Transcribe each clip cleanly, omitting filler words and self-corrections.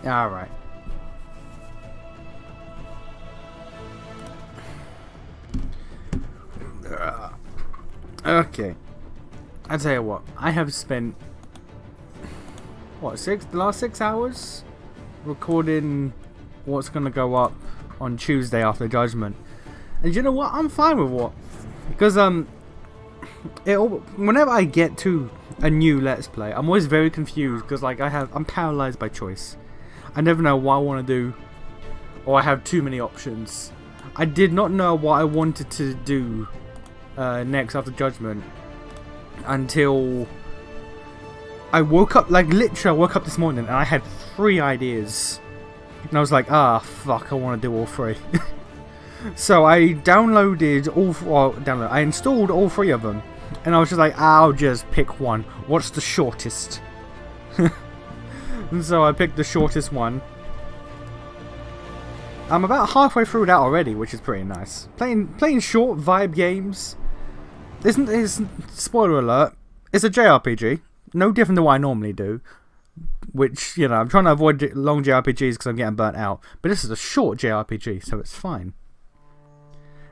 Alright. Okay. I tell you what, I have spent the last 6 hours recording what's gonna go up on Tuesday after Judgment. And you know what? I'm fine with what, because whenever I get to a new Let's Play, I'm always very confused because like I'm paralyzed by choice. I never know what I want to do, or I have too many options. I did not know what I wanted to do next after Judgment until I woke up. Like literally, I woke up this morning and I had 3 ideas, and I was like, ah, fuck, I want to do all 3. So I downloaded I installed all 3 of them, and I was just like, I'll just pick one. What's the shortest? And so I picked the shortest one. I'm about halfway through that already, which is pretty nice. Playing short vibe games. Spoiler alert, it's a JRPG. No different than what I normally do. Which, you know, I'm trying to avoid long JRPGs because I'm getting burnt out. But this is a short JRPG, so it's fine.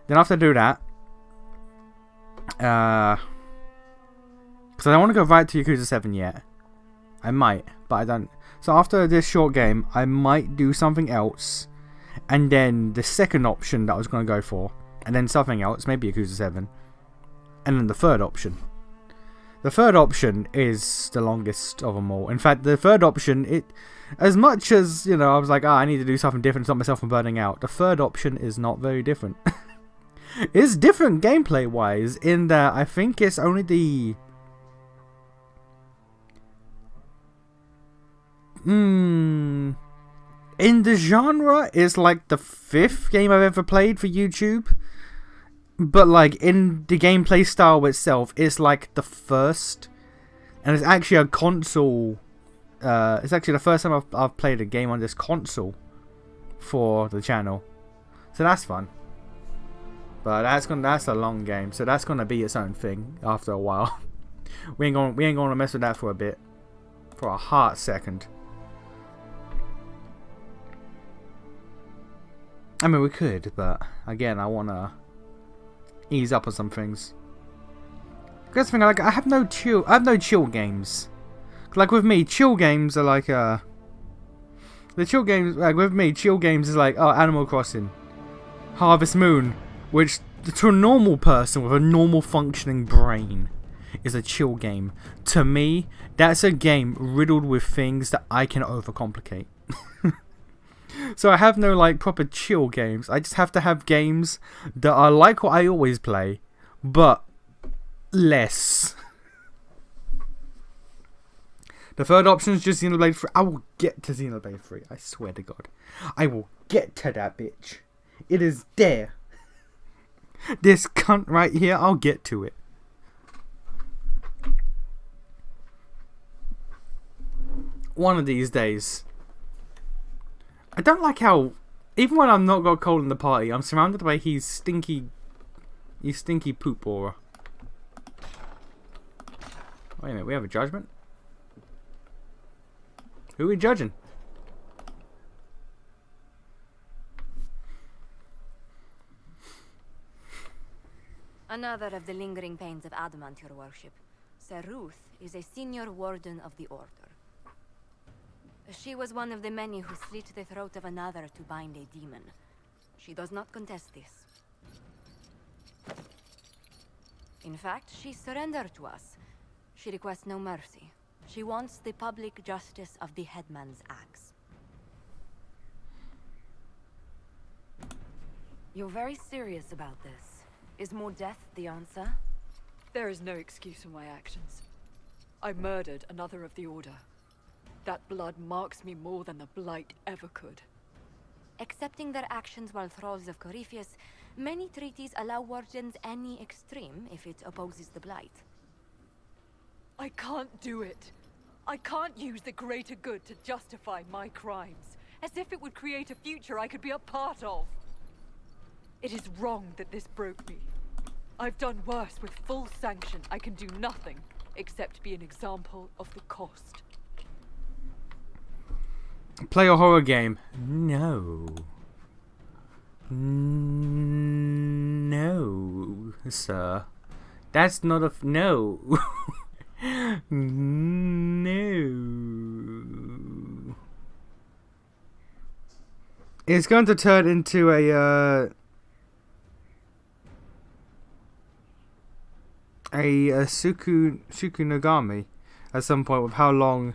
Then after I do that, because I don't want to go right to Yakuza 7 yet. I might, but I don't. So after this short game, I might do something else, and then the second option that I was going to go for, and then something else, maybe Yakuza 7, and then the third option. The third option is the longest of them all. In fact, the third option, as much as, you know, I was like, I need to do something different to stop myself from burning out, the third option is not very different. It's different gameplay wise in that I think it's only the in the genre it's like the 5th game I've ever played for YouTube, but like in the gameplay style itself it's like the 1st, and it's actually a console. It's actually the first time I've played a game on this console for the channel, so that's fun. But that's a long game, so that's gonna be its own thing after a while. we ain't gonna mess with that for a bit, for a hot second. I mean, we could, but again, I wanna ease up on some things. That's the thing. Like, I have no chill games. Like with me, chill games are like the chill games. Like with me, chill games is like Animal Crossing, Harvest Moon. Which, to a normal person with a normal functioning brain, is a chill game. To me, that's a game riddled with things that I can overcomplicate. So I have no like proper chill games. I just have to have games that are like what I always play, but less. The third option is just Xenoblade 3. I will get to Xenoblade 3. I swear to God. I will get to that bitch. It is there. This cunt right here, I'll get to it. One of these days. I don't like how, even when I'm not got cold in the party, I'm surrounded by his stinky poop aura. Wait a minute, we have a judgment? Who are we judging? Another of the lingering pains of adamant, your worship. Sir Ruth is a senior warden of the order. She was one of the many who slit the throat of another to bind a demon. She does not contest this. In fact, she surrendered to us. She requests no mercy. She wants the public justice of the headman's axe. You're very serious about this. Is more death the answer? There is no excuse for my actions. I murdered another of the Order. That blood marks me more than the Blight ever could. Accepting their actions while thralls of Corypheus, many treaties allow wardens any extreme if it opposes the Blight. I can't do it. I can't use the greater good to justify my crimes, as if it would create a future I could be a part of. It is wrong that this broke me. I've done worse. With full sanction, I can do nothing except be an example of the cost. Play a horror game. No. No, sir. That's not a... No. No. It's going to turn into a Sukunagami at some point with how long...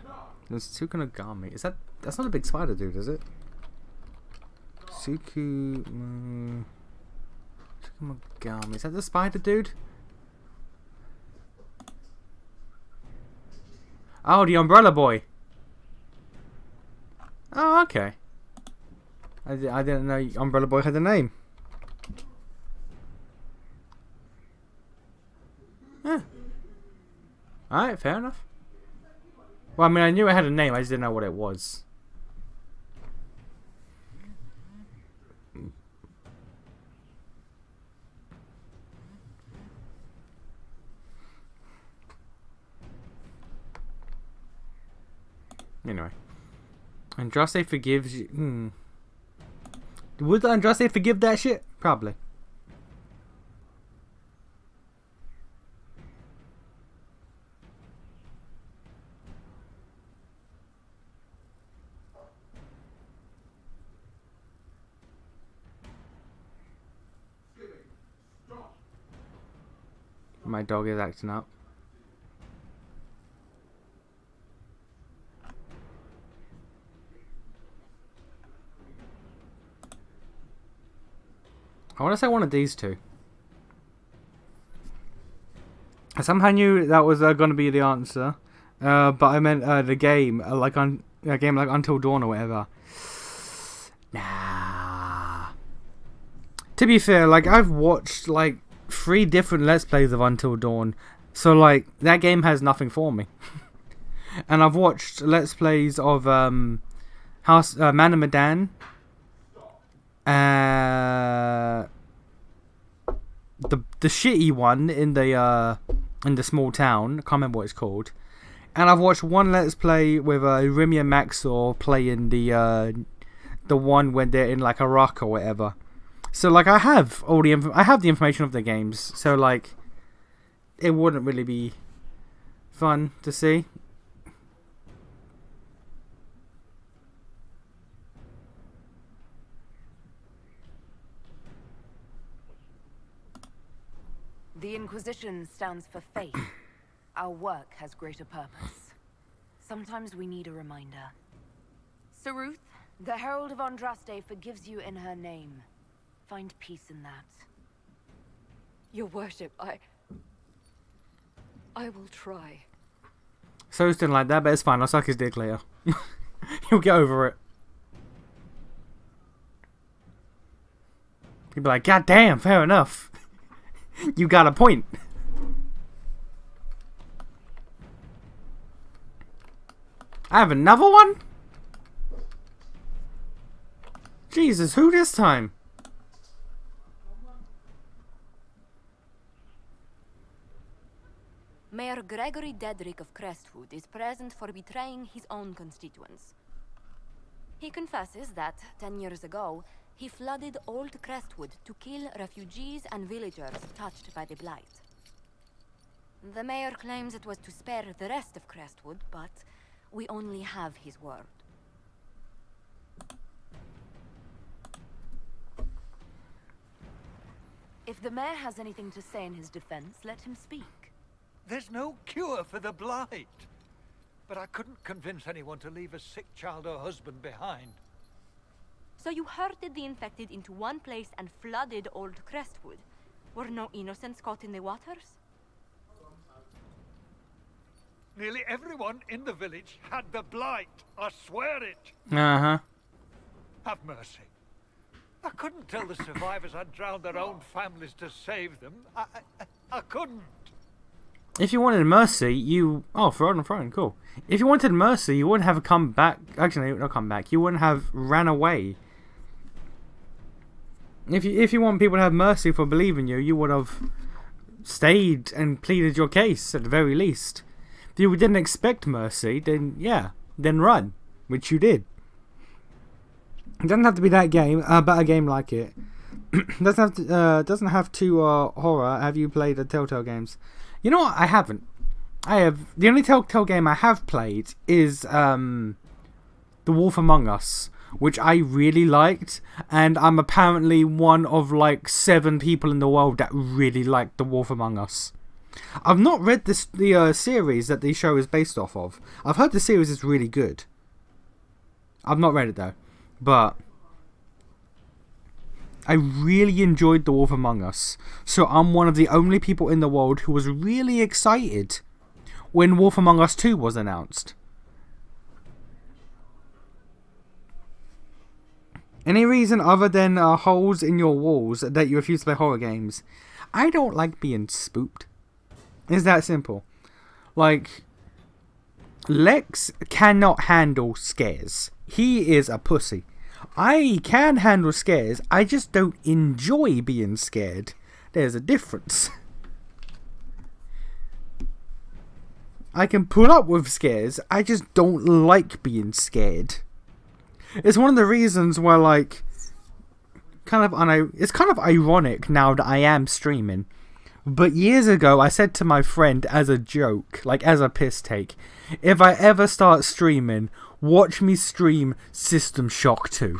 Sukunagami. Is that... That's not a big spider dude, is it? Sukumagami. Is that the spider dude? Oh, the umbrella boy. Oh, okay. I didn't know Umbrella Boy had a name. Yeah. Alright, fair enough. Well, I mean, I knew it had a name, I just didn't know what it was. Anyway. Andraste forgives you. Would Andraste forgive that shit? Probably. My dog is acting up. I want to say one of these two. I somehow knew that was going to be the answer, but I meant the game, a game like Until Dawn or whatever. Nah. To be fair, like I've watched like 3 different Let's Plays of Until Dawn, so like that game has nothing for me. And I've watched Let's Plays of Man of Medan. The shitty one in the small town. I can't remember what it's called. And I've watched one Let's Play with Remy and Maxor playing the one when they're in like Iraq or whatever. So like I have the information of the games. So like it wouldn't really be fun to see. The Inquisition stands for faith. Our work has greater purpose. Sometimes we need a reminder. Saruth, the Herald of Andraste forgives you in her name. Find peace in that. Your worship, I will try. So didn't like that, but it's fine. I'll suck his dick later. He'll get over it. He'll be like, God damn, fair enough. You got a point. I have another one? Jesus, who this time? Mayor Gregory Dedrick of Crestwood is present for betraying his own constituents. He confesses that, 10 years ago, he flooded Old Crestwood to kill refugees and villagers touched by the Blight. The mayor claims it was to spare the rest of Crestwood, but we only have his word. If the mayor has anything to say in his defense, let him speak. There's no cure for the Blight. But I couldn't convince anyone to leave a sick child or husband behind. So you herded the infected into one place and flooded Old Crestwood. Were no innocents caught in the waters? Nearly everyone in the village had the Blight. I swear it. Uh-huh. Have mercy. I couldn't tell the survivors I'd drowned their own families to save them. I couldn't. If you wanted mercy, you... Oh, Throne on Throne, cool. If you wanted mercy, you wouldn't have come back... Actually, not come back. You wouldn't have ran away. If you want people to have mercy for believing you, you would have stayed and pleaded your case, at the very least. If you didn't expect mercy, then, yeah. Then run. Which you did. It doesn't have to be that game, but a game like it. Doesn't have to horror. Have you played the Telltale games? You know what? I haven't. I have. The only Telltale game I have played is The Wolf Among Us, which I really liked, and I'm apparently one of like 7 people in the world that really liked The Wolf Among Us. I've not read the series that the show is based off of. I've heard the series is really good. I've not read it though, but I really enjoyed The Wolf Among Us. So I'm one of the only people in the world who was really excited when Wolf Among Us 2 was announced. Any reason other than holes in your walls that you refuse to play horror games? I don't like being spooked. It's that simple. Like, Lex cannot handle scares. He is a pussy. I can handle scares. I just don't enjoy being scared. There's a difference. I can put up with scares. I just don't like being scared. It's one of the reasons why, like, it's kind of ironic now that I am streaming. But years ago, I said to my friend as a joke, like as a piss take, if I ever start streaming, watch me stream System Shock 2.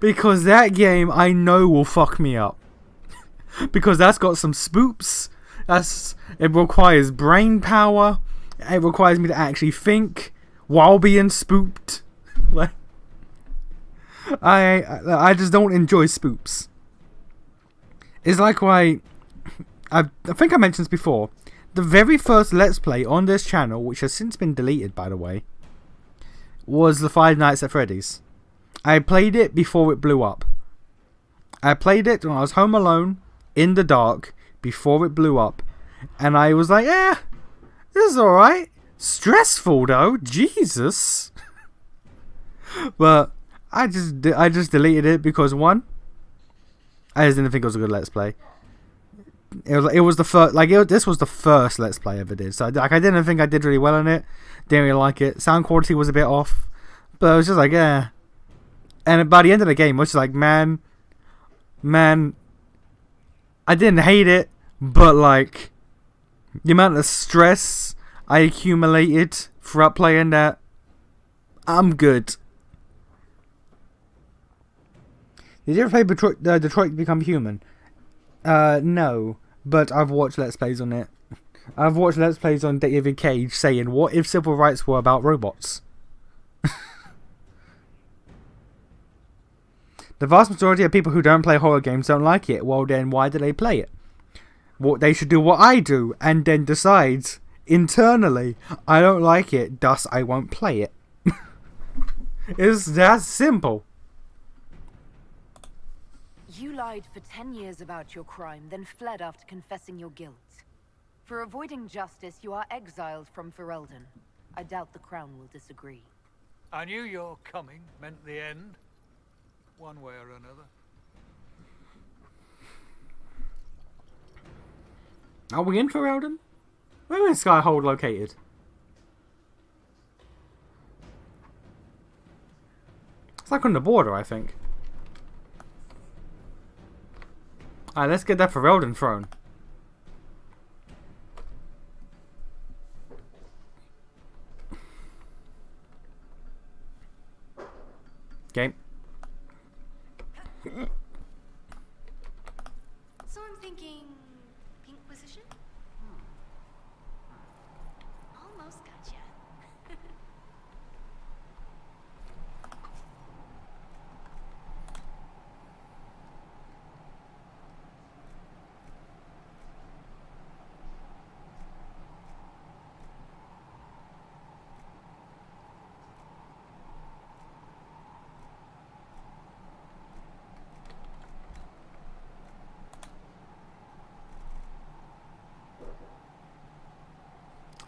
Because that game I know will fuck me up. Because that's got some spoops. It requires brain power. It requires me to actually think while being spooked. Like, I just don't enjoy spoops. It's like why I think I mentioned this before. The very first Let's Play on this channel, which has since been deleted by the way, was the Five Nights at Freddy's. I played it before it blew up. I played it when I was home alone, in the dark, before it blew up. And I was like, this is alright. Stressful though, Jesus. But I just deleted it because one, I just didn't think it was a good Let's Play. It was the first, this was the first Let's Play I ever did. So I didn't think I did really well on it. Didn't really like it. Sound quality was a bit off, but I was just like, And by the end of the game, I was just like, man, I didn't hate it, but like the amount of stress I accumulated throughout playing that, I'm good. Did you ever play Detroit Become Human? No, but I've watched Let's Plays on it. I've watched Let's Plays on David Cage saying, what if civil rights were about robots? The vast majority of people who don't play horror games don't like it. Well then, why do they play it? What they should do what I do, and then decide internally, I don't like it, thus I won't play it. It's that simple. You lied for 10 years about your crime, then fled after confessing your guilt. For avoiding justice, you are exiled from Ferelden. I doubt the Crown will disagree. I knew your coming meant the end, one way or another. Are we in Ferelden? Where is Skyhold located? It's like on the border, I think. Alright, let's get that Ferelden throne. Okay. So I'm thinking Inquisition? Almost gotcha.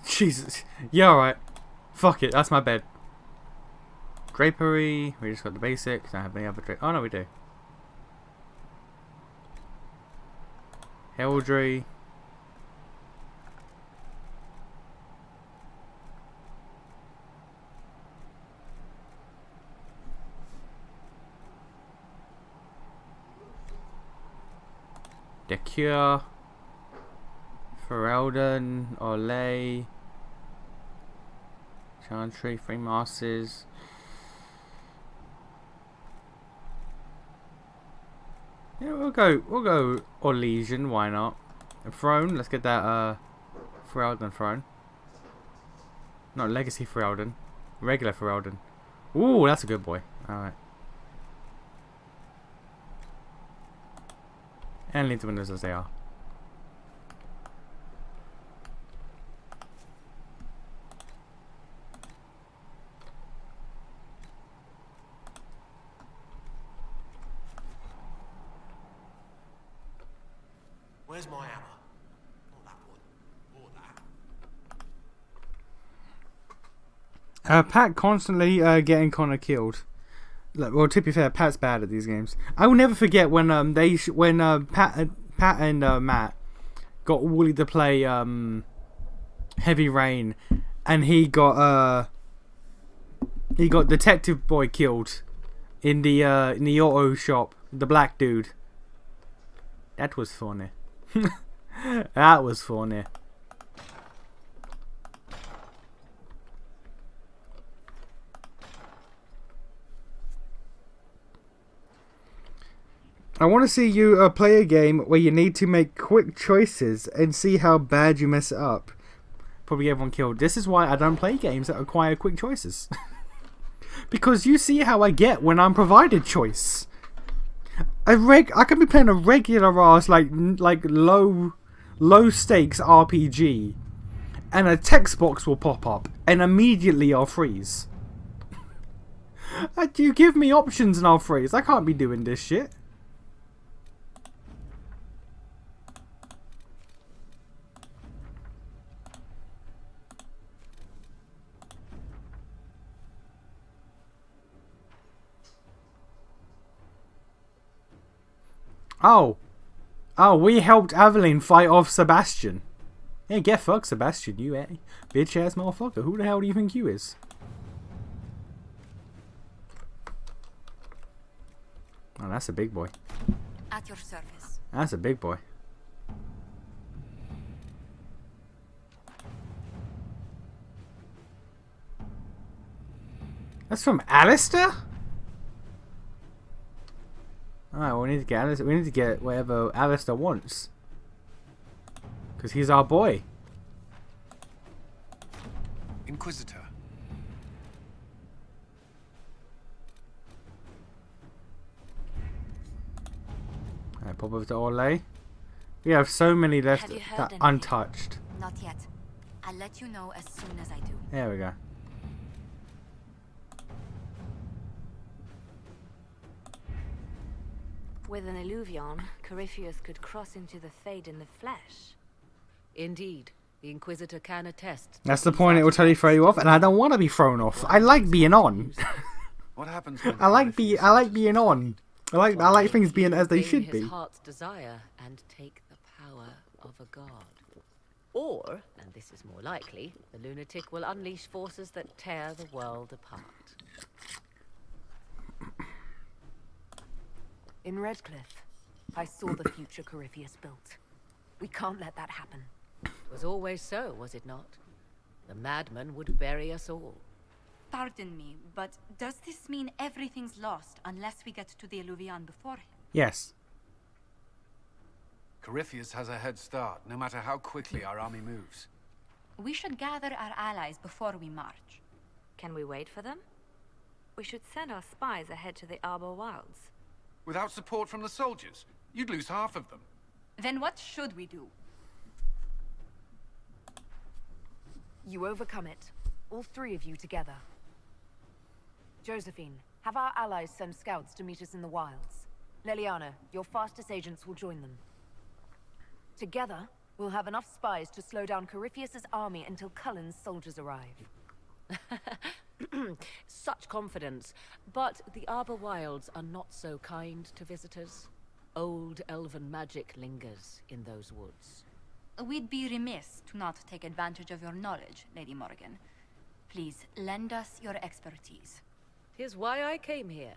Jesus. Yeah, alright. Fuck it, that's my bed. Drapery. We just got the basics. Don't have any other drapery. Oh no, we do. Heraldry. The Cure, Ferelden, Olay, Chantry, Three Masters. Yeah, we'll go Orlesian, why not? A Throne, let's get that Ferelden Throne. Not Legacy Ferelden, regular Ferelden. Ooh, that's a good boy. Alright. And leave the windows as they are. Where's my hammer? Not that one. Or that. Pat constantly getting Connor killed. Like, well, to be fair, Pat's bad at these games. I will never forget when Pat and Matt got Wooly to play Heavy Rain, and he got Detective Boy killed in the auto shop. The black dude. That was funny. That was funny. I want to see you play a game where you need to make quick choices and see how bad you mess it up. Probably everyone killed. This is why I don't play games that require quick choices. Because you see how I get when I'm provided choice. I can be playing a regular ass like low stakes RPG, and a text box will pop up, and immediately I'll freeze. You give me options and I'll freeze. I can't be doing this shit. Oh, we helped Aveline fight off Sebastian. Yeah, get fucked, Sebastian, you bitch ass motherfucker. Who the hell do you think you is? Oh, that's a big boy. At your service. That's a big boy. That's from Alistair? Alright, well, we need to get whatever Alistair wants. Because he's our boy. Inquisitor. Alright, pop over to Orlais. We have so many left Have you heard that anything? untouched. Not yet. I'll let you know as soon as I do. There we go. With an Illuvion, Corypheus could cross into the Fade in the flesh. Indeed, the Inquisitor can attest. That's the point. It will totally throw you off, and I don't want to be thrown off. I like being on. What happens when I like being on. I like things being as they Gain should his be. heart's desire and take the power of a god. Or, and this is more likely, the lunatic will unleash forces that tear the world apart. In Redcliffe, I saw the future Corypheus built. We can't let that happen. It was always so, was it not? The madman would bury us all. Pardon me, but does this mean everything's lost unless we get to the Illuvian before him? Yes. Corypheus has a head start, no matter how quickly our army moves. We should gather our allies before we march. Can we wait for them? We should send our spies ahead to the Arbor Wilds. Without support from the soldiers, you'd lose half of them. Then what should we do? You overcome it. All three of you together. Josephine, have our allies send scouts to meet us in the wilds. Leliana, your fastest agents will join them. Together, we'll have enough spies to slow down Corypheus's army until Cullen's soldiers arrive. Such confidence. But the Arbor Wilds are not so kind to visitors. Old elven magic lingers in those woods. We'd be remiss to not take advantage of your knowledge, Lady Morgan. Please, lend us your expertise. 'Tis why I came here,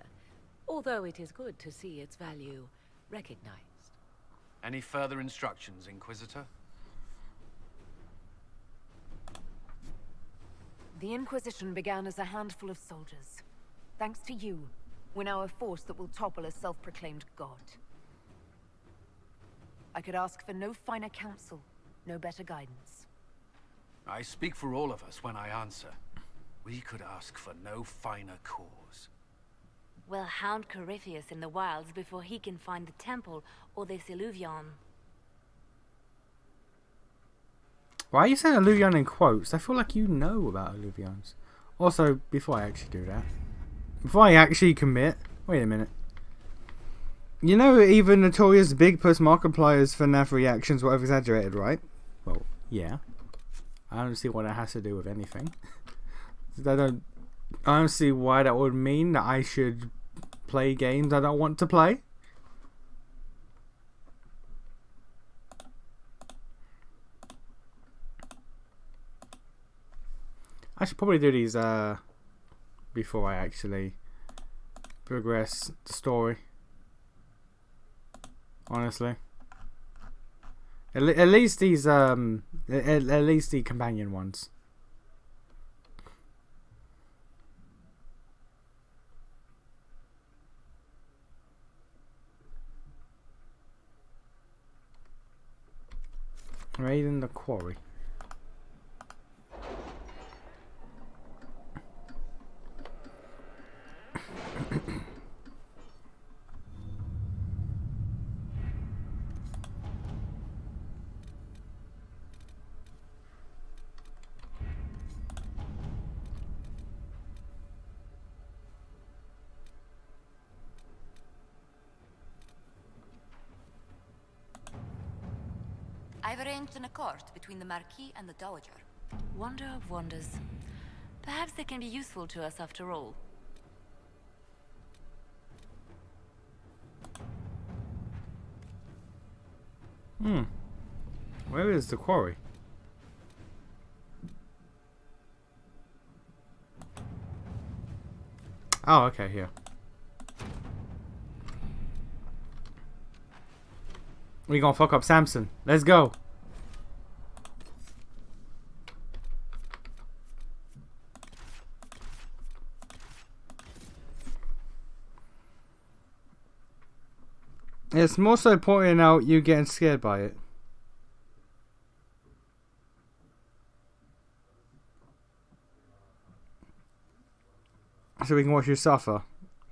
although it is good to see its value recognized. Any further instructions, Inquisitor? The Inquisition began as a handful of soldiers. Thanks to you, we're now a force that will topple a self-proclaimed god. I could ask for no finer counsel, no better guidance. I speak for all of us when I answer. We could ask for no finer cause. We'll hound Corypheus in the wilds before he can find the temple or this Illuvion. Why are you saying Illuvion in quotes? I feel like you know about Illuvions. Also, before I actually do that, before I actually commit, wait a minute. You know, even notorious big puss Markiplier's FNAF reactions were exaggerated, right? Well, yeah. I don't see what that has to do with anything. I don't see why that would mean that I should play games I don't want to play. I should probably do these before I actually progress the story. Honestly, at least these at least the companion ones. Raiding the quarry. I've arranged an accord between the Marquis and the Dowager. Wonder of wonders. Perhaps they can be useful to us after all. Where is the quarry? Oh, okay, here. We gonna fuck up Samson. Let's go. It's more so pointing out you getting scared by it. So we can watch you suffer.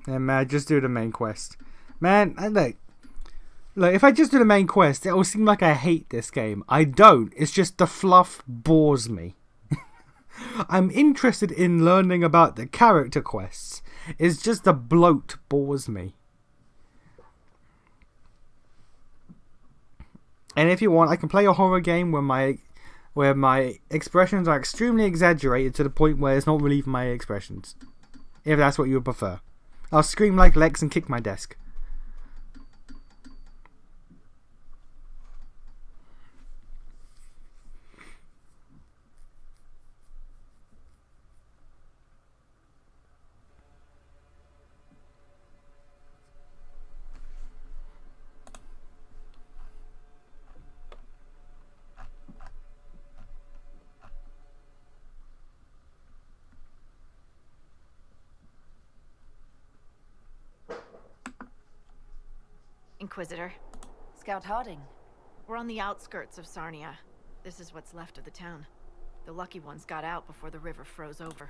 And man, just do the main quest. Man, look, if I just do the main quest, it will seem like I hate this game. I don't. It's just the fluff bores me. I'm interested in learning about the character quests. It's just the bloat bores me. And if you want, I can play a horror game where my expressions are extremely exaggerated to the point where it's not really even my expressions. If that's what you would prefer. I'll scream like Lex and kick my desk. Inquisitor. Scout Harding. We're on the outskirts of Sarnia. This is what's left of the town. The lucky ones got out before the river froze over.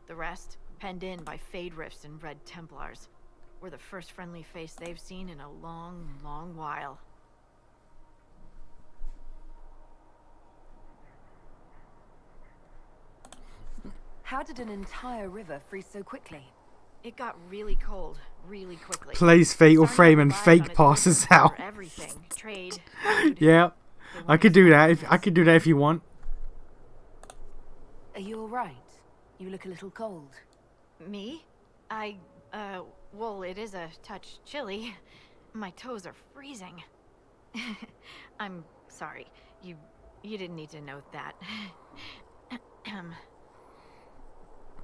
The rest, penned in by Fade Rifts and Red Templars. We're the first friendly face they've seen in a long, long while. How did an entire river freeze so quickly? It got really cold, really quickly. Plays Fatal Sarnia Frame and relies on fake its passes river out. for everything. Trade, food. Yeah, I could do that. I could do that if you want. Are you alright? You look a little cold. Me? Well, it is a touch chilly. My toes are freezing. I'm sorry. You didn't need to note that.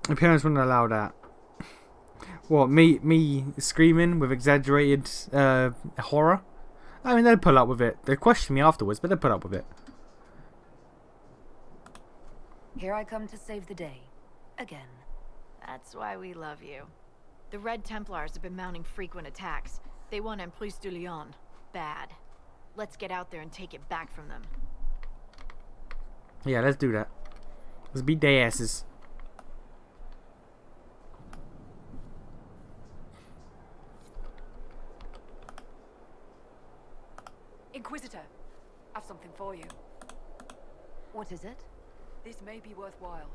My parents wouldn't allow that. What, me screaming with exaggerated horror? I mean, they'd put up with it. They questioned me afterwards, but they put up with it. Here I come to save the day. Again. That's why we love you. The Red Templars have been mounting frequent attacks. They want Emprise de Lyon. Bad. Let's get out there and take it back from them. Yeah, let's do that. Let's beat their asses. Inquisitor, I've something for you. What is it? This may be worthwhile.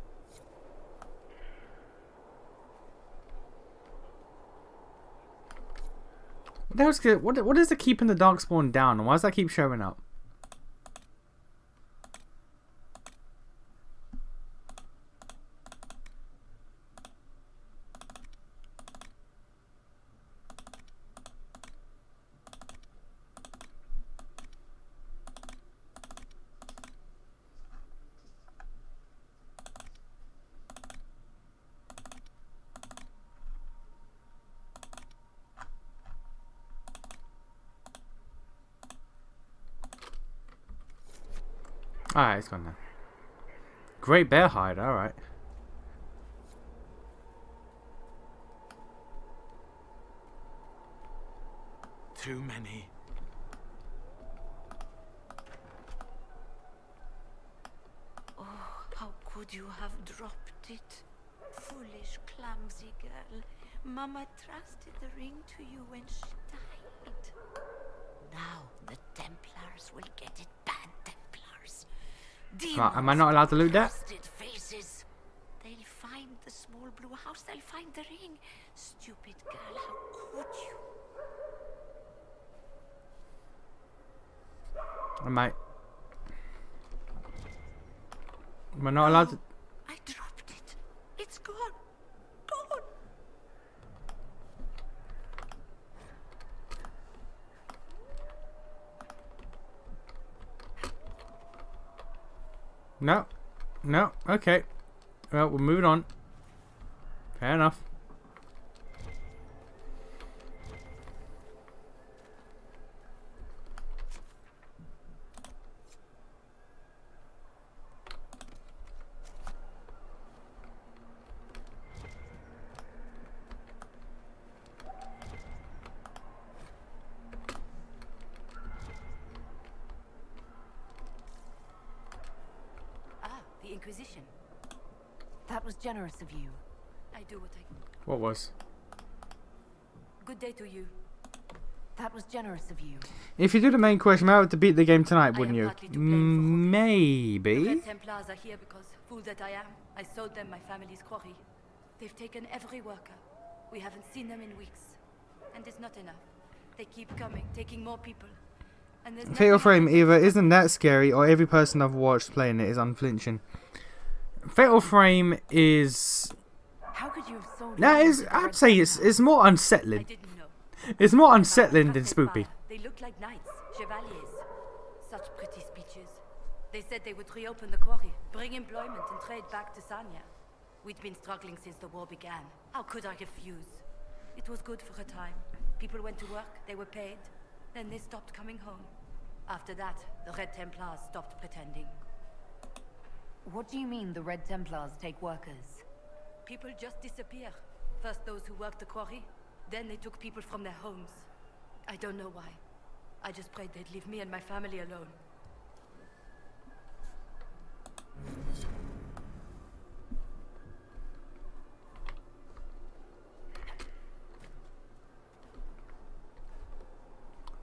What the hell's good? What is the keeping the Darkspawn down? And why does that keep showing up? Alright, it's gone now. Great bear hide, alright. Too many. Oh, how could you have dropped it? Foolish, clumsy girl. Mama trusted the ring to you when she died. Now the Templars will get it, bad Templars. Am I not allowed to loot that? Faces. They'll find the small blue house, they'll find the ring. Stupid girl, how could you? Am I not allowed to? I dropped it. It's gone. Gone. No. No. Okay. Well, we're moving on. Fair enough. The Inquisition. That was generous of you. I do what I can. What was? Good day to you. That was generous of you. If you do the main quest, you might have to beat the game tonight, I wouldn't am you? partly to blame for all this. The Maybe. Red Templars are here because, fool that I am, I sold them my family's quarry. They've taken every worker. We haven't seen them in weeks. And it's not enough. They keep coming, taking more people. And there's Fatal nothing Frame I can do either to isn't that scary, or every person I've watched playing it is unflinching. Fatal Frame is. How could you have sold That it is. to the I'd Red say Templars? it's more I unsettling. didn't know. It's more unsettling than spoopy. They look like knights, chevaliers. Such pretty speeches. They said they would reopen the quarry, bring employment and trade back to Sanya. We'd been struggling since the war began. How could I refuse? It was good for a time. People went to work, they were paid. Then they stopped coming home. After that, the Red Templars stopped pretending. What do you mean the Red Templars take workers? People just disappear. First those who worked the quarry, then they took people from their homes. I don't know why. I just prayed they'd leave me and my family alone.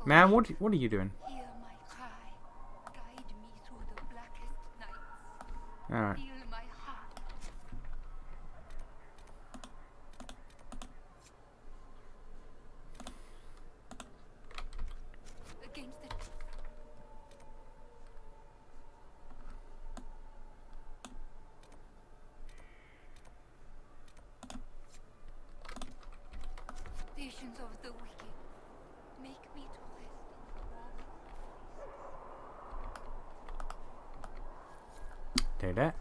Man, what are you doing? Hear my cry. Guide me through the blackest nights. Alright. Feel my heart. Against the visions of the wicked. Make me to rest in the warm. Take that.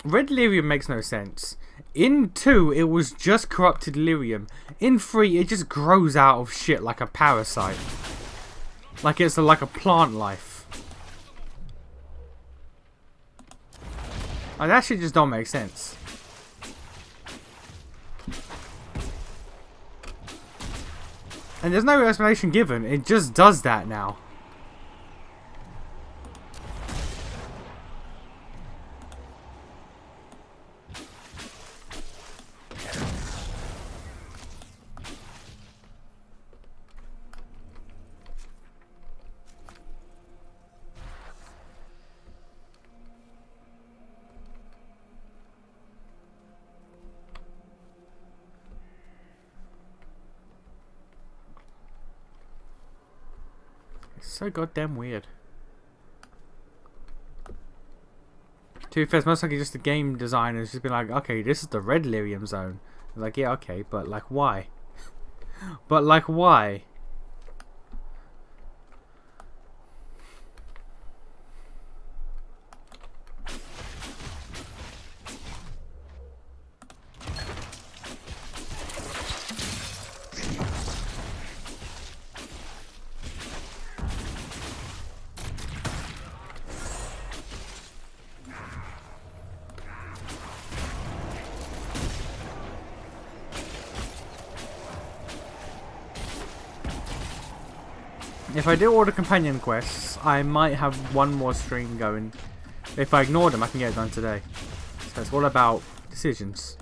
red lyrium makes no sense. In 2, it was just corrupted lyrium. In 3, it just grows out of shit like a parasite. Like it's like a plant life. Like, that shit just don't make sense. And there's no explanation given. It just does that now. So goddamn weird. To be fair, it's most likely just the game designers just been like, okay, this is the red lyrium zone. Like, yeah, okay, but like, why? But like, why? If I do all the companion quests, I might have one more stream going. If I ignore them, I can get it done today. So it's all about decisions.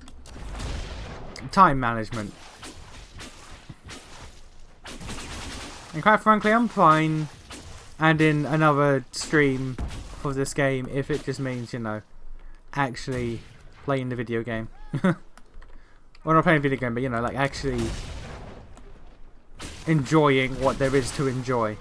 Time management. And quite frankly, I'm fine adding another stream for this game if it just means, you know, actually playing the video game. Or not playing the video game, but, you know, like actually enjoying what there is to enjoy.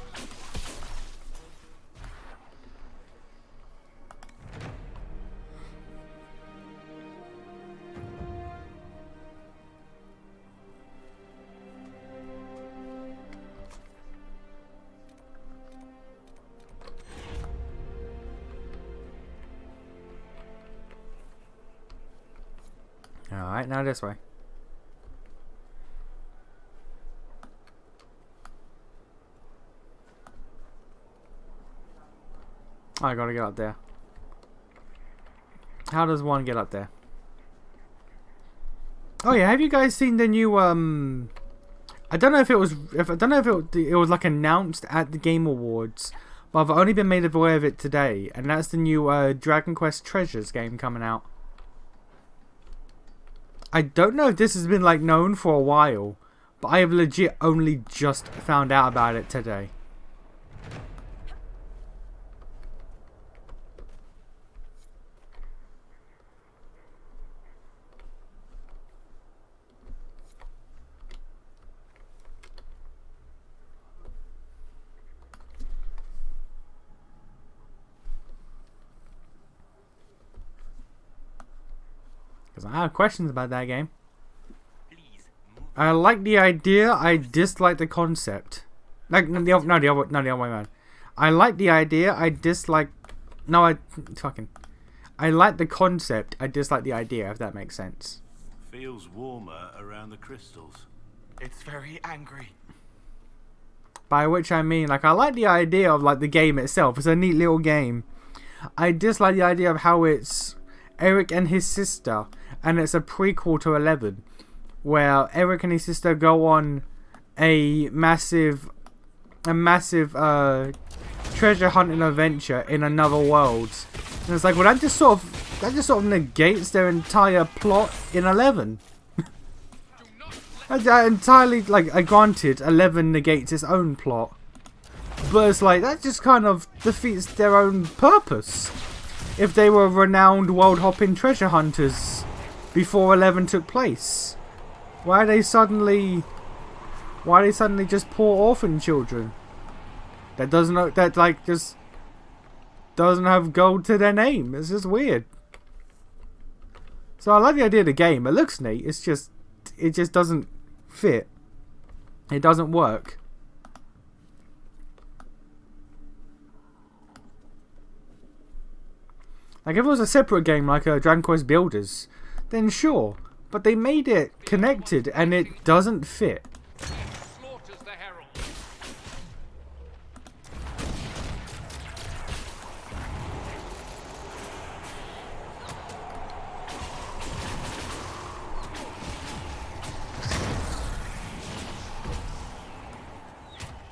Alright, now this way. I gotta get up there. How does one get up there? Oh yeah, have you guys seen the new I don't know if it was it was like announced at the Game Awards, but I've only been made aware of it today, and that's the new Dragon Quest Treasures game coming out. I don't know if this has been like known for a while, but I have legit only just found out about it today. Because I have questions about that game. I like the idea, I dislike the concept. Like, no, the other way around. I like the idea, I dislike... No, I like the concept, I dislike the idea, if that makes sense. Feels warmer around the crystals. It's very angry. By which I mean, like, I like the idea of, like, the game itself. It's a neat little game. I dislike the idea of how it's Eric and his sister, and it's a prequel to 11, where Eric and his sister go on a massive treasure hunting adventure in another world. And it's like, well, that just sort of negates their entire plot in 11. Entirely, like, granted, 11 negates its own plot, but it's like, that just kind of defeats their own purpose. If they were renowned world-hopping treasure hunters before 11 took place, why are they suddenly just poor orphan children that just doesn't have gold to their name? It's just weird. So I like the idea of the game. It looks neat. It just doesn't fit. It doesn't work. Like, if it was a separate game like Dragon Quest Builders, then sure. But they made it connected and it doesn't fit. Slaughters the herald.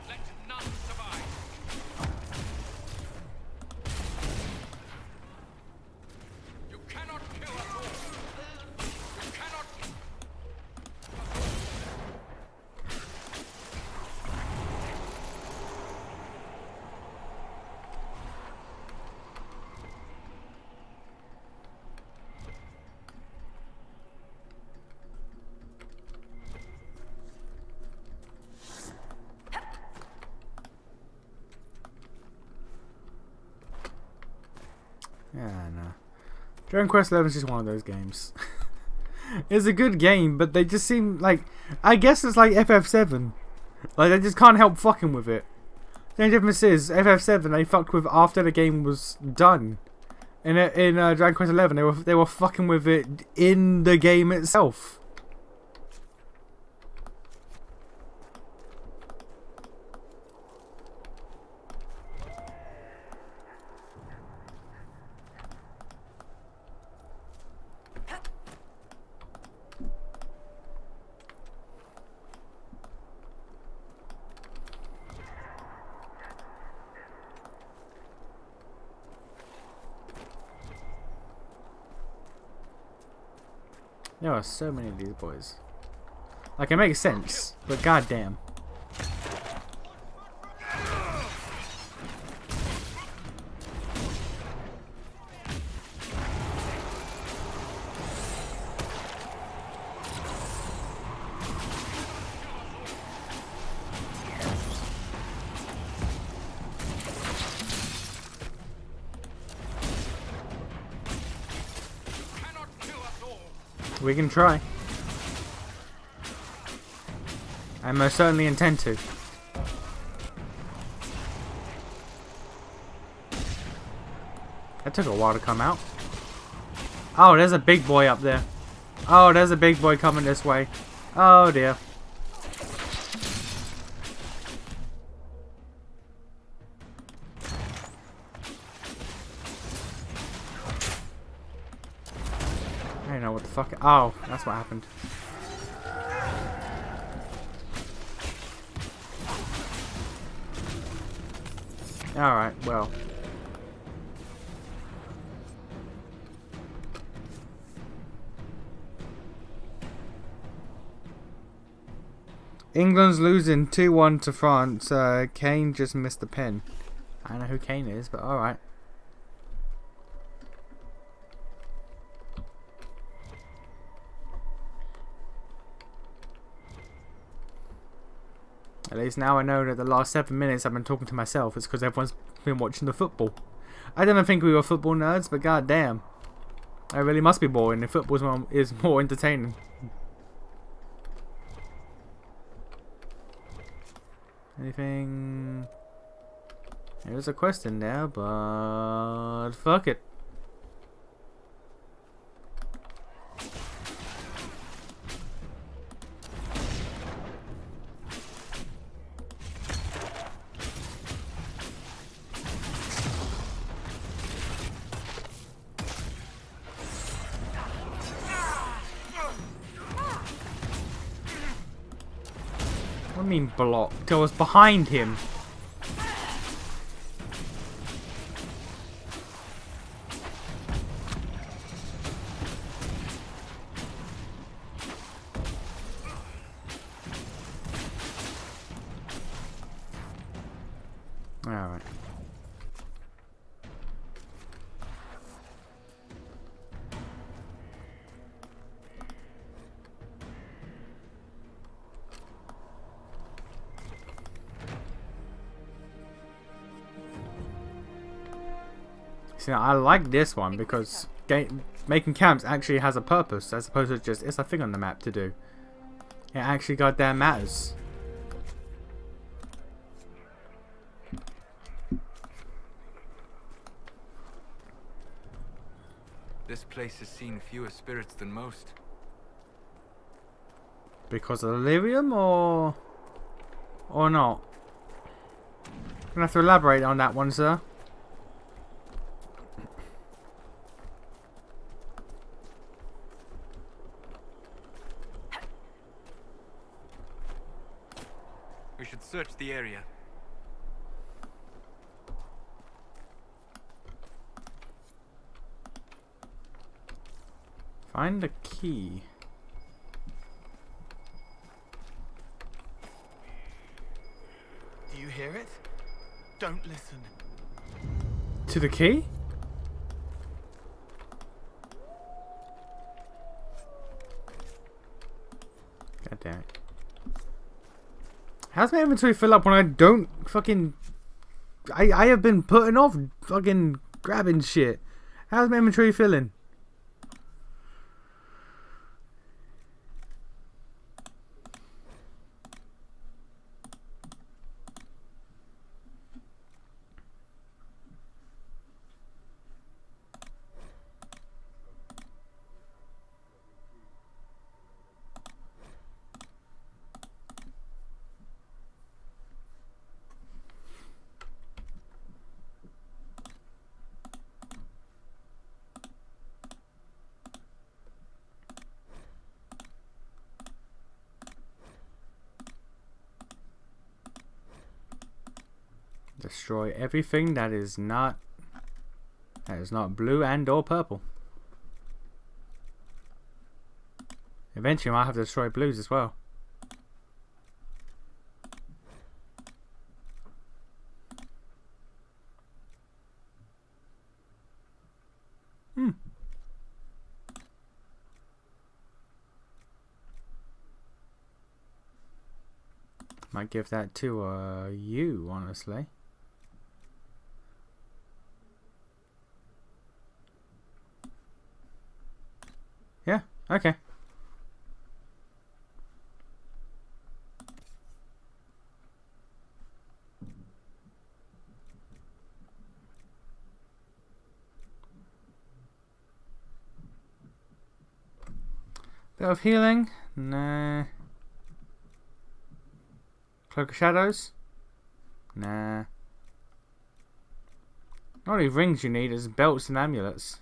Let none survive. You cannot kill us all. You cannot. Yeah, no. Dragon Quest XI is just one of those games. It's a good game, but they just seem like... I guess it's like FF7. Like, they just can't help fucking with it. The only difference is, FF7 they fucked with after the game was done. In Dragon Quest XI, they were fucking with it in the game itself. There are so many of these boys. Like, it makes sense, but goddamn. We can try. I most certainly intend to. That took a while to come out. Oh, there's a big boy up there. Oh, there's a big boy coming this way. Oh dear. I don't know what the fuck. Oh, that's what happened. Alright, well. England's losing 2-1 to France. Kane just missed the pen. I don't know who Kane is, but alright. At least now I know that the last 7 minutes I've been talking to myself. It's because everyone's been watching the football. I didn't think we were football nerds, but goddamn, I really must be boring. The football is more entertaining. Anything? There's a quest in there, but fuck it. What do you mean blocked? I was behind him. Alright. See, I like this one because making camps actually has a purpose as opposed to just it's a thing on the map to do. It actually goddamn matters. This place has seen fewer spirits than most. Because of delirium, or not? Gonna have to elaborate on that one, sir. We should search the area. Find the key. Do you hear it? Don't listen. To the key? God damn it. How's my inventory fill up when I don't fucking... I have been putting off fucking grabbing shit. How's my inventory filling? Destroy everything that is not blue and or purple. Eventually I might have to destroy blues as well. Might give that to you, honestly. Yeah, okay. Bit of healing? Nah. Cloak of Shadows? Nah. Not only rings you need is belts and amulets.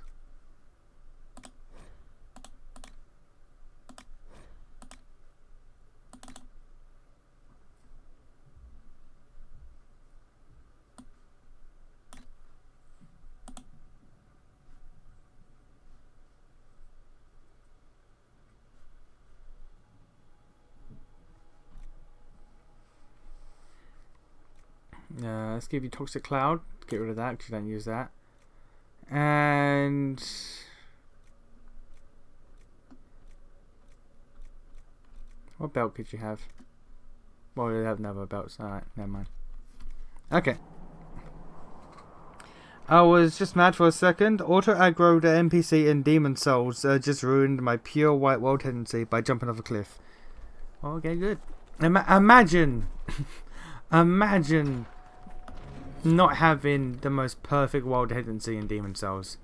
Let's give you Toxic Cloud. Get rid of that because you don't use that. And what belt could you have? Well, we have another belts. Alright, never mind. Okay. I was just mad for a second. Auto aggro the NPC in Demon Souls just ruined my pure white world tendency by jumping off a cliff. Okay, good. Imagine. Imagine not having the most perfect world tendency in Demon Souls.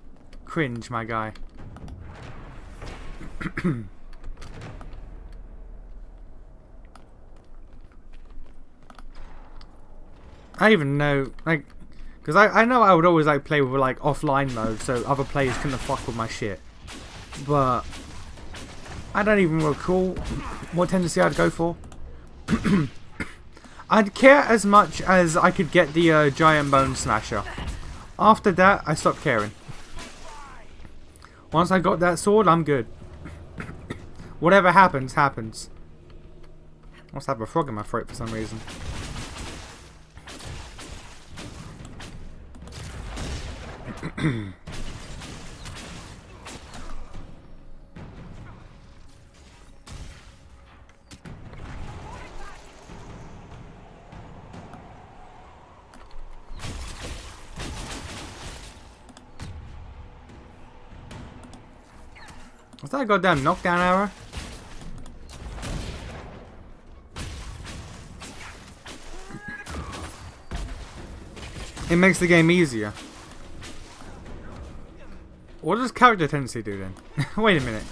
Cringe, my guy. I even know, like, because I know I would always like play with like offline mode so other players couldn't fuck with my shit. But I don't even recall what tendency I'd go for. I'd care as much as I could get the giant bone smasher. After that, I stopped caring. Once I got that sword, I'm good. Whatever happens, happens. I must have a frog in my throat for some reason. Was that a goddamn knockdown arrow? It makes the game easier. What does character tendency do then? Wait a minute.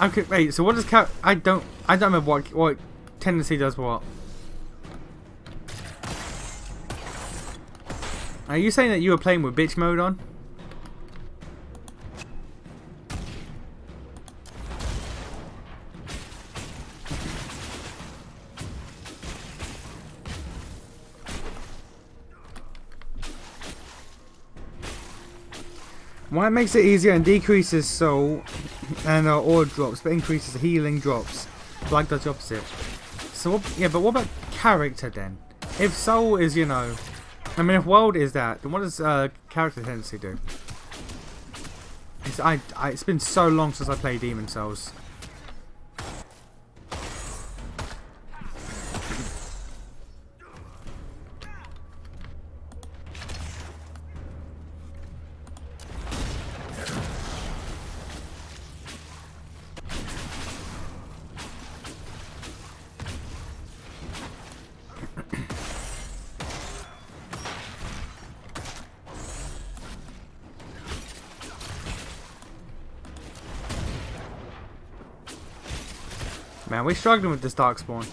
Okay, wait. So what does I don't remember what tendency does what. Are you saying that you were playing with bitch mode on? Why it makes it easier and decreases soul and ore drops, but increases healing drops. Like does the opposite. So yeah, but what about character then? If soul is, you know, I mean, if world is that, then what does character tendency do? It's been so long since I played Demon Souls. Man, we're struggling with this Darkspawn.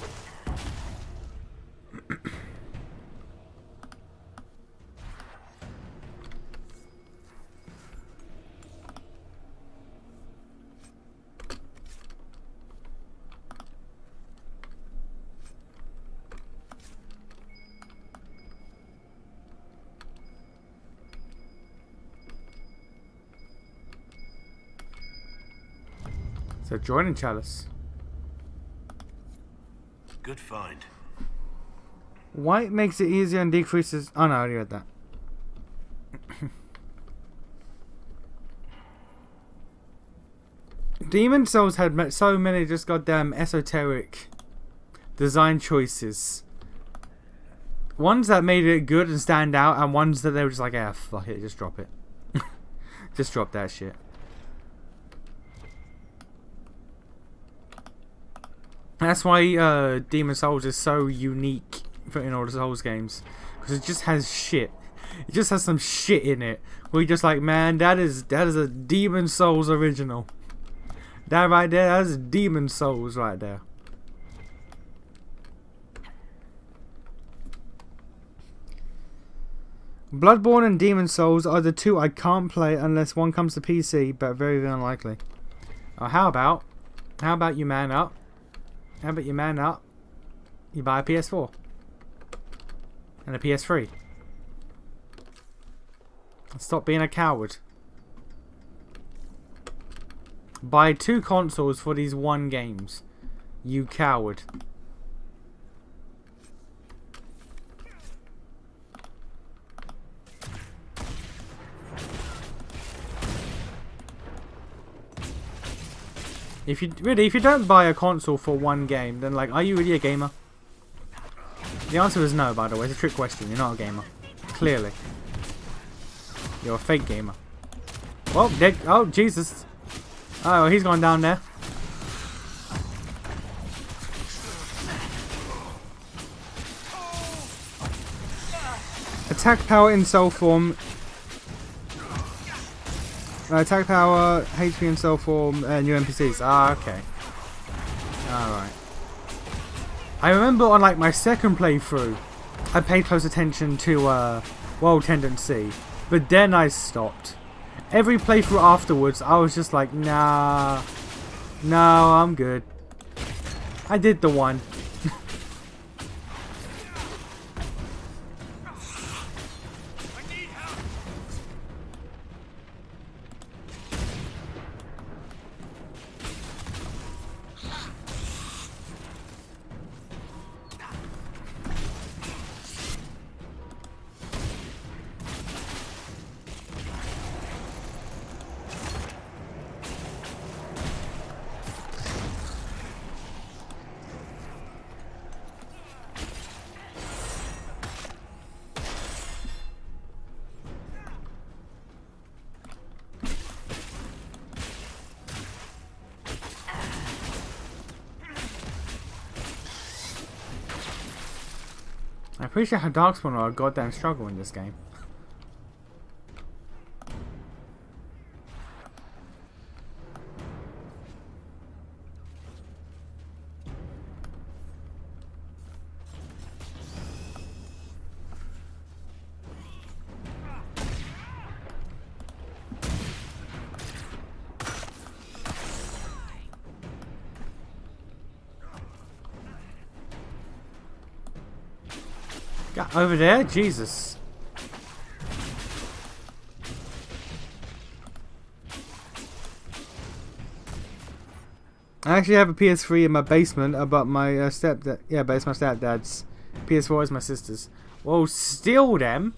So joining Chalice. Good find. White makes it easier and decreases. Oh no, I already read that. Demon Souls had met so many just goddamn esoteric design choices. Ones that made it good and stand out, and ones that they were just like, ah, fuck it, just drop it. Just drop that shit. That's why Demon Souls is so unique in all the Souls games, because it just has shit. It just has some shit in it. Where you're just like, man, that is a Demon Souls original. That right there, that is Demon Souls right there. Bloodborne and Demon Souls are the two I can't play unless one comes to PC, but very, very unlikely. How about you man up? How about you man up? You buy a PS4 and a PS3. And stop being a coward. Buy 2 consoles for these 1 games. You coward. If you don't buy a console for 1 game, then like, are you really a gamer? The answer is no, by the way. It's a trick question. You're not a gamer. Clearly. You're a fake gamer. Well, oh, Jesus. Oh, he's gone down there. Attack power in soul form. Attack power, HP in soul form, new NPCs. Ah, okay. Alright. I remember on like my second playthrough, I paid close attention to world tendency, but then I stopped. Every playthrough afterwards, I was just like, nah, no, I'm good. I did the one. I appreciate how Darkspawn are a goddamn struggle in this game. Yeah, over there? Jesus. I actually have a PS3 in my basement, but my stepdad... Yeah, but it's my stepdad's. PS4 is my sister's. Well, steal them.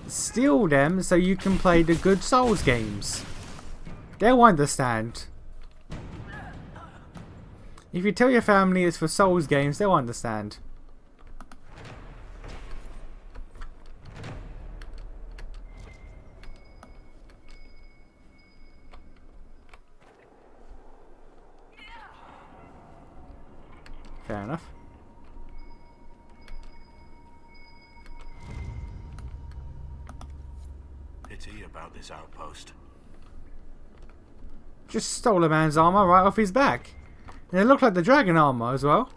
Steal them so you can play the good Souls games. They'll understand. If you tell your family it's for Souls games, they'll understand. Fair enough. Pity about this outpost. Just stole a man's armor right off his back. And it looked like the dragon armor as well.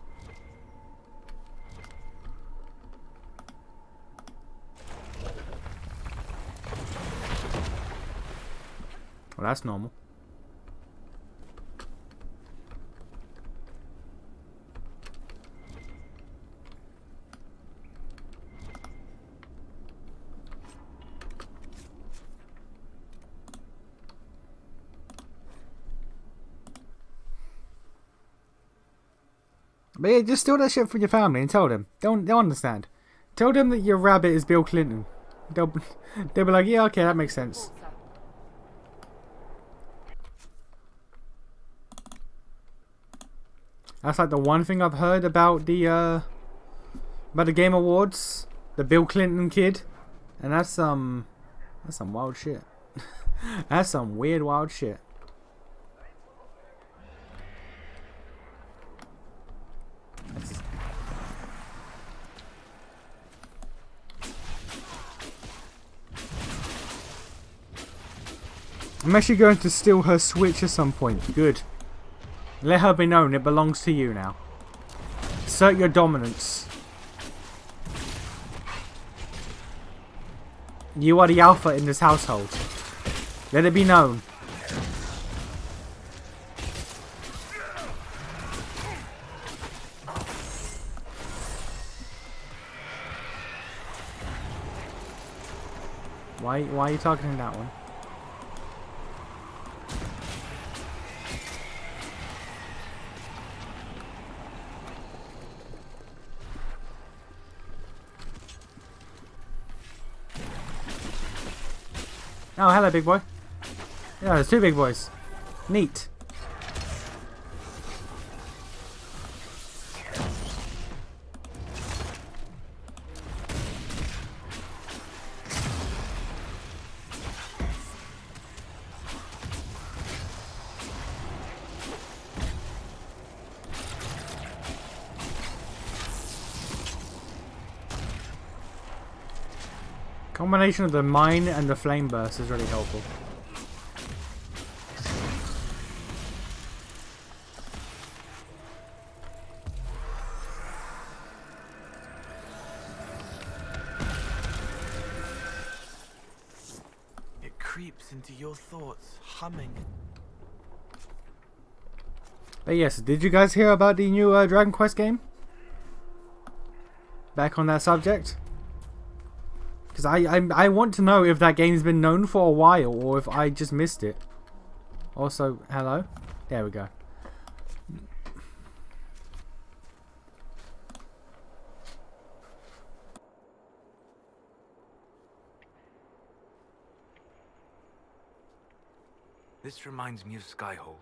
Well, that's normal. But yeah, just steal that shit from your family and tell them. They'll understand. Tell them that your rabbit is Bill Clinton. They'll be like, yeah, okay, that makes sense. That's like the one thing I've heard about the Game Awards, the Bill Clinton kid, and that's some wild shit. That's some weird wild shit. I'm actually going to steal her Switch at some point. Good. Let her be known it belongs to you now. Assert your dominance. You are the alpha in this household. Let it be known. Why are you targeting that one? Oh, hello, big boy. Yeah, there's two big boys. Neat. Combination of the mine and the flame burst is really helpful. It creeps into your thoughts, humming. But yes, did you guys hear about the new Dragon Quest game? Back on that subject? Because I want to know if that game's been known for a while or if I just missed it. Also, hello? There we go. This reminds me of Skyhold.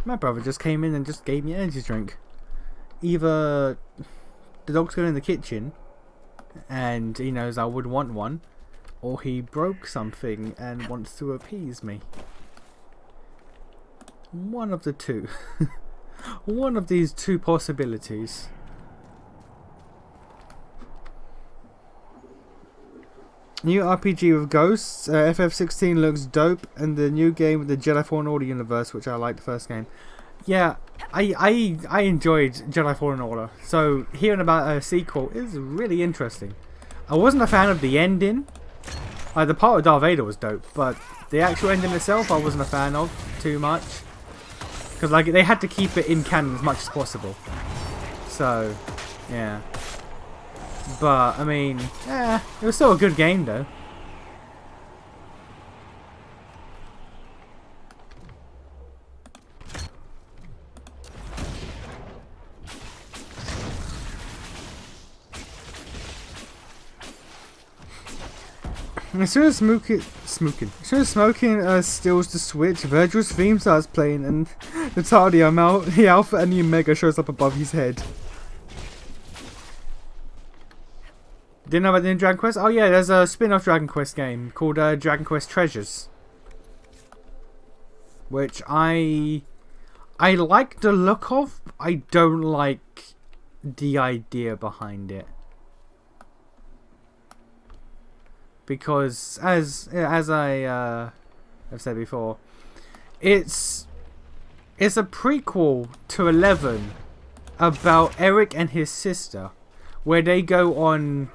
My brother just came in and just gave me an energy drink. Either the dog's going in the kitchen and he knows I would want one, or he broke something and wants to appease me. One of the two. One of these two possibilities. New RPG with ghosts. FF16 looks dope, and the new game with the Jedi Fallen Order universe, which I liked the first game. Yeah, I enjoyed Jedi Fallen Order, so hearing about a sequel is really interesting. I wasn't a fan of the ending, Like, the part with Darth Vader was dope, but the actual ending itself I wasn't a fan of too much. Because, like, they had to keep it in canon as much as possible. So, yeah. But, I mean, it was still a good game, though. As soon as smoking steals the Switch, Virgil's theme starts playing, and the Alpha and the Omega shows up above his head. Didn't know about the new Dragon Quest? Oh yeah, there's a spin-off Dragon Quest game called Dragon Quest Treasures, which I like the look of. I don't like the idea behind it. Because as I have said before, it's a prequel to 11 about Eric and his sister, where they go on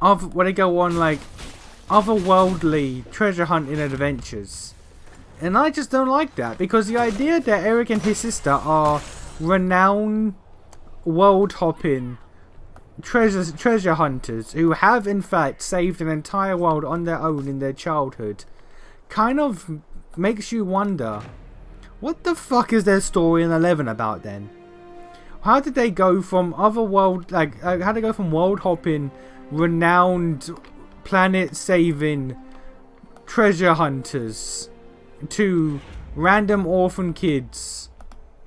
like otherworldly treasure hunting adventures, and I just don't like that, because the idea that Eric and his sister are renowned world hopping treasure hunters who have in fact saved an entire world on their own in their childhood kind of makes you wonder, what the fuck is their story in 11 about then? How did they go from how did they go from world hopping, renowned planet saving treasure hunters to random orphan kids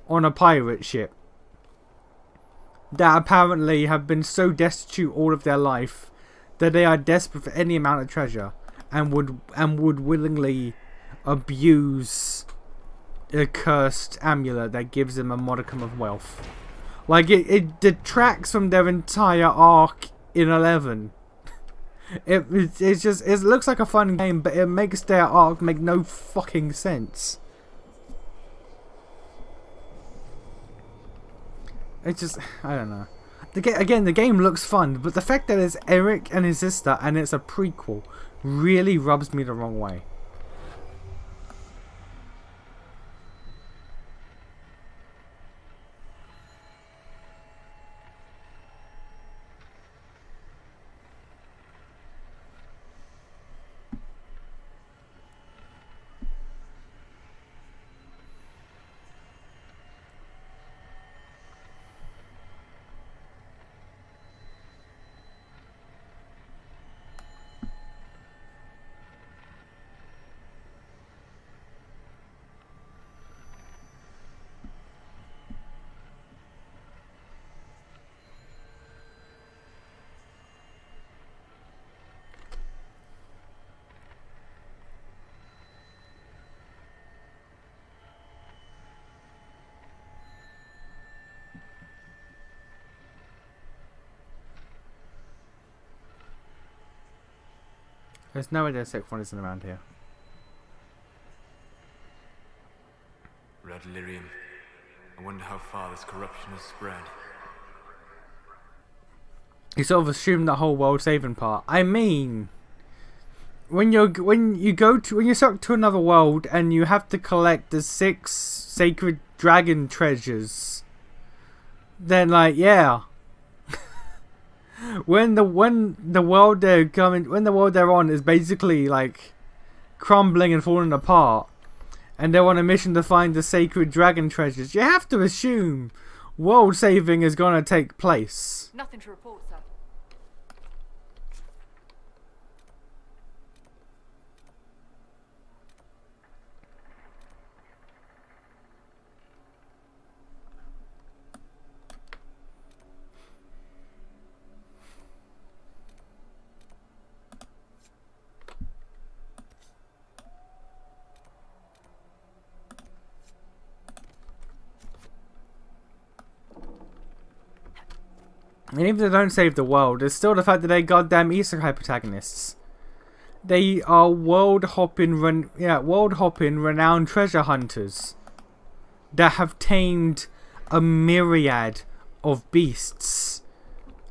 on a pirate ship that apparently have been so destitute all of their life that they are desperate for any amount of treasure and would willingly abuse a cursed amulet that gives them a modicum of wealth? Like, it detracts from their entire arc in 11. It looks like a fun game, but it makes their arc make no fucking sense. It's just, I don't know. Again, the game looks fun, but the fact that it's Eric and his sister and it's a prequel really rubs me the wrong way. There's no way their sick one isn't around here. Red Lyrium. I wonder how far this corruption has spread. You sort of assume the whole world saving part. I mean, when you're stuck to another world and you have to collect the 6 sacred dragon treasures, then like, yeah. When the world they're on is basically like crumbling and falling apart, and they're on a mission to find the sacred dragon treasures, you have to assume world saving is gonna take place. Nothing to report, sir. And even if they don't save the world, there's still the fact that they're goddamn isekai protagonists. They are world hopping renowned treasure hunters that have tamed a myriad of beasts.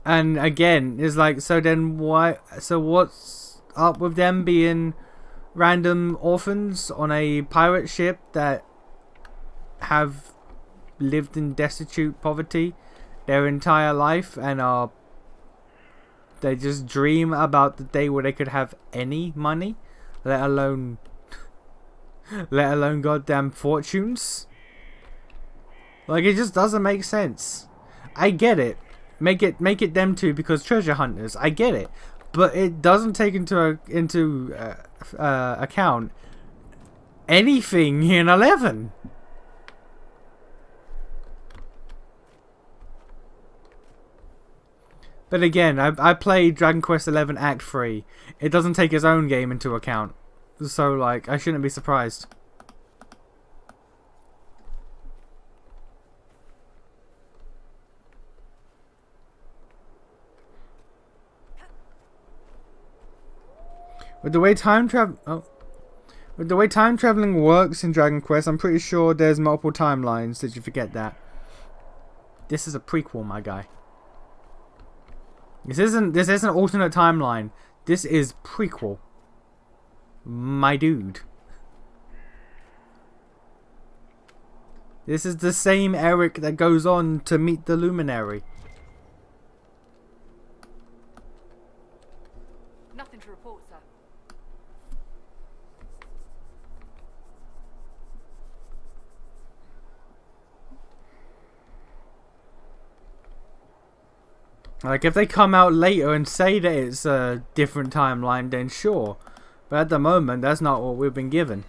And again, it's like, so then why? So what's up with them being random orphans on a pirate ship that have lived in destitute poverty their entire life and they just dream about the day where they could have any money, let alone goddamn fortunes? Like, it just doesn't make sense. I get it. Make it them two because treasure hunters. I get it, but it doesn't take into account anything in 11. But again, I played Dragon Quest XI Act 3. It doesn't take its own game into account. So, like, I shouldn't be surprised. With the way time traveling works in Dragon Quest, I'm pretty sure there's multiple timelines. Did you forget that? This is a prequel, my guy. This isn't alternate timeline. This is prequel. My dude. This is the same Eric that goes on to meet the Luminary. Nothing to report, sir. Like, if they come out later and say that it's a different timeline, then sure. But at the moment, that's not what we've been given.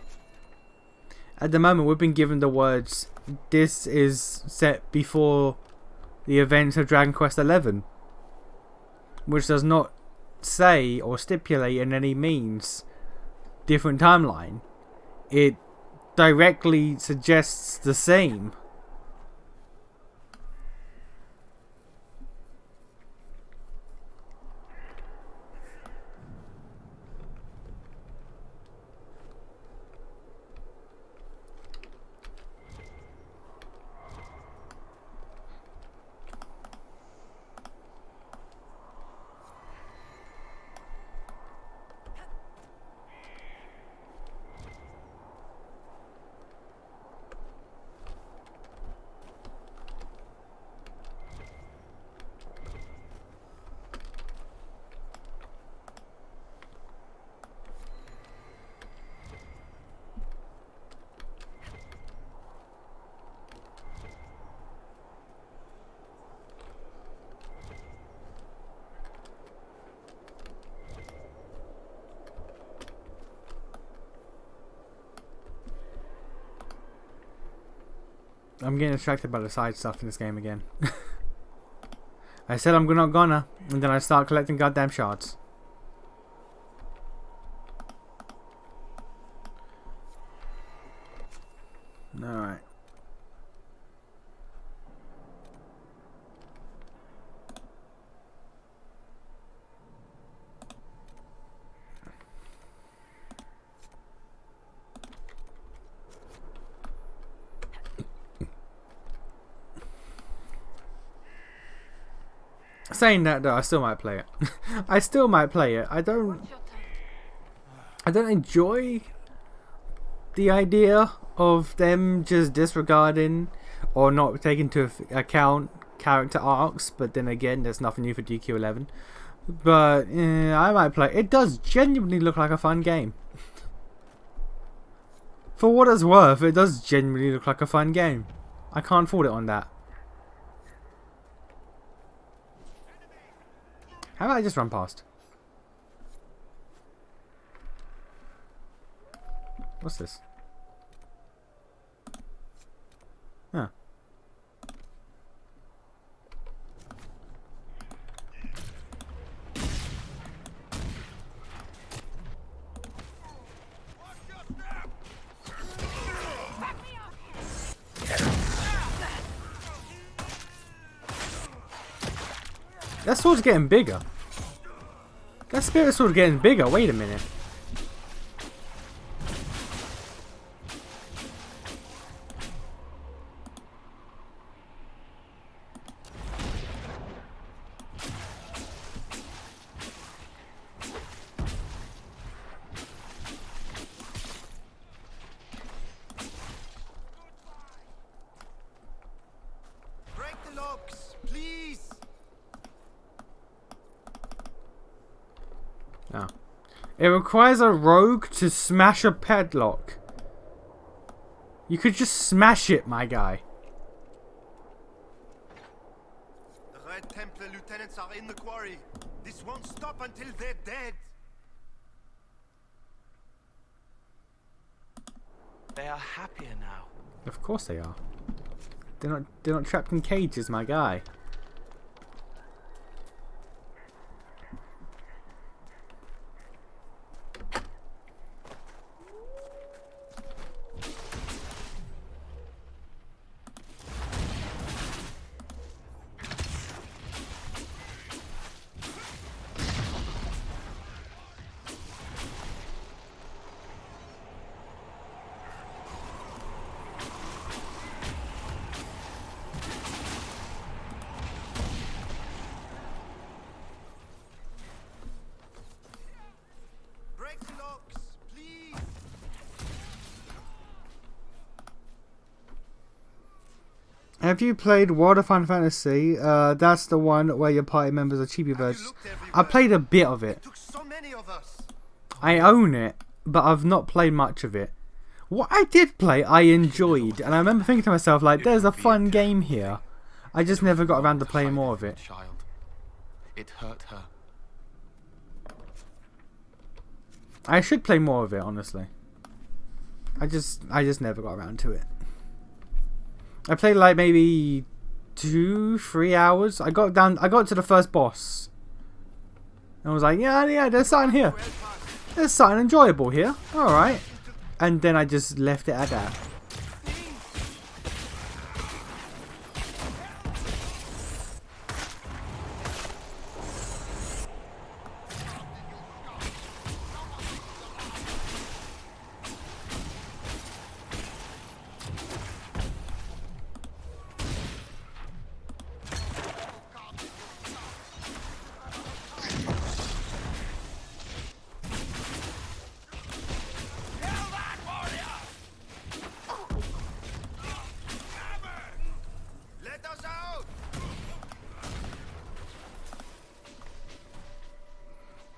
At the moment, we've been given the words, this is set before the events of Dragon Quest XI. Which does not say or stipulate in any means different timeline. It directly suggests the same. I'm getting distracted by the side stuff in this game again. I said I'm not gonna, and then I start collecting goddamn shards. Alright. Saying that though, I still might play it. I still might play it. I don't enjoy the idea of them just disregarding or not taking into account character arcs, but then again, there's nothing new for DQ11. But I might play. It does genuinely look like a fun game. For what it's worth, it does genuinely look like a fun game. I can't fault it on that. How about I just run past? What's this? Huh. That sword's getting bigger. That spirit sword's getting bigger. Wait a minute. locks, please. Oh. It requires a rogue to smash a padlock. You could just smash it, my guy. The Red Templar lieutenants are in the quarry. This won't stop until they're dead. They are happier now. Of course they are. They're not trapped in cages, my guy. Break the locks, please. Have you played World of Final Fantasy? That's the one where your party members are chibi birds. I played a bit of it. Took so many of us. I own it, but I've not played much of it. What I did play, I enjoyed, and I remember thinking to myself, like, there's a fun game here. I just never got around to playing more of it. Child. It hurt her. I should play more of it, honestly. I just never got around to it. I played like maybe 2-3 hours. I got to the first boss. And I was like, yeah, there's something here. There's something enjoyable here. Alright. And then I just left it at that.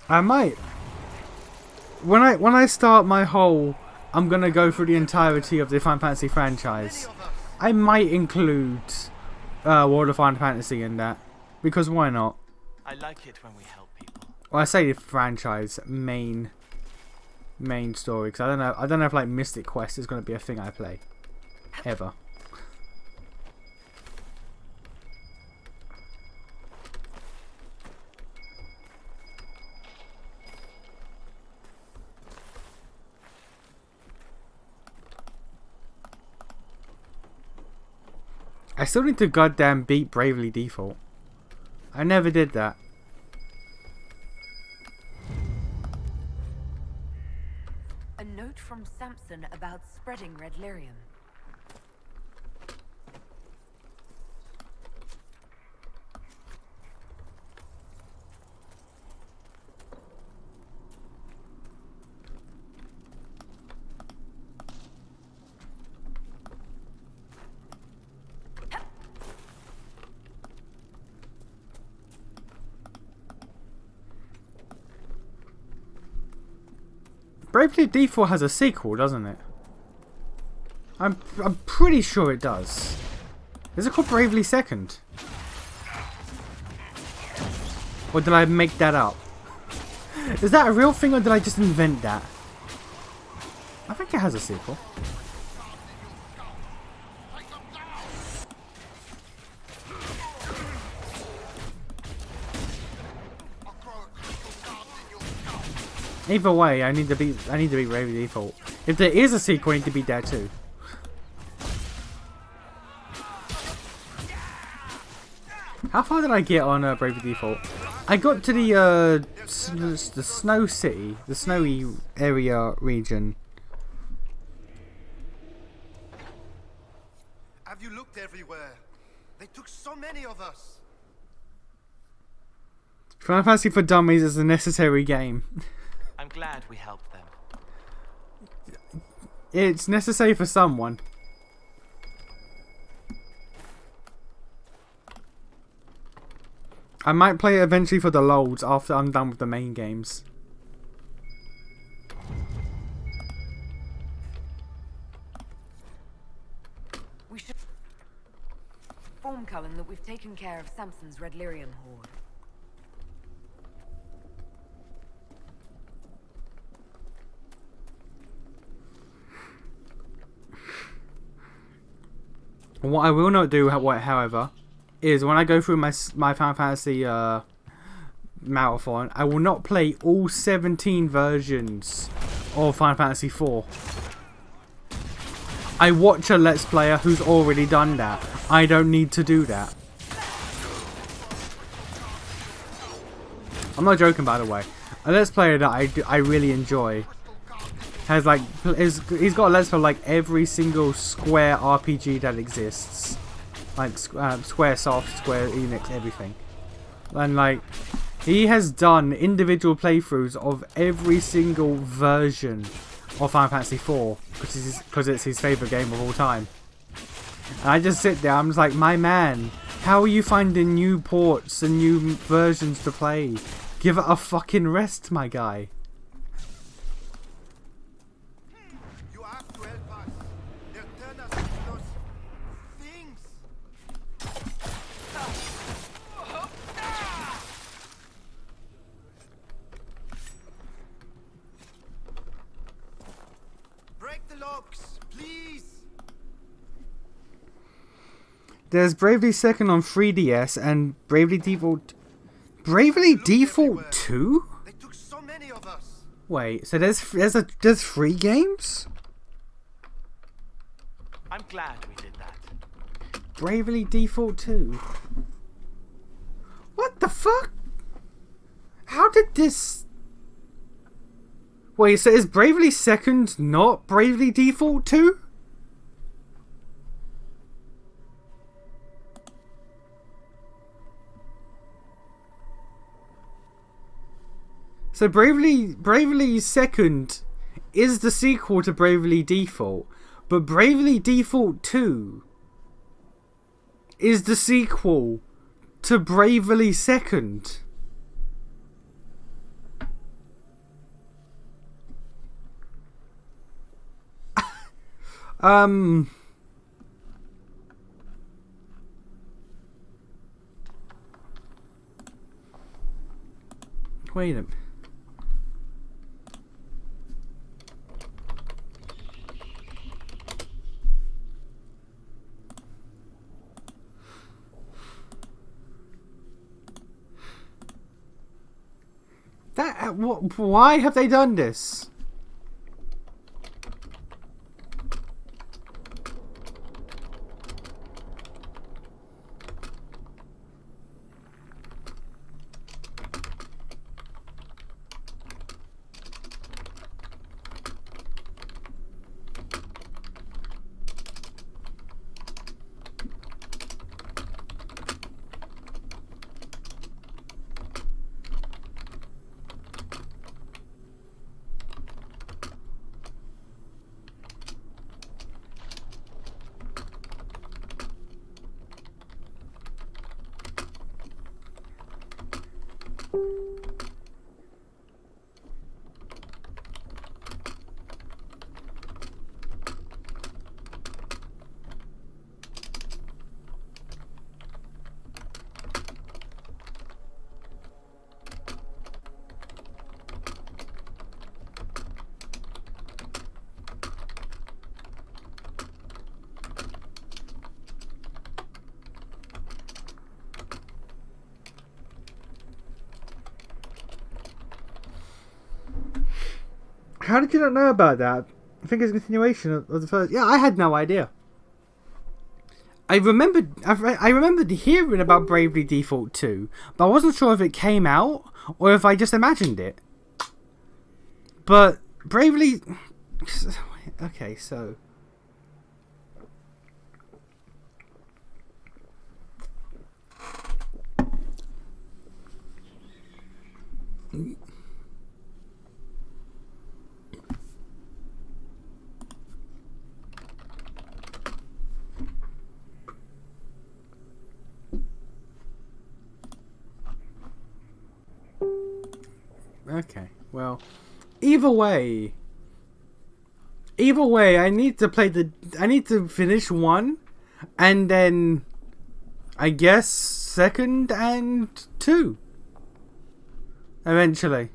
I might. When I start my whole, I'm gonna go through the entirety of the Final Fantasy franchise. I might include World of Final Fantasy in that, because why not? I like it when we help people. Well, I say the franchise main story, because I don't know if like Mystic Quest is gonna be a thing I play ever. I still need to goddamn beat Bravely Default. I never did that. A note from Samson about spreading Red Lyrium. Bravely Default has a sequel, doesn't it? I'm pretty sure it does. Is it called Bravely Second? Or did I make that up? Is that a real thing, or did I just invent that? I think it has a sequel. Either way, I need to be Bravely Default. If there is a sequel, I need to be there too. How far did I get on Bravely Default? I got to the Snow City, the snowy area region. Have you looked everywhere? They took so many of us. Final Fantasy for Dummies is a necessary game. I'm glad we helped them. It's necessary for someone. I might play it eventually for the loads after I'm done with the main games. We should inform Cullen that we've taken care of Samson's Red Lyrium horde. What I will not do, however, is when I go through my Final Fantasy marathon, I will not play all 17 versions of Final Fantasy 4. I watch a Let's Player who's already done that. I don't need to do that. I'm not joking, by the way. A Let's Player that I really enjoy has like he's got a Let's Play like every single Square RPG that exists, like Square Soft, Square Enix, everything, and like he has done individual playthroughs of every single version of Final Fantasy 4 because it's his favorite game of all time. And I just sit there, I'm just like, my man, how are you finding new ports and new versions to play? Give it a fucking rest, my guy. You have to help us. They'll turn us into those things. Break the locks, please. There's Bravely Second on 3DS and Bravely Default... Bravely Default 2? They took so many of us. Wait, so there's 3 games? I'm glad we did that. Bravely Default 2? What the fuck? How did this... Wait, so is Bravely Second not Bravely Default 2? So Bravely Second is the sequel to Bravely Default, but Bravely Default 2 is the sequel to Bravely Second. Wait a minute. Why have they done this? How did you not know about that? I think it's a continuation of the first. Yeah, I had no idea. I remembered hearing about Bravely Default 2, but I wasn't sure if it came out or if I just imagined it. But Bravely... Okay, so... Okay, well, either way, I need to finish 1, and then I guess 2nd and 2 eventually.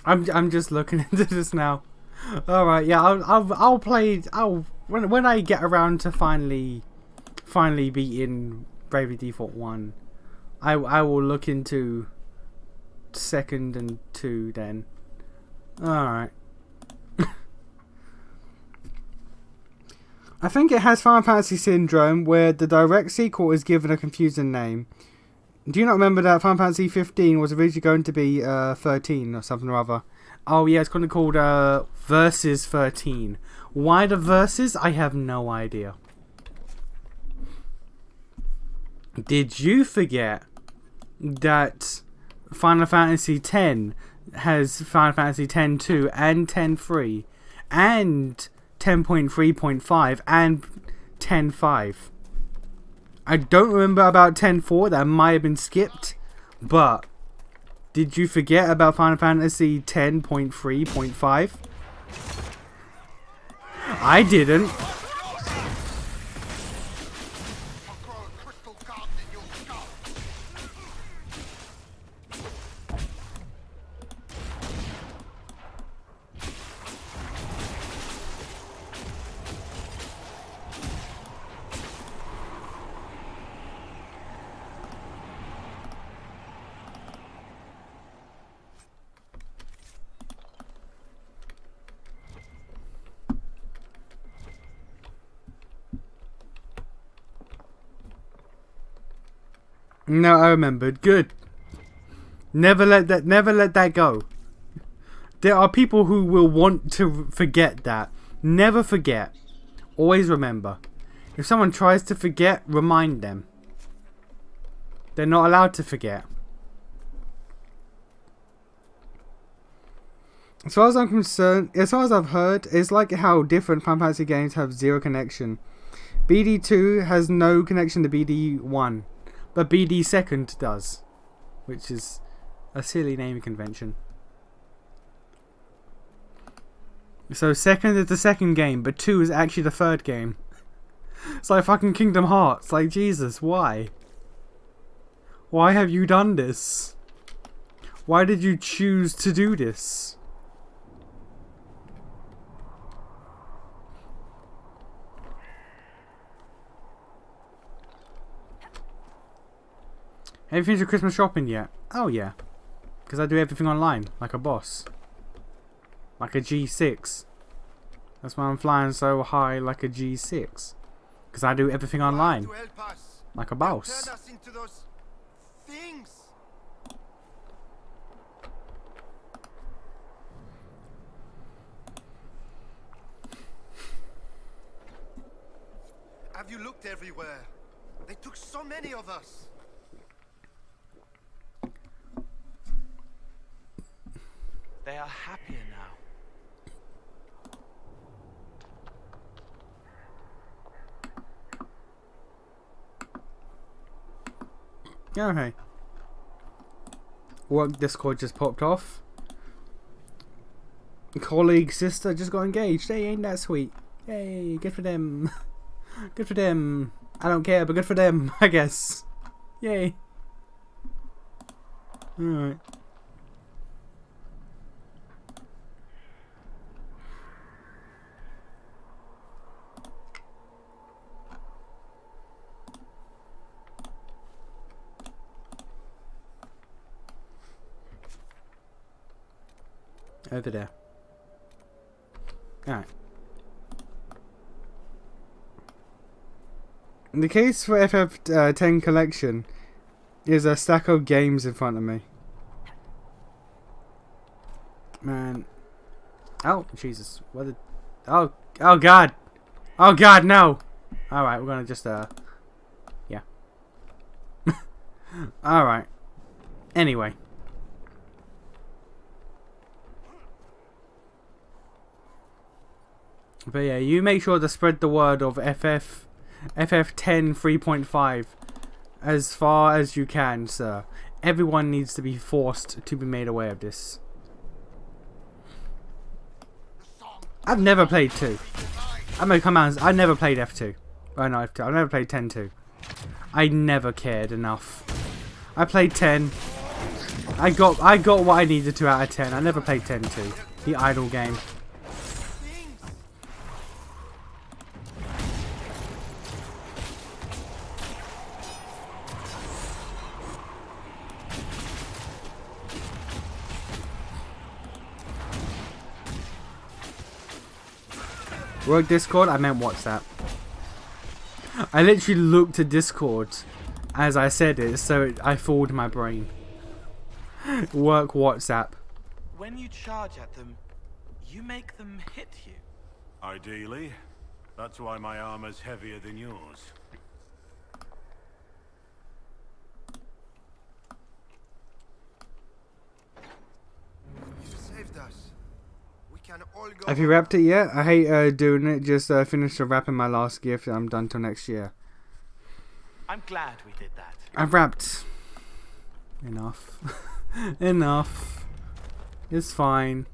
I'm just looking into this now. All right, yeah, I'll play. When I get around to finally beating Bravely Default 1, I will look into 2nd and 2 then. All right. I think it has Final Fantasy Syndrome, where the direct sequel is given a confusing name. Do you not remember that Final Fantasy 15 was originally going to be 13 or something or other? Oh yeah, it's going to be called Versus 13. Why the Versus? I have no idea. Did you forget that Final Fantasy X has Final Fantasy X-2 and X-3 and 10.3.5 and 10.5? I don't remember about 10.4, that might have been skipped, but did you forget about Final Fantasy 10.3.5? I didn't. No, I remembered. Good. Never let that go. There are people who will want to forget that. Never forget. Always remember. If someone tries to forget, remind them. They're not allowed to forget. As far as I'm concerned, as far as I've heard, it's like how different Final Fantasy games have zero connection. BD2 has no connection to BD1. But BD second does, which is a silly naming convention. So 2nd is the 2nd game, but 2 is actually the 3rd game. It's like fucking Kingdom Hearts. Like, Jesus, why? Why have you done this? Why did you choose to do this? Have you finished your Christmas shopping yet? Oh yeah. Because I do everything online, like a boss. Like a G6. That's why I'm flying so high like a G6. Because I do everything online. Like a boss. Turn us into those things. Have you looked everywhere? They took so many of us. They are happier now. Okay. Work Discord just popped off. Colleague sister just got engaged. Hey, ain't that sweet? Yay, good for them. Good for them. I don't care, but good for them, I guess. Yay. Alright. Over there. Alright. The case for FF10 collection is a stack of games in front of me. Man. Oh, Jesus. What did... Oh God. Oh God, no. Alright, we're gonna just, yeah. Alright. Anyway. But yeah, you make sure to spread the word of FF10 3.5 as far as you can, sir. Everyone needs to be forced to be made aware of this. I've never played 2. I mean, come on, I never played F2. Oh no, F2. I've never played 10-2. I never cared enough. I played 10. I got what I needed to out of 10. I never played 10-2. The idle game. Work Discord? I meant WhatsApp. I literally looked at Discord as I said it, so I fooled my brain. Work WhatsApp. When you charge at them, you make them hit you. Ideally. That's why my armor's heavier than yours. You saved us. We can all go. Have you wrapped it yet? I hate doing it. Just finished wrapping my last gift. I'm done till next year. I'm glad we did that. I've wrapped. Enough. Enough. It's fine.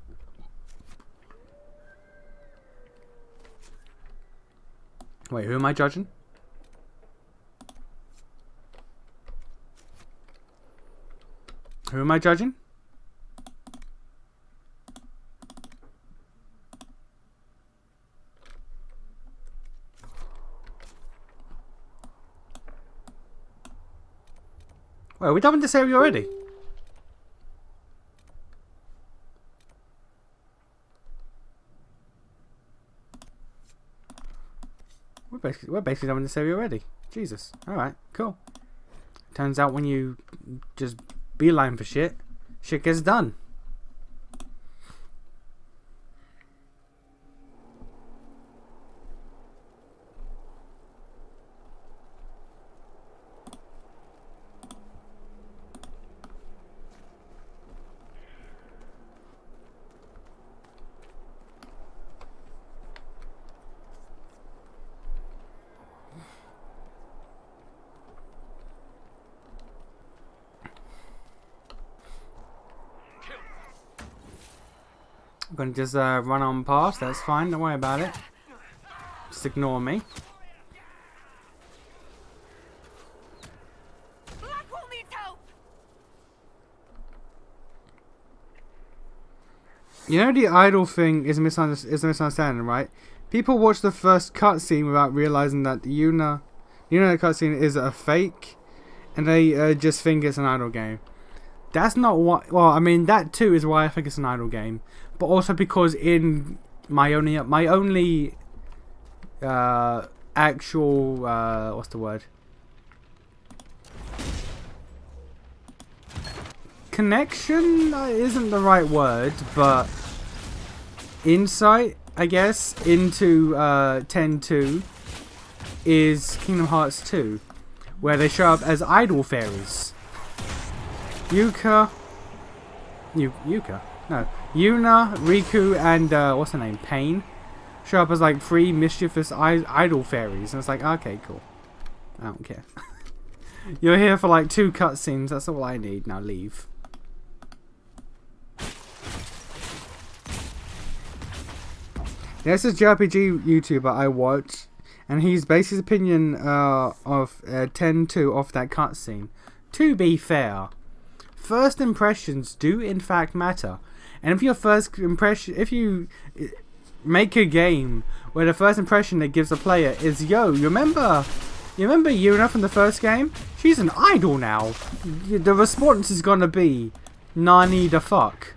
Wait, who am I judging? Who am I judging? Wait, are we done with this area already? We're basically done with this area already. Jesus. Alright, cool. Turns out when you just beeline for shit, shit gets done. I'm gonna just run on past, that's fine, don't worry about it. Just ignore me. Blackwell needs help. You know the idol thing is a misunderstanding, right? People watch the first cutscene without realizing that the cutscene is a fake, and they just think it's an idle game. That's not what. Well, I mean that too is why I think it's an idle game, but also because in my only actual what's the word? Connection isn't the right word, but insight, I guess, into 10-2 is Kingdom Hearts 2, where they show up as idol fairies. Yuna, Riku, and what's her name, Pain, show up as like 3 mischievous idol fairies, and it's like, okay, cool. I don't care. You're here for like 2 cutscenes. That's all I need. Now leave. This is JRPG YouTuber I watch, and he's based his opinion of 10-2 off that cutscene. To be fair, first impressions do in fact matter, and if your first impression, if you make a game where the first impression it gives a player is, yo, you remember Yuna from the first game? She's an idol now. The response is gonna be, Nani the fuck?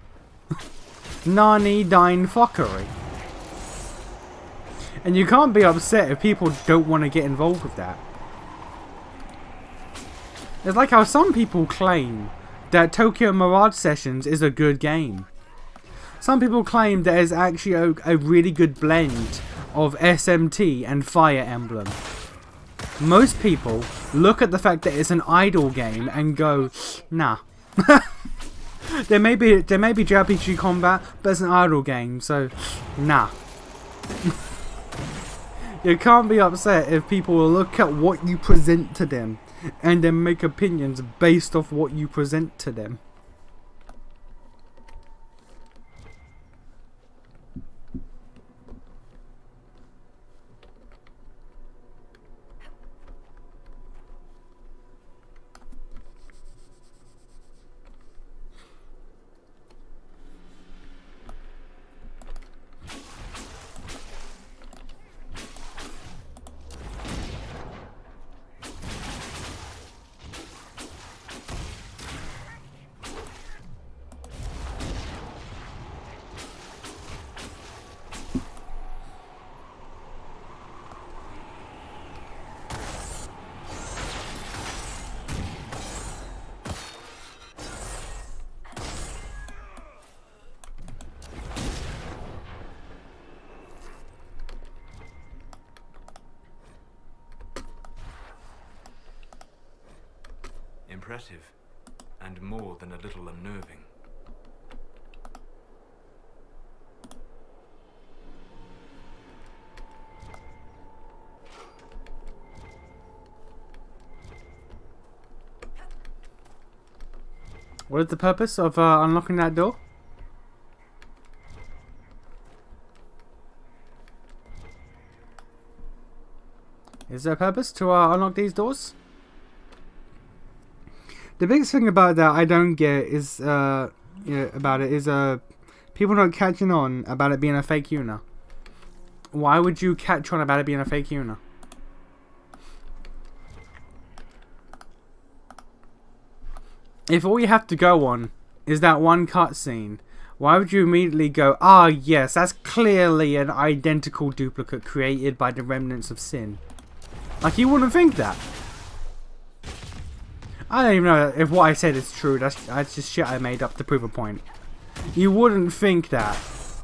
Nani dine fuckery. And you can't be upset if people don't want to get involved with that. It's like how some people claim that Tokyo Mirage Sessions is a good game. Some people claim that it's actually a really good blend of SMT and Fire Emblem. Most people look at the fact that it's an idle game and go, nah. there may be JRPG combat, but it's an idle game, so nah. You can't be upset if people will look at what you present to them and then make opinions based off what you present to them. Impressive, and more than a little unnerving. What is the purpose of unlocking that door? Is there a purpose to unlock these doors? The biggest thing about that I don't get is people not catching on about it being a fake Yuna. Why would you catch on about it being a fake Yuna? If all you have to go on is that one cutscene, why would you immediately go, ah yes, that's clearly an identical duplicate created by the remnants of sin? Like, you wouldn't think that. I don't even know if what I said is true. That's just shit I made up to prove a point. You wouldn't think that.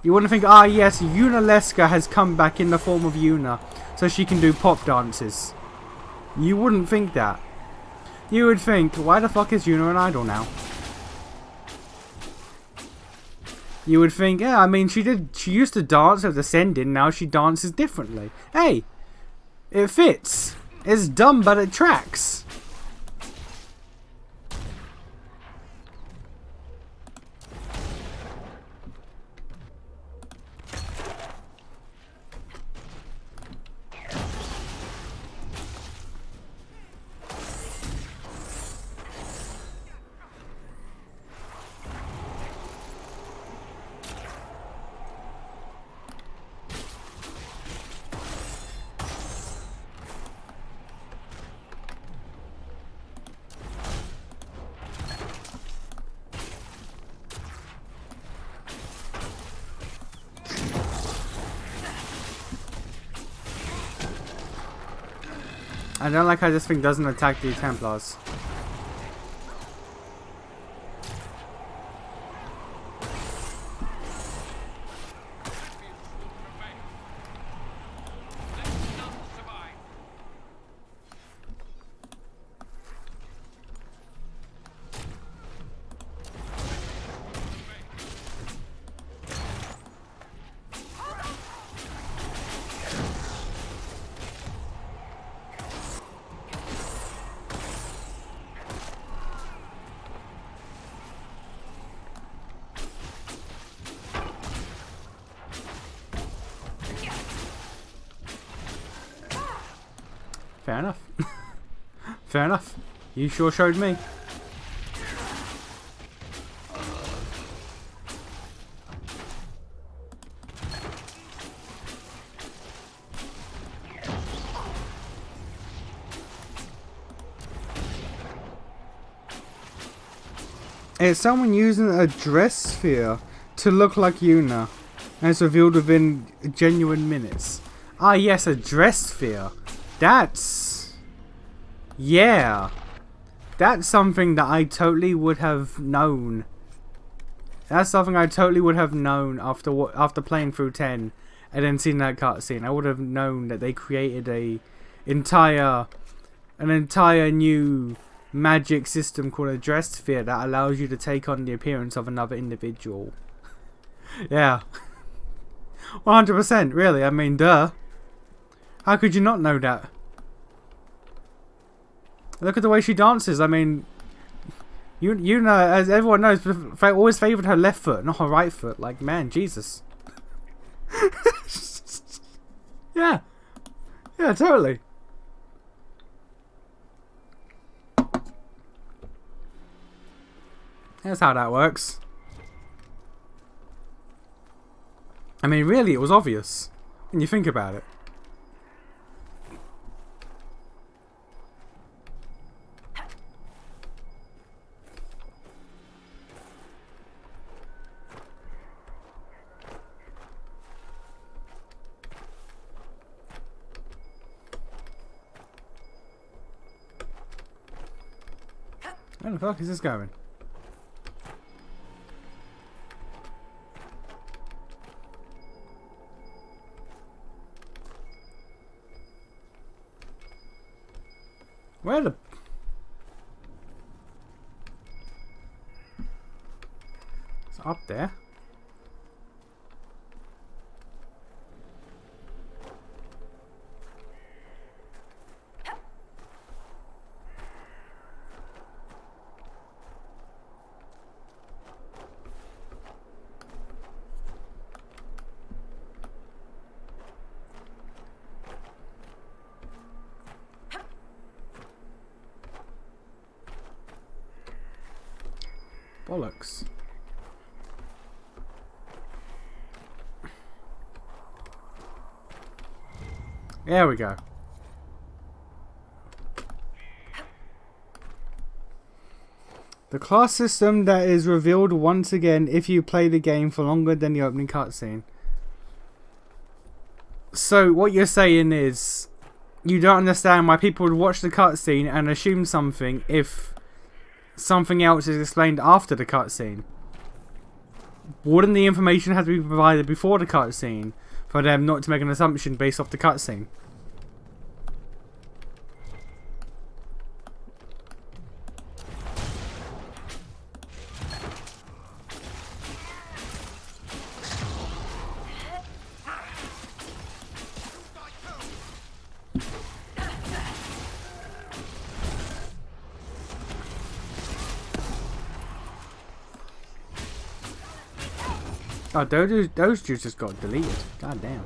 You wouldn't think, ah yes, Yunalesca has come back in the form of Yuna, so she can do pop dances. You wouldn't think that. You would think, why the fuck is Yuna an idol now? You would think, yeah, I mean, she used to dance with Ascending, now she dances differently. Hey, it fits. It's dumb, but it tracks. I don't like how this thing doesn't attack the Templars. Fair enough. Fair enough. You sure showed me. It's someone using a dress sphere to look like Yuna, and it's revealed within genuine minutes. Ah yes, a dress sphere. That's... yeah. That's something that I totally would have known. That's something I totally would have known after playing through 10 and then seeing that cutscene. I would have known that they created an entire new magic system called a dress sphere that allows you to take on the appearance of another individual. Yeah. 100%, really. I mean, duh. How could you not know that? Look at the way she dances. I mean, you know, as everyone knows, I always favoured her left foot, not her right foot. Like, man, Jesus. Yeah. Yeah, totally. That's how that works. I mean, really, it was obvious when you think about it. Where the fuck is this going? Where the... It's up there. Bollocks. There we go. The class system that is revealed once again if you play the game for longer than the opening cutscene. So what you're saying is you don't understand why people would watch the cutscene and assume something if something else is explained after the cutscene. Wouldn't the information have to be provided before the cutscene for them not to make an assumption based off the cutscene? Oh, those dudes just got deleted. God damn.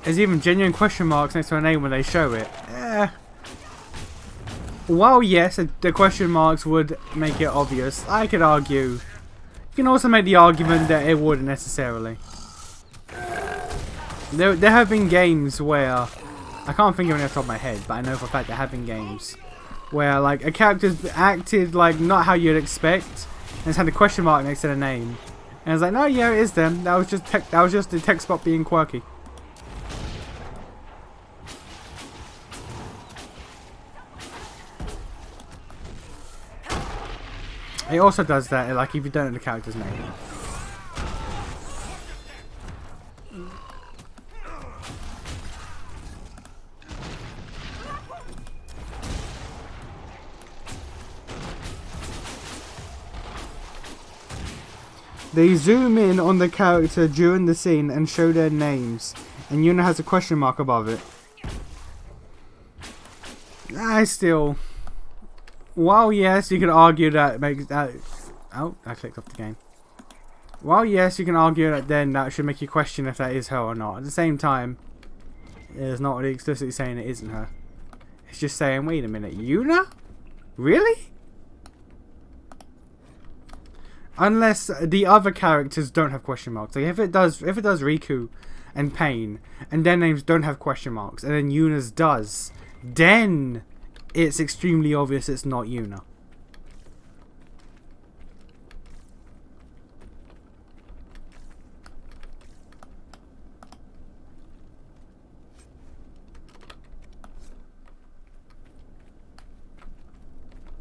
There's even genuine question marks next to her name when they show it. While yes, the question marks would make it obvious, I could argue. You can also make the argument that it wouldn't necessarily. There have been games where, I can't think of it off the top of my head, but I know for a fact there have been games where like a character's acted like not how you'd expect, and it's had a question mark next to the name, and it's like, no, yeah, it is them. That was just the text box being quirky. It also does that, like, if you don't know the character's name. They zoom in on the character during the scene and show their names, and Yuna has a question mark above it. While yes, you can argue that it makes that... Oh, I clicked off the game. While yes, you can argue that then that should make you question if that is her or not. At the same time, it's not really explicitly saying it isn't her. It's just saying, wait a minute, Yuna? Really? Unless the other characters don't have question marks. Like if it does Riku and Pain, and their names don't have question marks, and then Yuna's does, then it's extremely obvious it's not Yuna.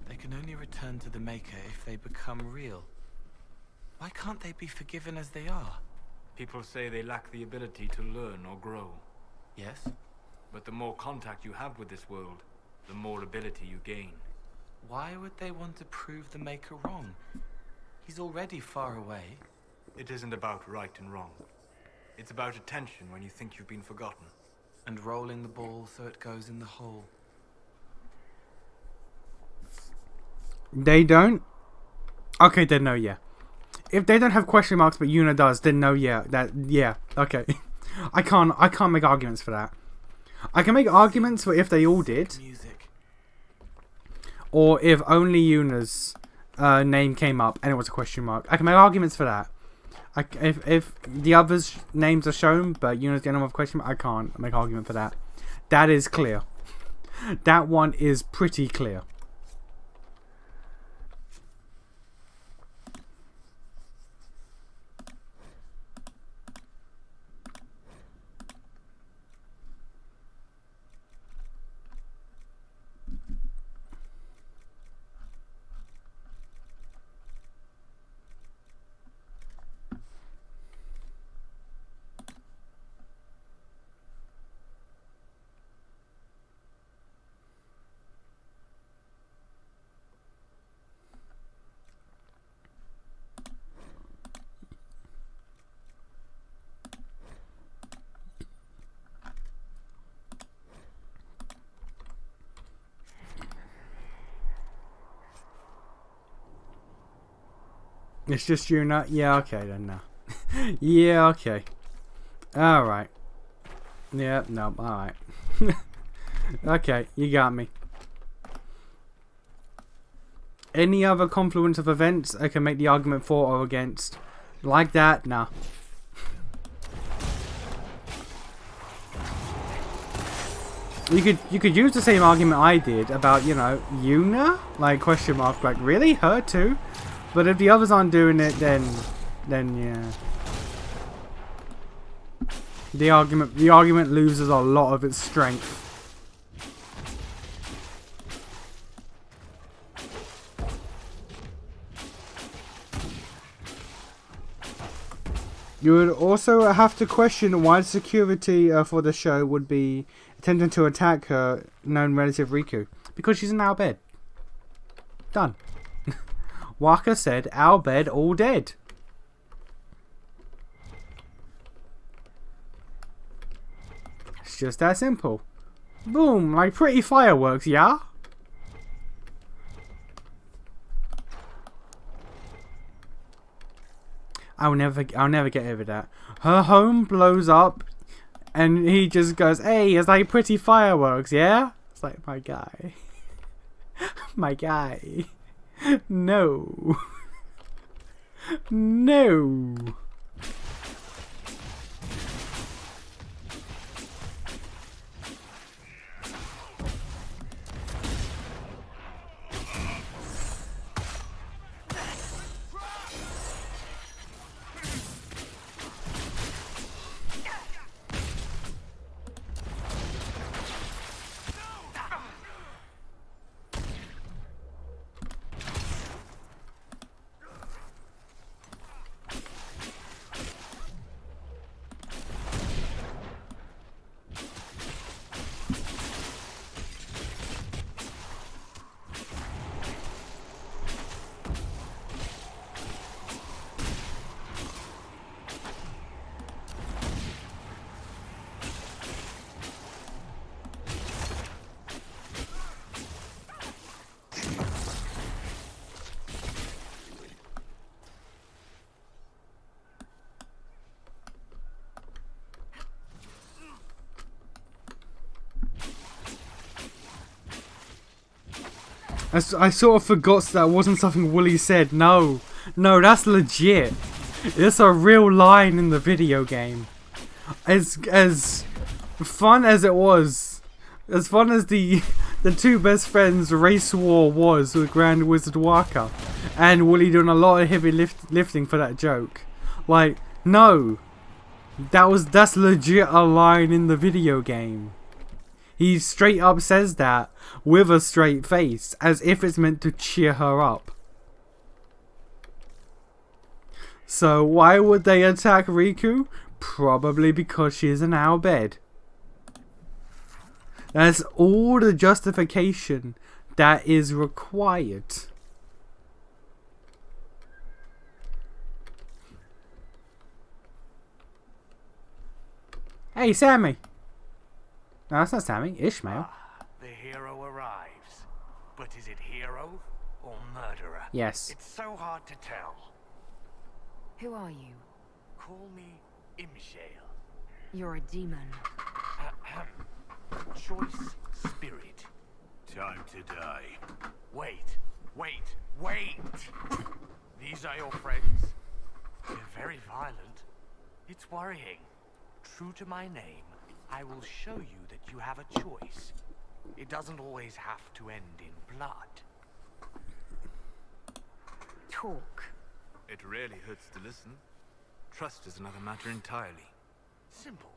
They can only return to the Maker if they become real. Why can't they be forgiven as they are? People say they lack the ability to learn or grow. Yes? But the more contact you have with this world, the more ability you gain. Why would they want to prove the Maker wrong? He's already far away. It isn't about right and wrong. It's about attention when you think you've been forgotten. And rolling the ball so it goes in the hole. They don't? Okay, then no, yeah. If they don't have question marks but Yuna does, then no, yeah. Okay. I can't make arguments for that. I can make arguments for if they all did. Music. Or if only Yuna's name came up and it was a question mark. I can make arguments for that. If the others' names are shown but Yuna's getting with a question mark, I can't make argument for that. That is clear. That one is pretty clear. It's just Yuna? Yeah, okay then, no. Yeah, okay. Alright. Yeah, no, alright. Okay, you got me. Any other confluence of events I can make the argument for or against? Like that? Nah. You could use the same argument I did about, you know, Yuna? Like, question mark, like, really? Her too? But if the others aren't doing it, then yeah. The argument loses a lot of its strength. You would also have to question why security for the show would be attempting to attack her known relative Riku. Because she's in our bed. Done. Waka said, our bed all dead. It's just that simple. Boom, like pretty fireworks, yeah? I'll never get over that. Her home blows up and he just goes, hey, it's like pretty fireworks, yeah? It's like, my guy. My guy. No. No. I sort of forgot that wasn't something Wooly said. No, that's legit. It's a real line in the video game. as fun as it was, as fun as the two best friends race war was with Grand Wizard Waka, and Wooly doing a lot of heavy lifting for that joke. Like, no, that's legit a line in the video game. He straight up says that with a straight face, as if it's meant to cheer her up. So why would they attack Riku? Probably because she's in our bed. That's all the justification that is required. Hey, Sammy. No, that's not Sammy. Ishmael. The hero arrives. But is it hero or murderer? Yes. It's so hard to tell. Who are you? Call me Imshale. You're a demon. Choice spirit. Time to die. Wait. These are your friends? They're very violent. It's worrying. True to my name, I will show you that you have a choice. It doesn't always have to end in blood. Talk. It really hurts to listen. Trust is another matter entirely. Simple.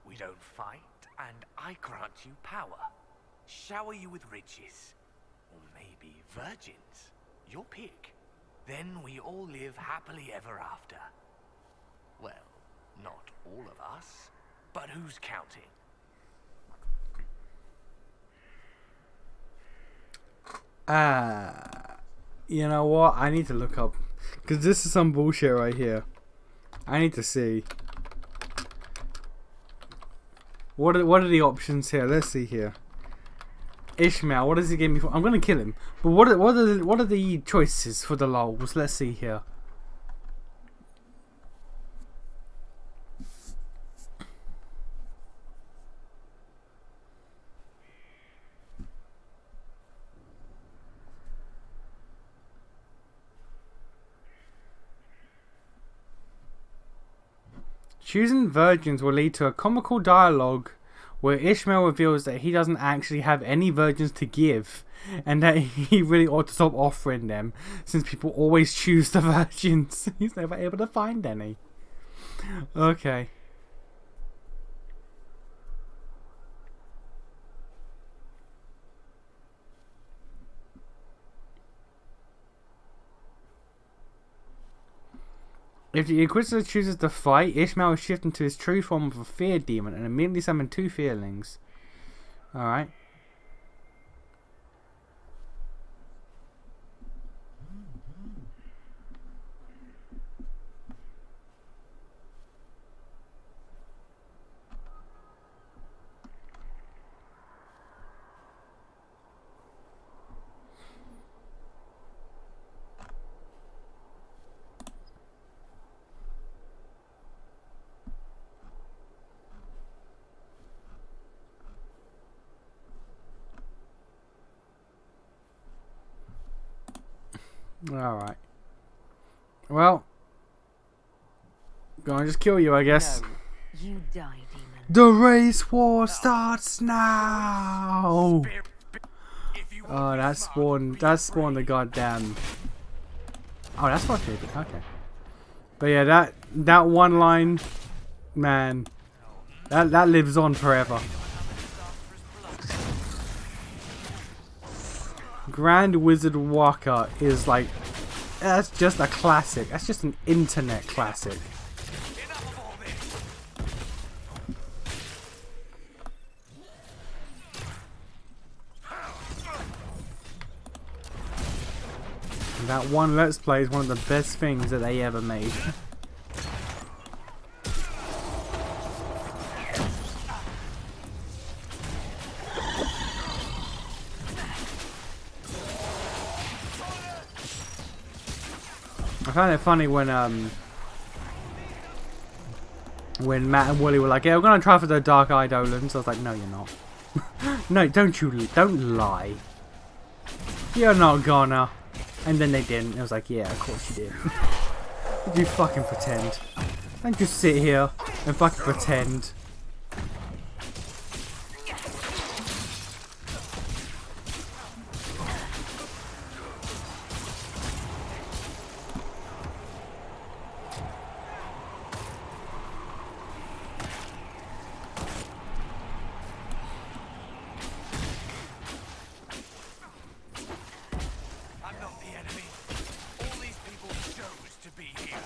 We don't fight, and I grant you power. Shower you with riches. Or maybe virgins. Your pick. Then we all live happily ever after. Well, not all of us, but who's counting? You know what? I need to look up, because this is some bullshit right here. I need to see. What are the options here? Let's see here. Ishmael, what does he give me for? I'm gonna kill him. But what are the choices for the lols? Let's see here. Choosing virgins will lead to a comical dialogue where Ishmael reveals that he doesn't actually have any virgins to give, and that he really ought to stop offering them, since people always choose the virgins. He's never able to find any. Okay. If the Inquisitor chooses to fight, Ishmael will shift into his true form of a fear demon and immediately summon two fearlings. Alright. Alright. Well. Gonna just kill you, I guess. No, you die, demon. The race war starts now! Oh, that spawned the goddamn... Oh, that's my favorite, okay. But yeah, that one line, man, that lives on forever. Grand Wizard Waka is like, that's just a classic. That's just an internet classic. That one Let's Play is one of the best things that they ever made. I found it funny when Matt and Wooly were like, yeah, we're gonna try for the Dark Eidolons. I was like, no, you're not. No, don't lie. You're not gonna. And then they didn't. It was like, yeah, of course you did. Did you fucking pretend? Don't just sit here and fucking pretend. I'm not the enemy. All these people chose to be here.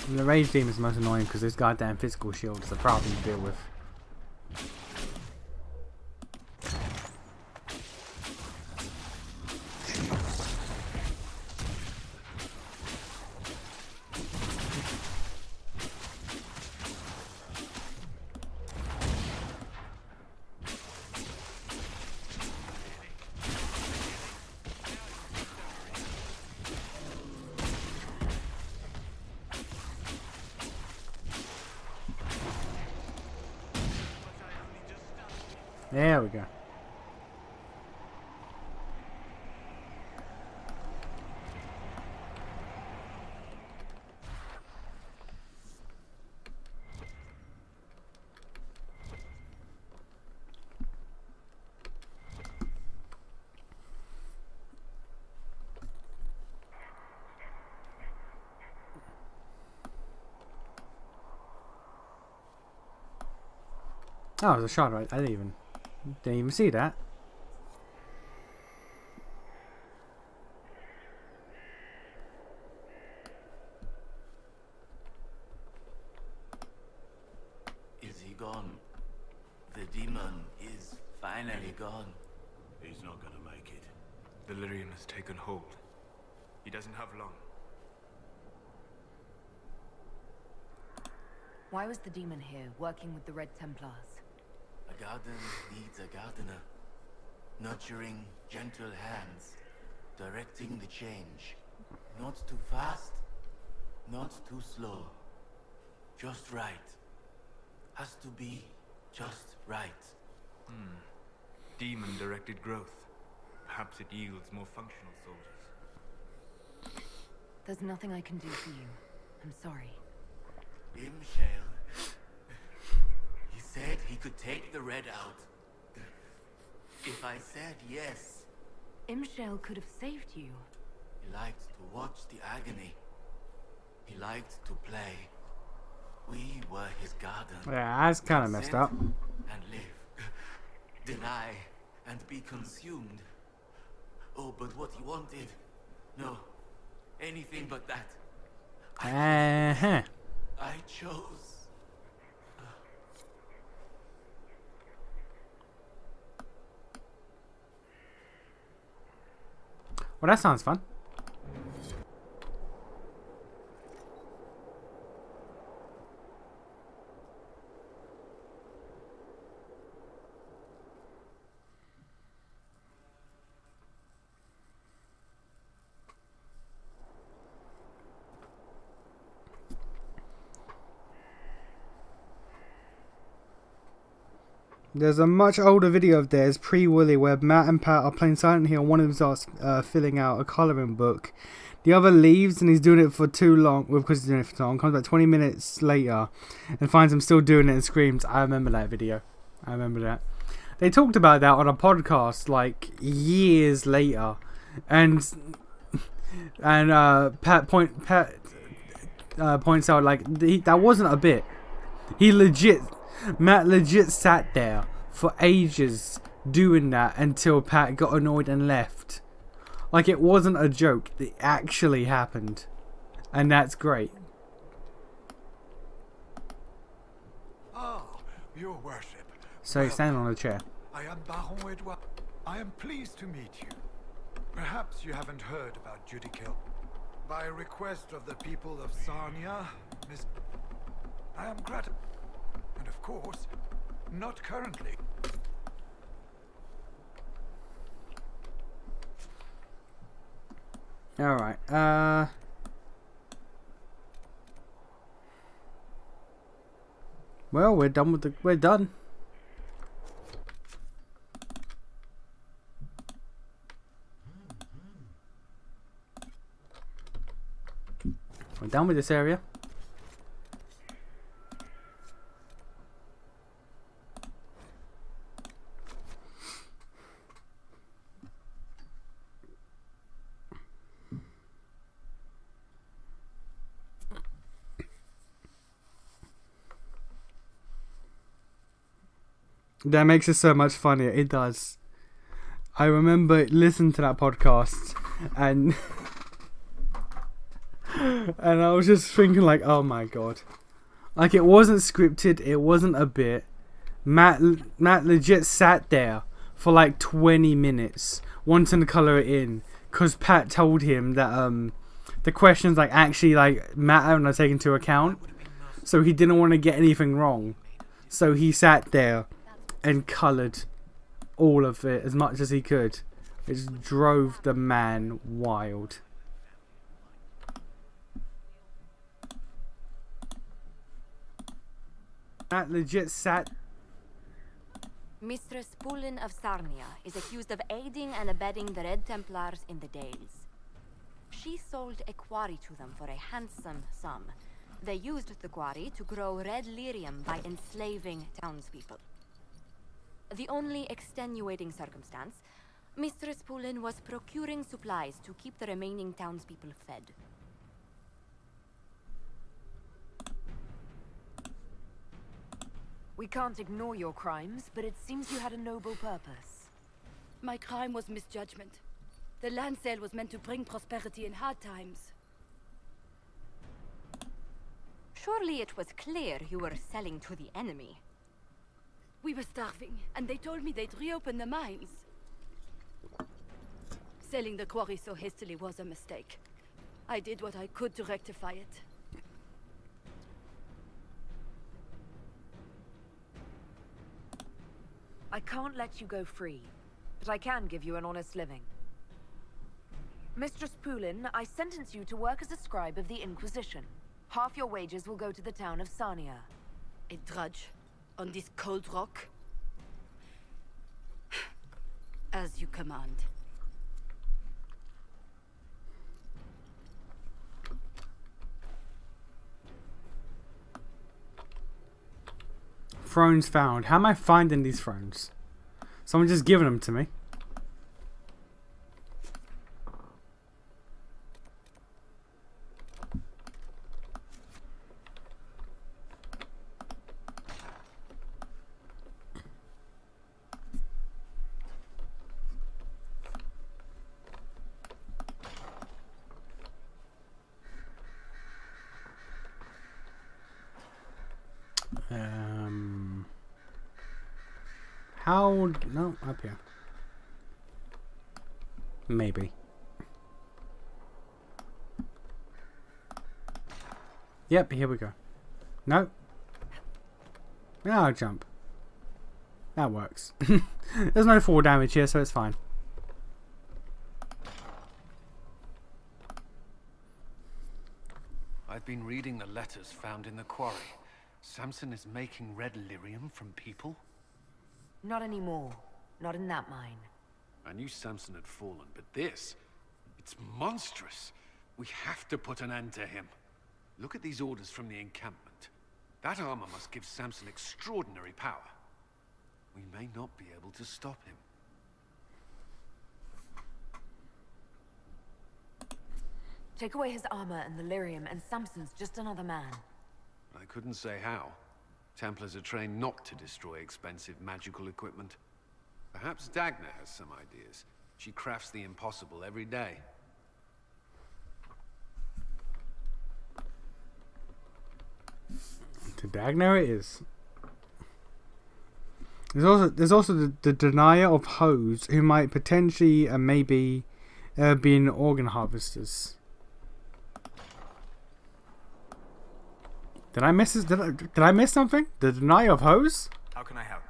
And the rage demon is most annoying because this goddamn physical shield is a problem to deal with. There we go. Oh, it was a shot, right? I didn't even see that. Is he gone? The demon is finally gone. He's not gonna make it. Delirium has taken hold. He doesn't have long. Why was the demon here, working with the Red Templars? A garden needs a gardener. Nurturing gentle hands. Directing the change. Not too fast. Not too slow. Just right. Has to be just right. Demon-directed growth. Perhaps it yields more functional soldiers. There's nothing I can do for you. I'm sorry. Imshale. He said he could take the red out. If I said yes. Imshale could have saved you. He liked to watch the agony. He liked to play. We were his garden. Yeah, that's kind of messed up. And live. Deny and be consumed. Oh, but what he wanted. No. Anything but that. I chose. Well, that sounds fun. There's a much older video of theirs, pre-Willy, where Matt and Pat are playing Silent Hill. One of them starts filling out a colouring book. The other leaves and he's doing it for too long. Well, because he's doing it for too long. Comes back 20 minutes later and finds him still doing it and screams. I remember that video. I remember that. They talked about that on a podcast like years later. And Pat points out like that wasn't a bit. Matt legit sat there for ages doing that until Pat got annoyed and left. Like it wasn't a joke. It actually happened. And that's great. Ah, your worship. So he's standing on a chair. I am Baron Edouard. I am pleased to meet you. Perhaps you haven't heard about Judikill, By request of the people of Sarnia, Miss... I am gratified. And of course, not currently. Alright, well, we're done with the... We're done. We're done with this area. That makes it so much funnier. It does. I remember listening to that podcast and and I was just thinking like, oh my god. Like, it wasn't scripted, it wasn't a bit. Matt legit sat there for like 20 minutes wanting to colour it in because Pat told him that the questions like actually like matter and are taken into account. So he didn't want to get anything wrong. So he sat there and coloured all of it as much as he could. It just drove the man wild. That legit sat... Mistress Pulin of Sarnia is accused of aiding and abetting the Red Templars in the Dales. She sold a quarry to them for a handsome sum. They used the quarry to grow red lyrium by enslaving townspeople. The only extenuating circumstance, Mistress Pulin was procuring supplies to keep the remaining townspeople fed. We can't ignore your crimes, but it seems you had a noble purpose. My crime was misjudgment. The land sale was meant to bring prosperity in hard times. Surely it was clear you were selling to the enemy. We were starving, and they told me they'd reopen the mines. Selling the quarry so hastily was a mistake. I did what I could to rectify it. I can't let you go free, but I can give you an honest living. Mistress Pulin, I sentence you to work as a scribe of the Inquisition. Half your wages will go to the town of Sarnia. A drudge on this cold rock? As you command. Thrones found. How am I finding these thrones? Someone just giving them to me. How? No, up here. Maybe. Yep, here we go. No. I'll jump. That works. There's no fall damage here, so it's fine. I've been reading the letters found in the quarry. Samson is making red lyrium from people? Not anymore. Not in that mine. I knew Samson had fallen, but this... it's monstrous. We have to put an end to him. Look at these orders from the encampment. That armor must give Samson extraordinary power. We may not be able to stop him. Take away his armor and the lyrium, and Samson's just another man. I couldn't say how. Templars are trained not to destroy expensive magical equipment. Perhaps Dagna has some ideas. She crafts the impossible every day. To Dagna it is. There's also the denier of hoes who might potentially maybe be in organ harvesters. Did I miss this? Did I miss something? The deny of hose? How can I help?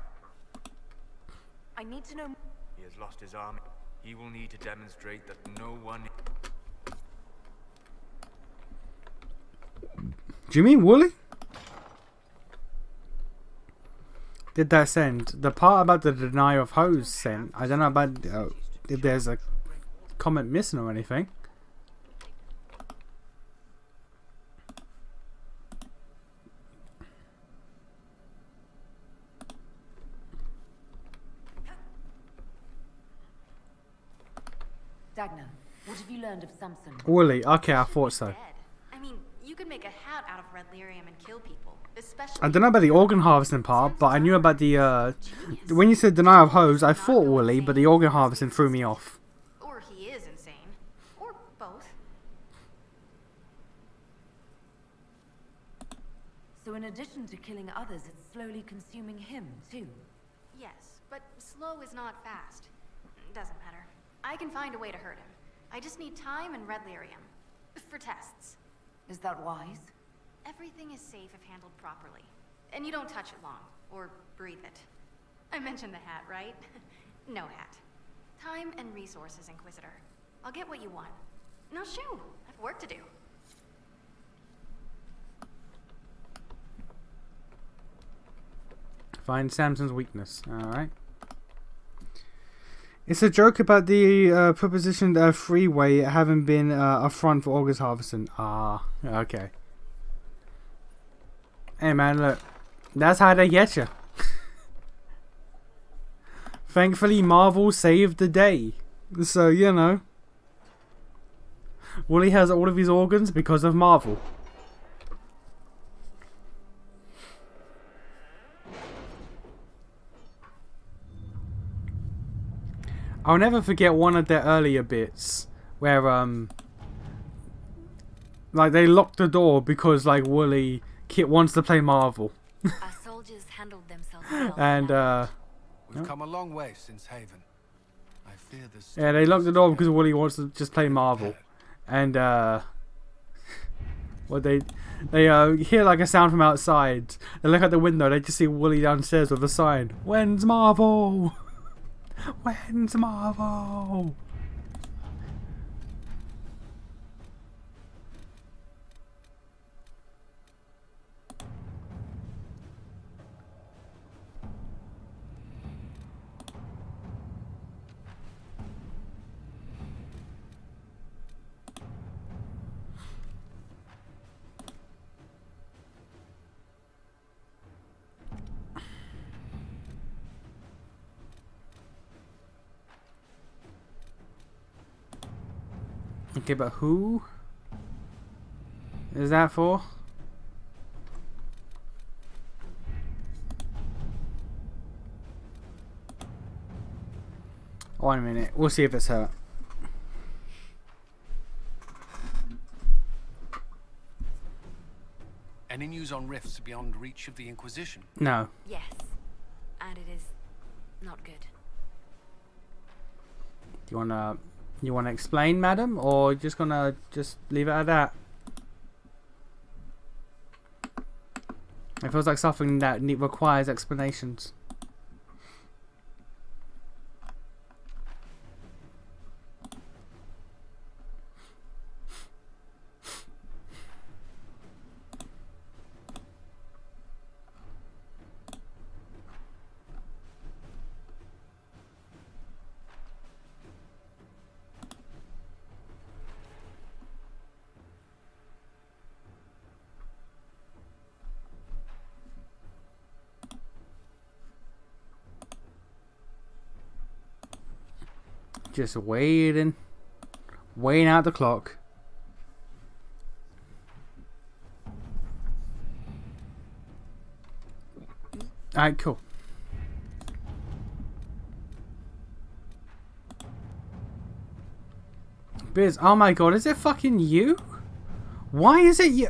I need to know. He has lost his army. He will need to demonstrate that no one... Do you mean Wooly? Did that send? The part about the deny of hose sent. I don't know about if there's a comment missing or anything. Dagna, what have you learned of Samson? Wooly. Okay, I thought so. I mean, you could make a hat out of red lyrium and kill people, especially. I don't know about the organ harvesting part, but I knew about the when you said deny of hose, I thought Wooly, but the organ harvesting threw me off. Or he is insane. Or both. So in addition to killing others, it's slowly consuming him, too. Yes, but slow is not fast. Doesn't matter. I can find a way to hurt him. I just need time and red lyrium. For tests. Is that wise? Everything is safe if handled properly. And you don't touch it long, or breathe it. I mentioned the hat, right? No hat. Time and resources, Inquisitor. I'll get what you want. Now shoo, I've work to do. Find Samson's weakness. Alright. It's a joke about the preposition freeway having been a front for August harvesting. Ah, okay. Hey man, look. That's how they get you. Thankfully, Marvel saved the day. So, you know. Wooly has all of his organs because of Marvel. I'll never forget one of their earlier bits where like they locked the door because like Wooly Kit wants to play Marvel. Our soldiers handled themselves well. And we've come a long way since Haven. I fear this. Yeah, they locked the door because Wooly wants to just play Marvel. And well, they hear like a sound from outside. They look out the window. They just see Wooly downstairs with a sign. When's Marvel? When's Marvel? Okay, but who is that for? One minute, we'll see if it's her. Any news on rifts beyond reach of the Inquisition? No. Yes, and it is not good. Do you wanna explain, madam, or just gonna leave it at that? It feels like something that requires explanations. Just waiting out the clock. Alright, cool. Biz, oh my god, is it fucking you? Why is it you?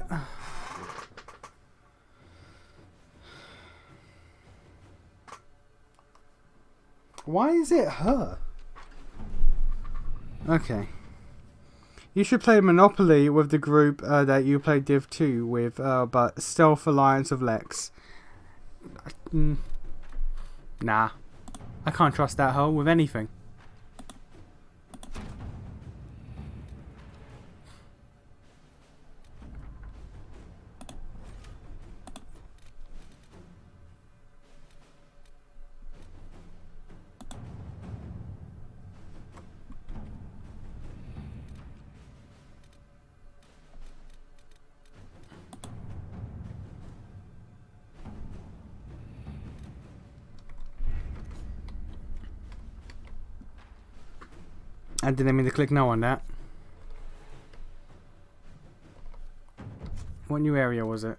Why is it her? Okay. You should play Monopoly with the group that you played Div 2 with, but Stealth Alliance of Lex. Nah. I can't trust that hoe with anything. I didn't mean to click no on that. What new area was it?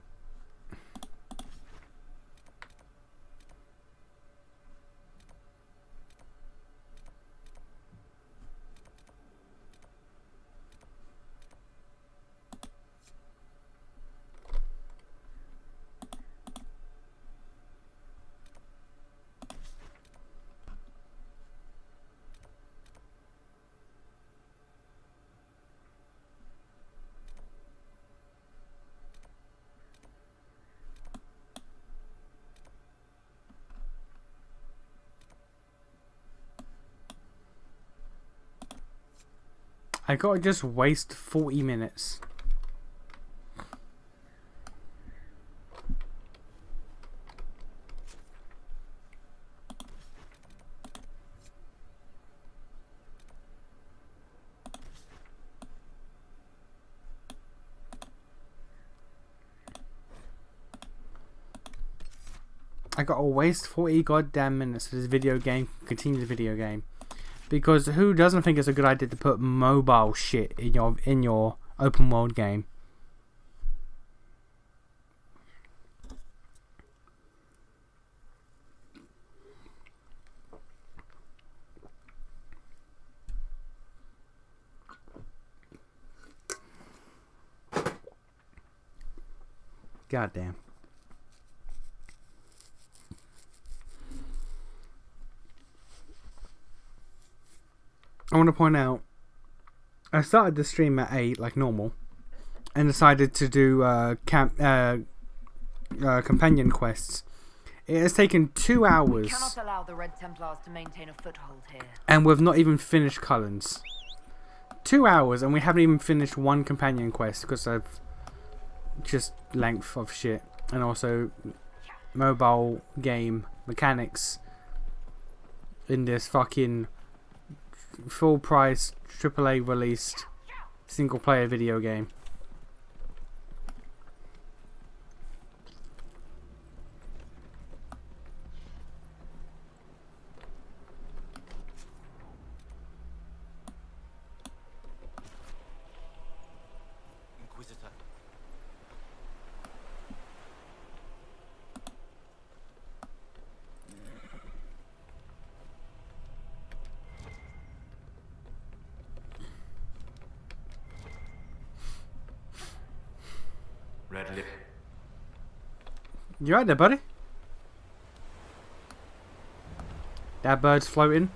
I gotta just waste 40 minutes. I gotta waste 40 goddamn minutes of this video game, continue the video game. Because who doesn't think it's a good idea to put mobile shit in your open world game? Goddamn. I want to point out, I started the stream at 8 like normal, and decided to do companion quests. It has taken 2 hours. We cannot allow the Red Templars to maintain a foothold here. And we've not even finished Cullens. 2 hours and we haven't even finished one companion quest because of just length of shit. And also mobile game mechanics in this fucking full price AAA released single player video game. Inquisitor. Red lip. You right there, buddy? That bird's floating.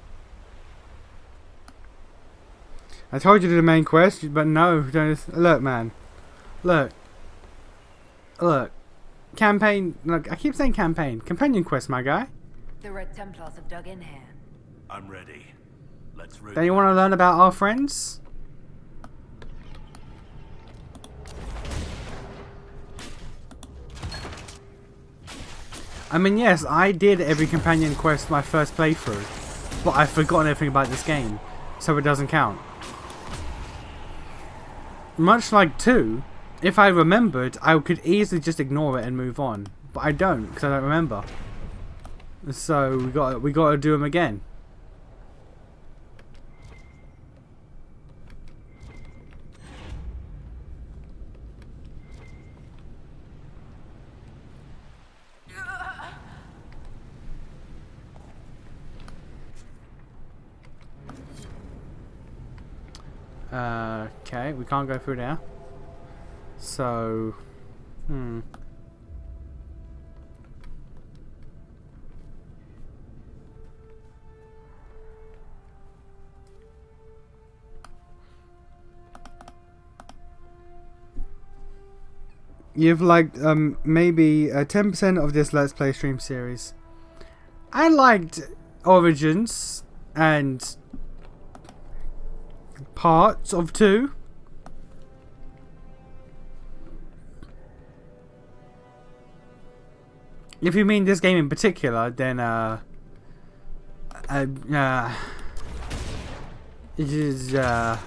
I told you to do the main quest, but no, don't. Look, man. Look. Look. Campaign. Look, I keep saying campaign. Companion quest, my guy. The Red Templars have dug in here. I'm ready. Let's root. Don't you want to learn about our friends? I mean, yes, I did every companion quest my first playthrough, but I've forgotten everything about this game, so it doesn't count. Much like 2, if I remembered, I could easily just ignore it and move on, but I don't, because I don't remember. So we got to do them again. Okay, we can't go through there. So, you've liked maybe 10% of this Let's Play stream series. I liked Origins and parts of 2. If you mean this game in particular, then it is yeah.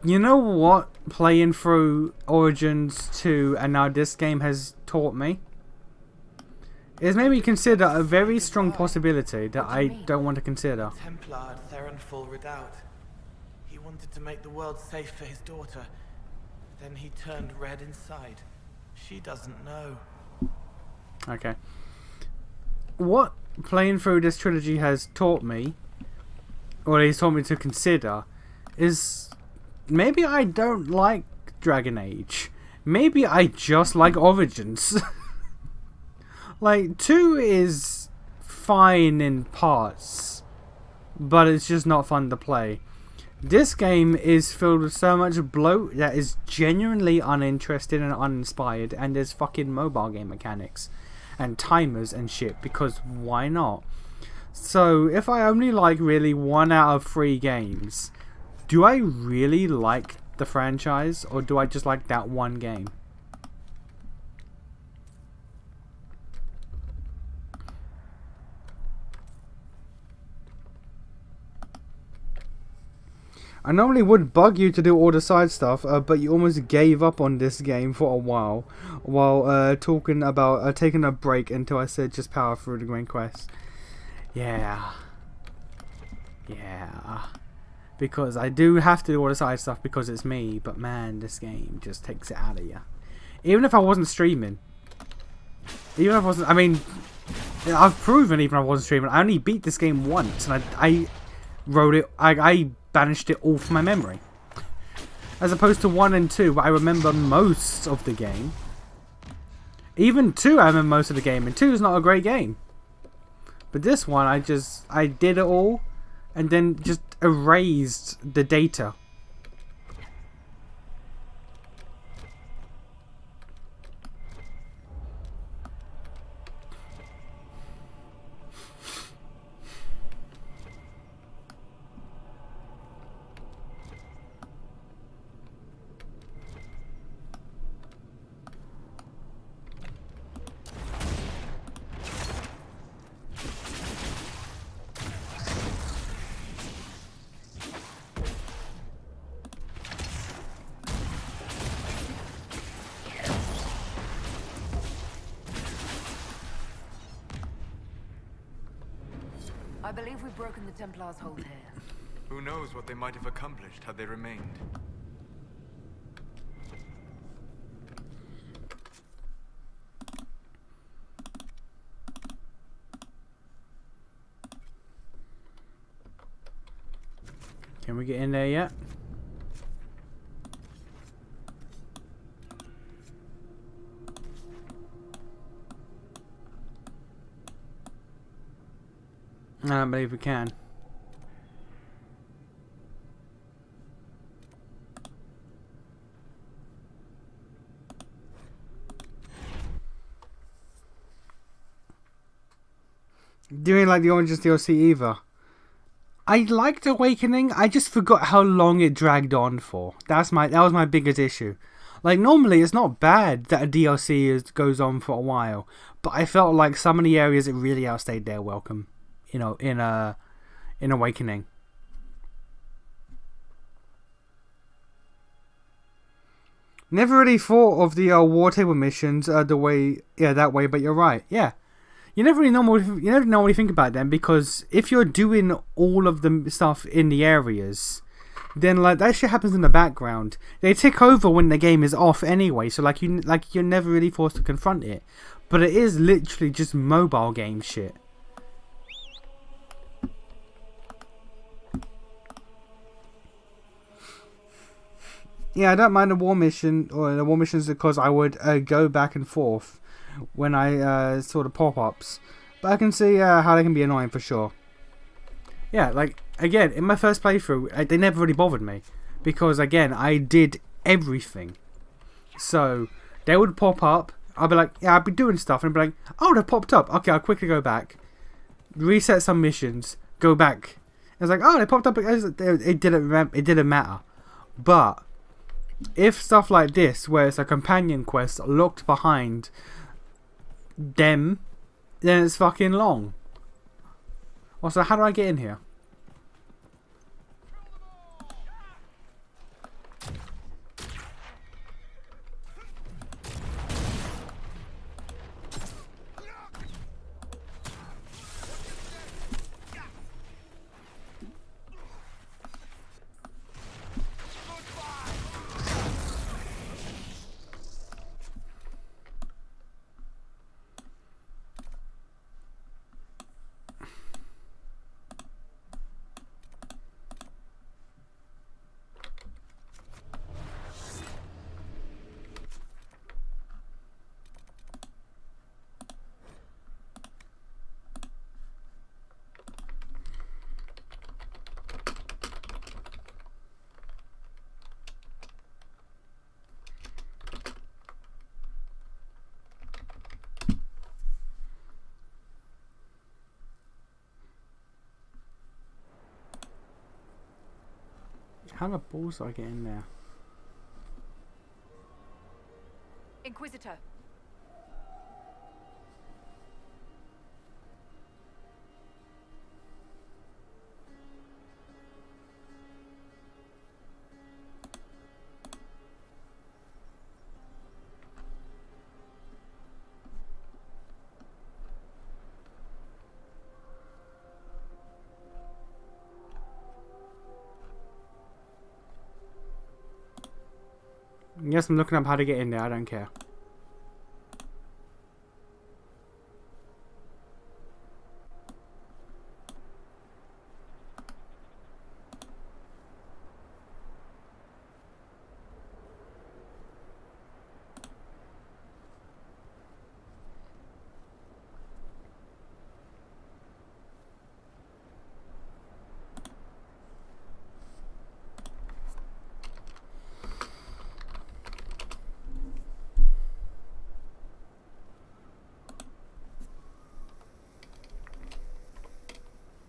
You know what playing through Origins 2 and now this game has taught me? Is maybe consider a very strong possibility that I don't want to consider. Templar at Theronfall Redoubt. He wanted to make the world safe for his daughter. Then he turned red inside. She doesn't know. Okay. What playing through this trilogy has taught me, or he's taught me to consider, is maybe I don't like Dragon Age. Maybe I just like Origins. Like, 2 is fine in parts, but it's just not fun to play. This game is filled with so much bloat that is genuinely uninteresting and uninspired, and there's fucking mobile game mechanics and timers and shit, because why not? So, if I only like really 1 out of 3 games, do I really like the franchise, or do I just like that one game? I normally would bug you to do all the side stuff, but you almost gave up on this game for a while talking about taking a break until I said just power through the main quest. Yeah. Because I do have to do all the side stuff because it's me, but man, this game just takes it out of you. Even if I wasn't streaming. Even if I wasn't, I mean, I've proven even if I wasn't streaming, I only beat this game once, and I wrote it, I banished it all from my memory. As opposed to 1 and 2, where I remember most of the game. Even 2 I remember most of the game, and 2 is not a great game. But this one, I did it all, and then just erased the data. I believe we've broken the Templars' hold here. Who knows what they might have accomplished had they remained? Can we get in there yet? I don't believe we can. Doing like the Oranges DLC either. I liked Awakening, I just forgot how long it dragged on for. That was my biggest issue. Like, normally it's not bad that a DLC goes on for a while, but I felt like some of the areas it really outstayed their welcome. You know, in Awakening. Never really thought of the war table missions that way, but you're right. Yeah, you never normally think about them, because if you're doing all of the stuff in the areas, then like that shit happens in the background. They take over when the game is off anyway, so you're never really forced to confront it. But it is literally just mobile game shit. Yeah, I don't mind the war mission or the war missions because I would go back and forth when I saw the pop-ups. But I can see how they can be annoying for sure. Yeah, like, again, in my first playthrough, they never really bothered me. Because, again, I did everything. So, they would pop up. I'd be like, yeah, I'd be doing stuff. And I'd be like, oh, they popped up. Okay, I'll quickly go back. Reset some missions. Go back. It's like, oh, they popped up. It didn't matter. But, if stuff like this, where it's a companion quest locked behind them, then it's fucking long. Also, how do I get in here? How the balls do I get in there? Inquisitor. Yes, I'm looking up how to get in there. I don't care.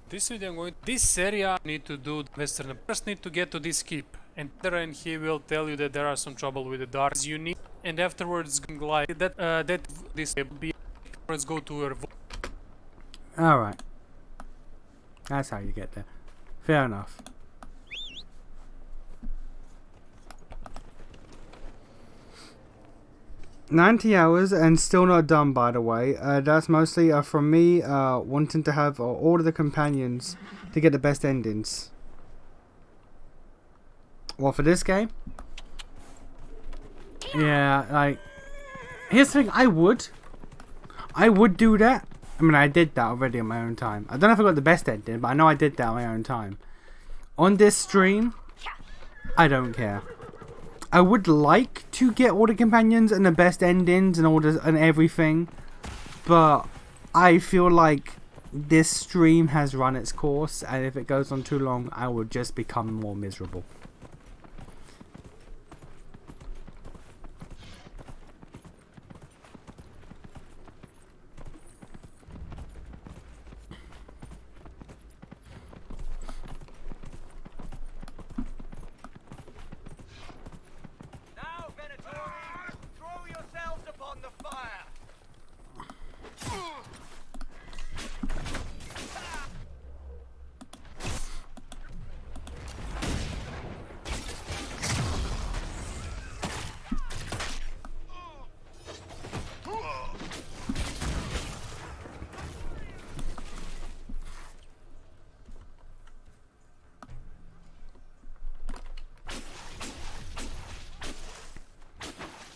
This video I'm going this area need to do the western. First need to get to this keep, and then he will tell you that there are some trouble with the darks you need, and afterwards like that this will be let's go to your Alright. That's how you get there. Fair enough. $90 hours and still not done, by the way. That's mostly from me wanting to have all of the companions to get the best endings. Well, for this game? Yeah, like... Here's the thing, I would do that. I mean, I did that already on my own time. I don't know if I got the best ending, but I know I did that on my own time. On this stream, I don't care. I would like to get all the companions and the best endings and all this and everything, but I feel like this stream has run its course, and if it goes on too long, I will just become more miserable.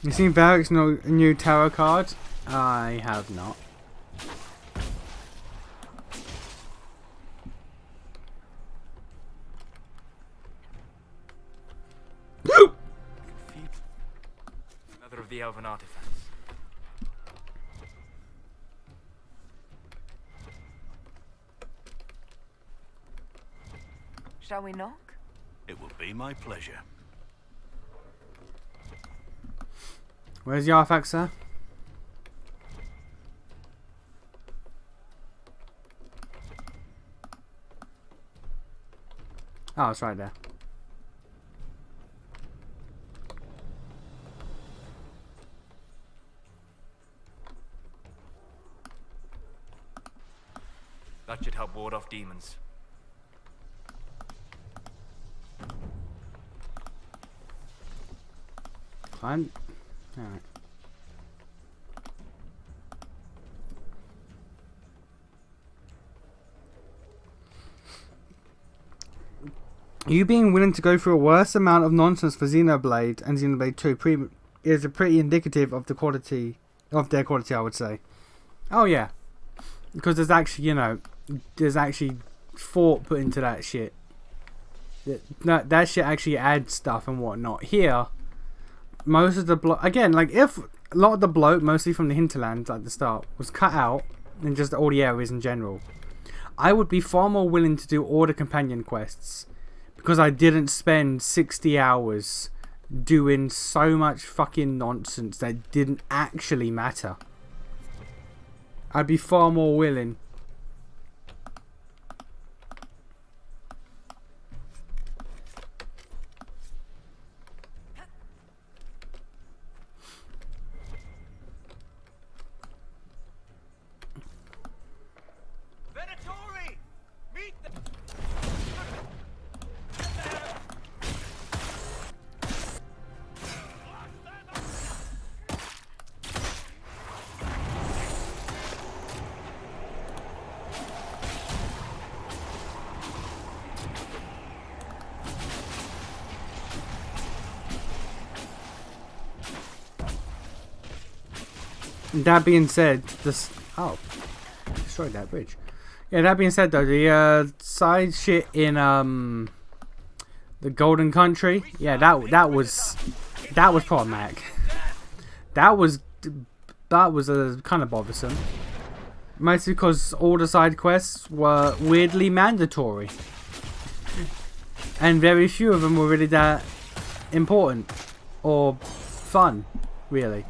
You seen Varric's new tarot card? I have not. Another of the elven artifacts. Shall we knock? It will be my pleasure. Where's the artifact, sir? Oh, it's right there. That should help ward off demons. Climb. Alright. You being willing to go through a worse amount of nonsense for Xenoblade and Xenoblade 2 is a pretty indicative of the quality of their quality, I would say. Oh yeah, because there's actually, you know, there's actually thought put into that shit. That shit actually adds stuff and whatnot. Here, most of the again, like if a lot of the bloat, mostly from the hinterland at the start, was cut out, and just all the areas in general, I would be far more willing to do all the companion quests. Because I didn't spend 60 hours doing so much fucking nonsense that didn't actually matter. I'd be far more willing. That being said, destroyed that bridge. Yeah, that being said though, the side shit in the Golden Country, yeah, that was problematic. That was kind of bothersome. Mostly because all the side quests were weirdly mandatory, and very few of them were really that important or fun, really.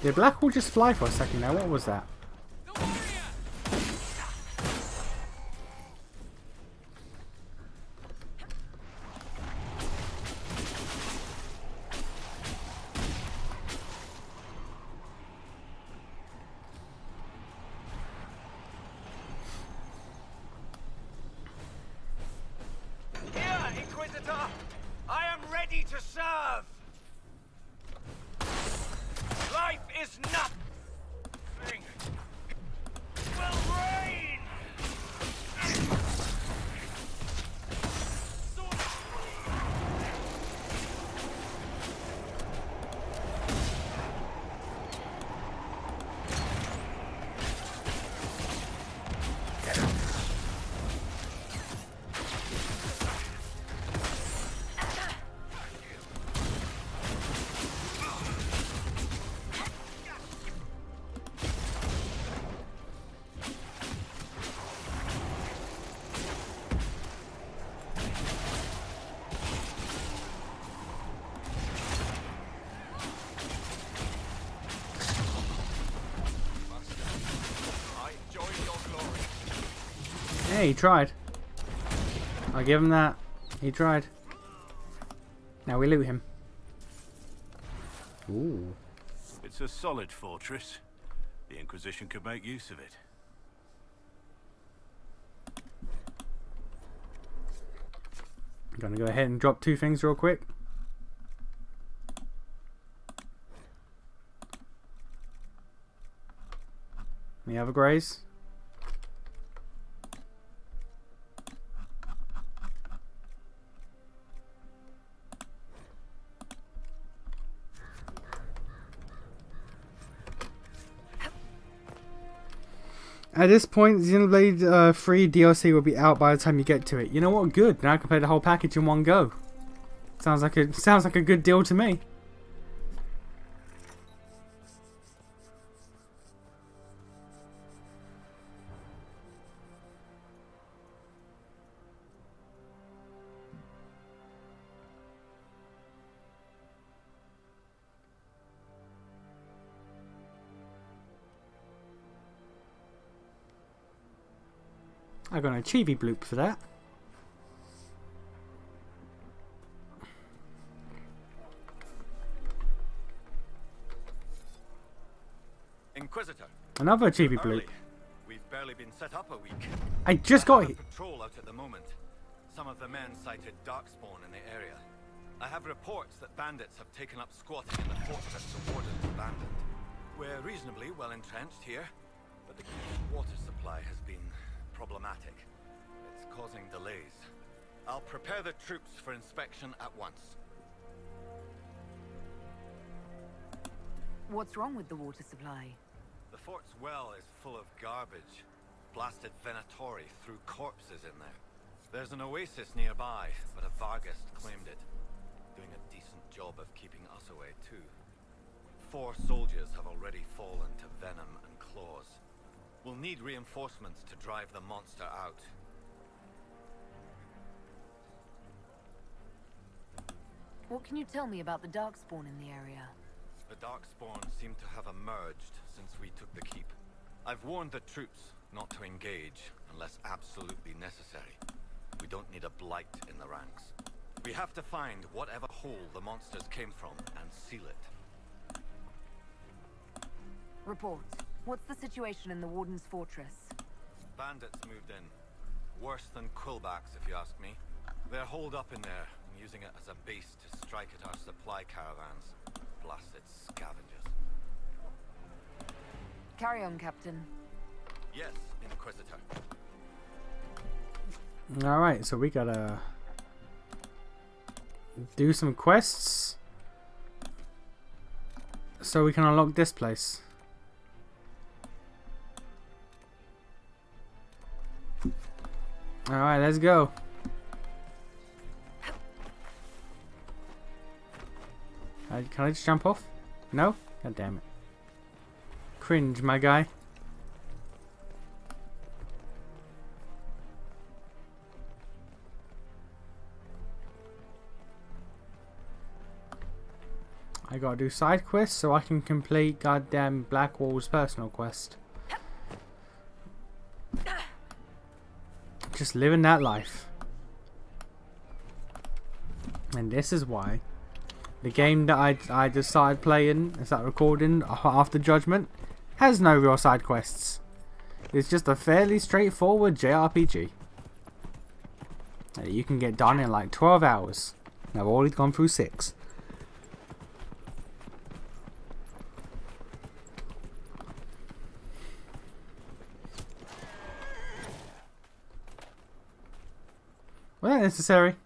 Did Black Hole just fly for a second there? What was that? Here, Inquisitor! I am ready to serve! Life is nothing. Will reign. Hey, he tried. I'll give him that. He tried. Now we loot him. Ooh. It's a solid fortress. The Inquisition could make use of it. I'm gonna go ahead and drop 2 things real quick. Any other greys? At this point, Xenoblade 3 DLC will be out by the time you get to it. You know what? Good. Now I can play the whole package in one go. Sounds like a good deal to me. I got an Achievy bloop for that. Inquisitor. Another Achievy bloop. We've barely been set up a week. I just got it. Patrol out at the moment. Some of the men cited darkspawn in the area. I have reports that bandits have taken up squatting in the fortress the Warden's abandoned. We're reasonably well entrenched here, but the water supply has been problematic. It's causing delays. I'll prepare the troops for inspection at once. What's wrong with the water supply? The fort's well is full of garbage. Blasted Venatori threw corpses in there. There's an oasis nearby, but a Vargas claimed it. Doing a decent job of keeping us away too. 4 soldiers have already fallen to venom and claws. We'll need reinforcements to drive the monster out. What can you tell me about the darkspawn in the area? The darkspawn seem to have emerged since we took the keep. I've warned the troops not to engage unless absolutely necessary. We don't need a blight in the ranks. We have to find whatever hole the monsters came from and seal it. Report. What's the situation in the Warden's fortress? Bandits moved in. Worse than Quillbacks, if you ask me. They're holed up in there and using it as a base to strike at our supply caravans. Blasted scavengers. Carry on, Captain. Yes, Inquisitor. Alright, so we gotta do some quests so we can unlock this place. Alright, let's go. Can I just jump off? No? God damn it. Cringe, my guy. I gotta do side quests so I can complete goddamn Blackwall's personal quest. Just living that life. And this is why the game that I just started playing, started recording after Judgment, has no real side quests. It's just a fairly straightforward JRPG that you can get done in like 12 hours. And I've already gone through 6. Was that necessary?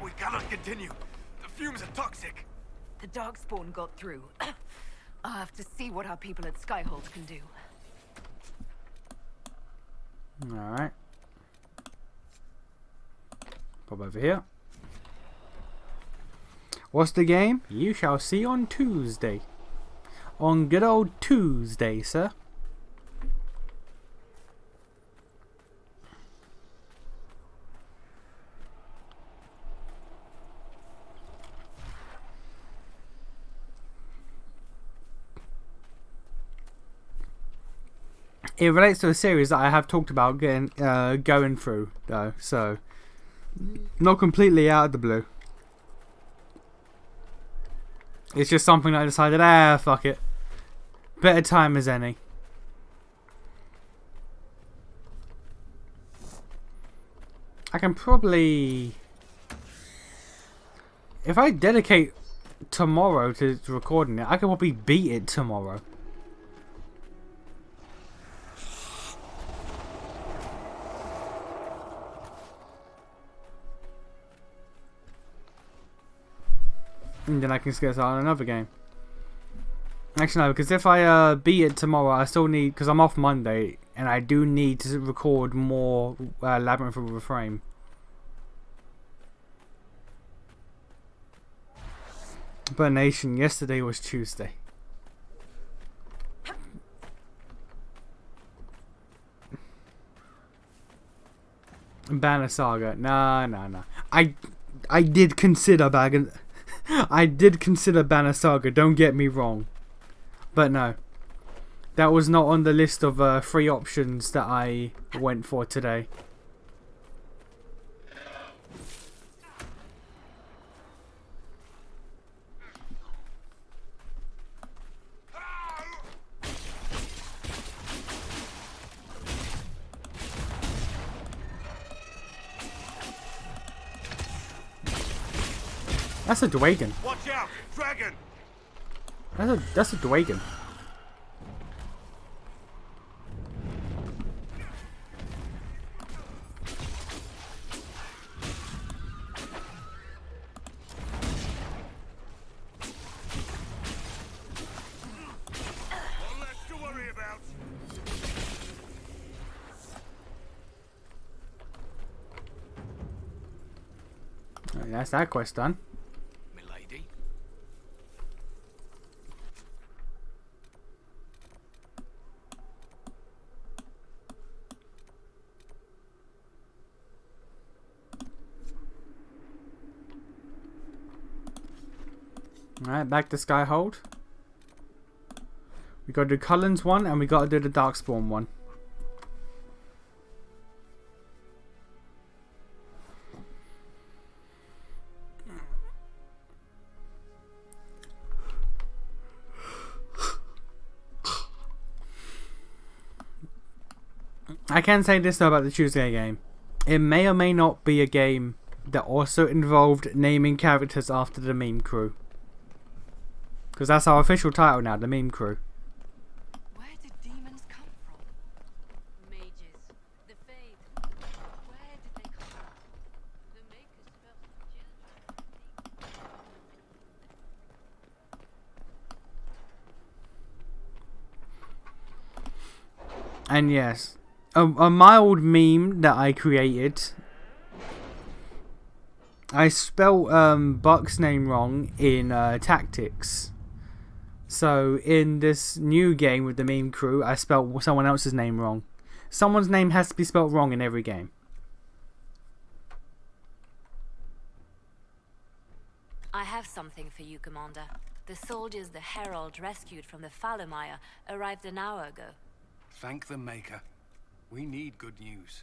We cannot continue. The fumes are toxic. The darkspawn got through. I'll have to see what our people at Skyhold can do. Alright. Pop over here. What's the game? You shall see on Tuesday. On good old Tuesday, sir. it relates to a series that I have talked about going through, though, so not completely out of the blue. It's just something that I decided, fuck it. Better time as any. I can probably... If I dedicate tomorrow to recording it, I can probably beat it tomorrow. And then I can get on another game. Actually no, because if I beat it tomorrow, I still need, because I'm off Monday, and I do need to record more Labyrinth of Reframe. But Nation, yesterday was Tuesday. Banner Saga, nah. I did consider I did consider Banner Saga, don't get me wrong. But no. That was not on the list of 3 options that I went for today. That's a Dwagon. Watch out, dragon! That's a Dwagon. One less to worry about. Right, that's that quest done. Milady. Alright, back to Skyhold. We gotta do Cullen's one and we gotta do the Darkspawn one. I can say this though about the Tuesday game. It may or may not be a game that also involved naming characters after the meme crew. Because that's our official title now, the meme crew. Where did demons come from? Mages. The Fade. Where did they come from? The Makers felt children. And yes, a mild meme that I created. I spelt Buck's name wrong in Tactics. So in this new game with the meme crew, I spelt someone else's name wrong. Someone's name has to be spelt wrong in every game. I have something for you, Commander. The soldiers the Herald rescued from the Fallermire arrived an hour ago. Thank the Maker. We need good news.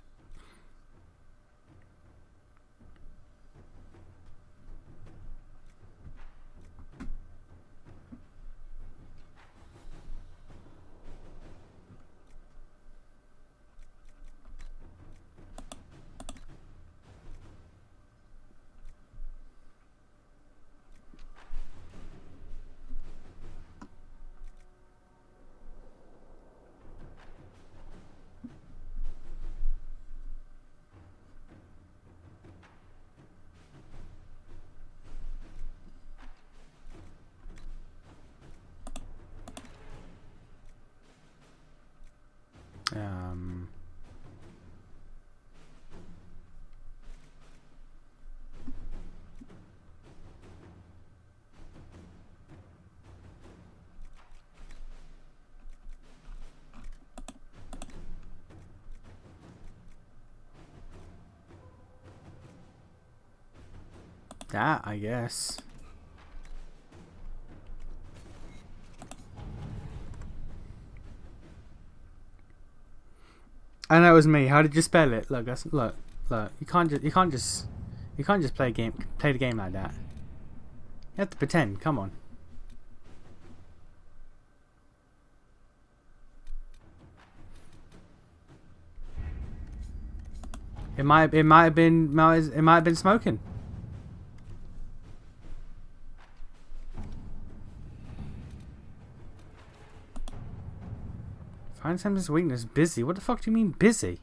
That, I guess. I know it was me. How did you spell it? Look, look. You can't just play the game like that. You have to pretend. Come on. It might have been smoking. Find Samson's weakness. Busy. What the fuck do you mean busy?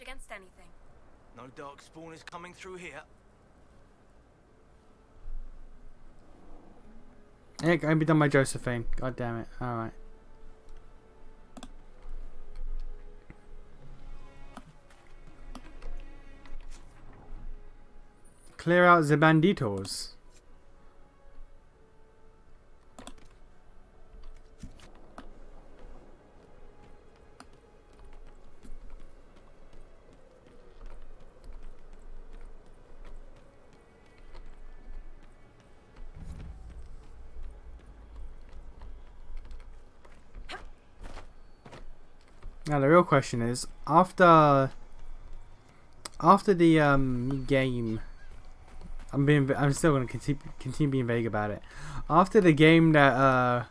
Against anything. No dark spawn is coming through here. Yeah, I'll be done by Josephine. God damn it. Alright. Clear out the banditos. Now the real question is, after the game, I'm still gonna continue being vague about it. After the game that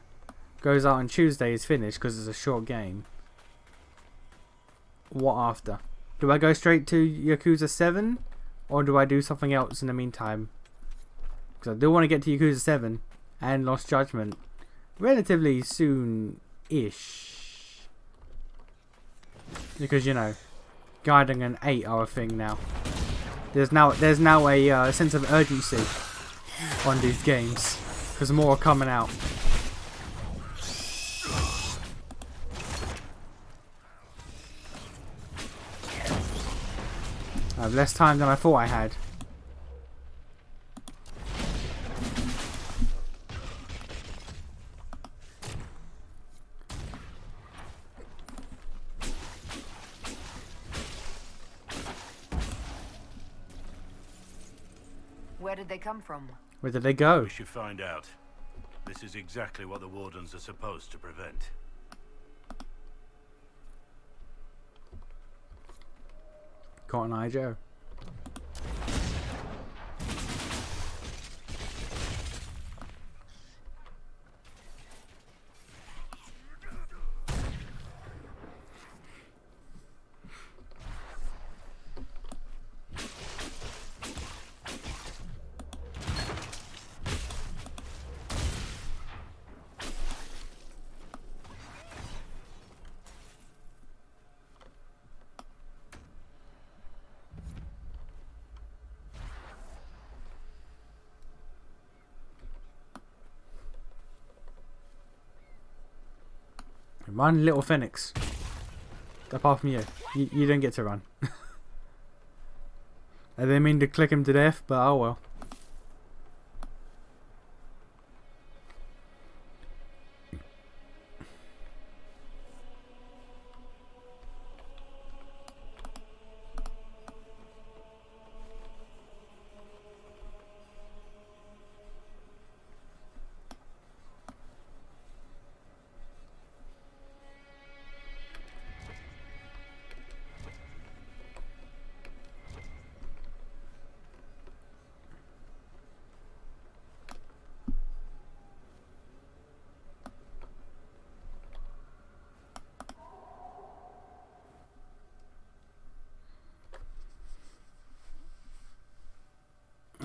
goes out on Tuesday is finished because it's a short game. What after? Do I go straight to Yakuza 7, or do I do something else in the meantime? Because I do want to get to Yakuza 7 and Lost Judgment relatively soon-ish. Because, you know, guiding an 8-hour thing now. There's now a sense of urgency on these games because more are coming out. I have less time than I thought I had. Where did they come from? Where did they go? We should find out. This is exactly what the Wardens are supposed to prevent. Cotton Eye Joe. Run, little Phoenix. Apart from you. You don't get to run. I didn't mean to click him to death, but oh well.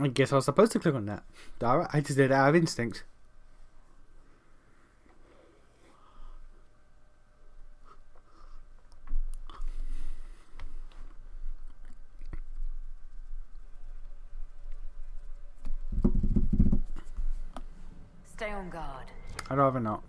I guess I was supposed to click on that. Alright, I just did it out of instinct. Stay on guard. I'd rather not.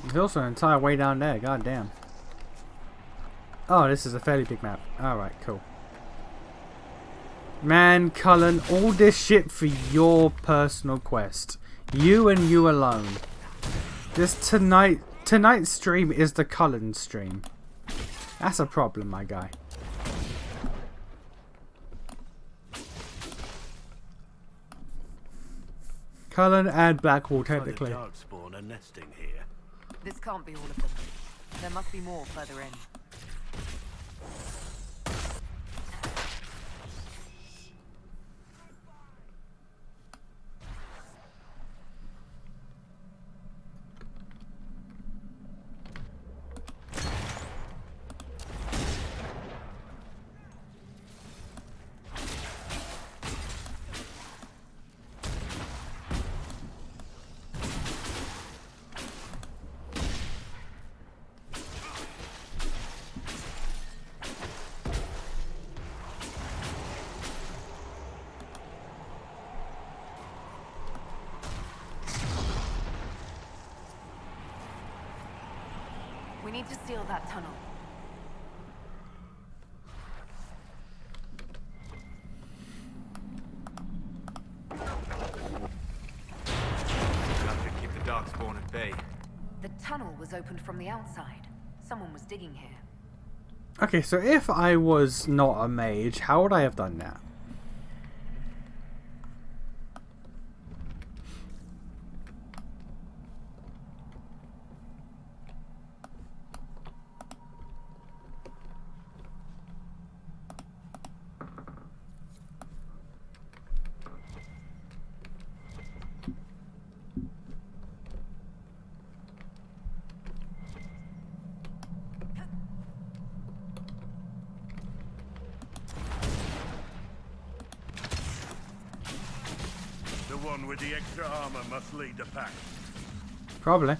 There's also an entire way down there, god damn. Oh, this is a fairly big map. Alright, cool. Man, Cullen, all this shit for your personal quest. You and you alone. This tonight's stream is the Cullen stream. That's a problem, my guy. Cullen and Blackwall, technically. Darkspawn are nesting here. This can't be all of them. There must be more further in. We need to seal that tunnel. That should keep the Darkspawn at bay. The tunnel was opened from the outside. Someone was digging here. Okay, so if I was not a mage, how would I have done that? The one with the extra armor must lead the pack. Probably.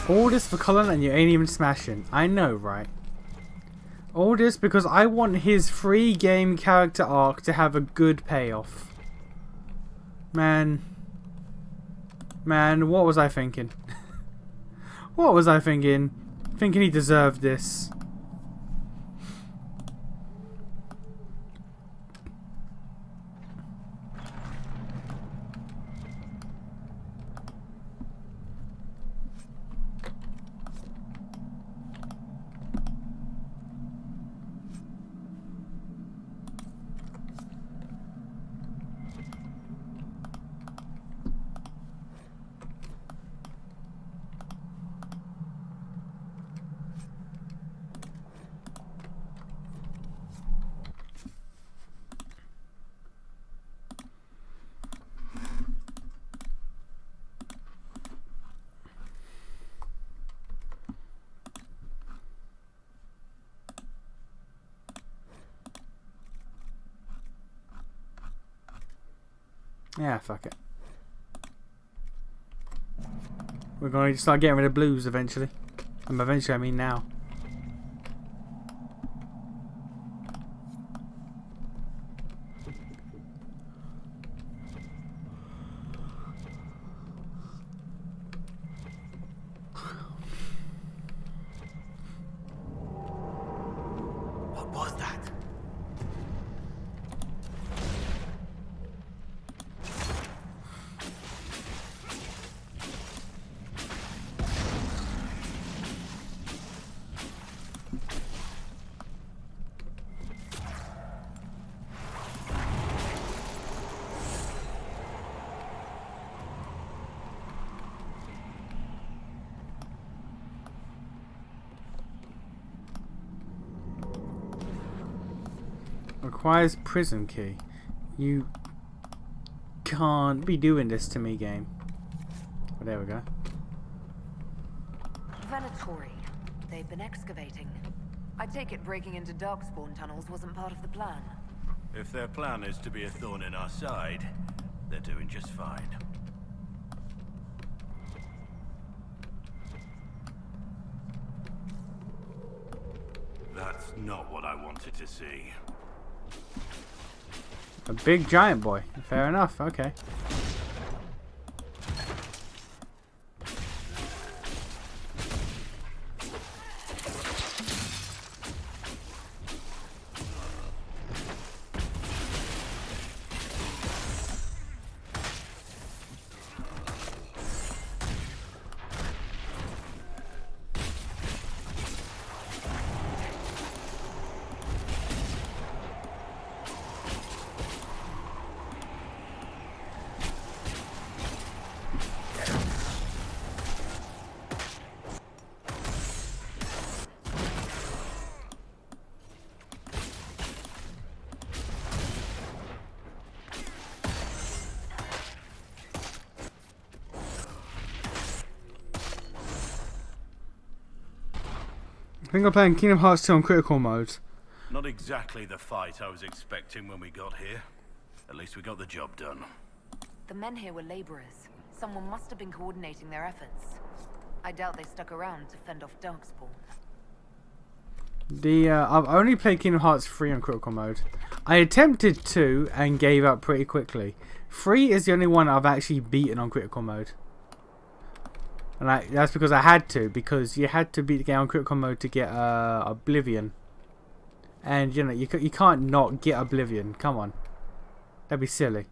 All this for Cullen and you ain't even smashing. I know, right? All this because I want his free game character arc to have a good payoff. Man, what was I thinking? What was I thinking? Thinking he deserved this. Yeah, fuck it. We're going to start getting rid of blues eventually. And eventually I mean now. What was that? Requires prison key. You can't be doing this to me, game. Oh, there we go. Venatori. They've been excavating. I take it breaking into Darkspawn tunnels wasn't part of the plan. If their plan is to be a thorn in our side, they're doing just fine. That's not what I wanted to see. A big giant boy. Fair enough. Okay. I think I'm playing Kingdom Hearts 2 on critical mode. Not exactly the fight I was expecting when we got here. At least we got the job done. The men here were laborers. Someone must have been coordinating their efforts. I doubt they stuck around to fend off Darkspawn. I've only played Kingdom Hearts 3 on critical mode. I attempted 2 and gave up pretty quickly. 3 is the only one I've actually beaten on critical mode. And that's because I had to, because you had to beat the game on critical mode to get Oblivion. And you know, you can't not get Oblivion. Come on. That'd be silly.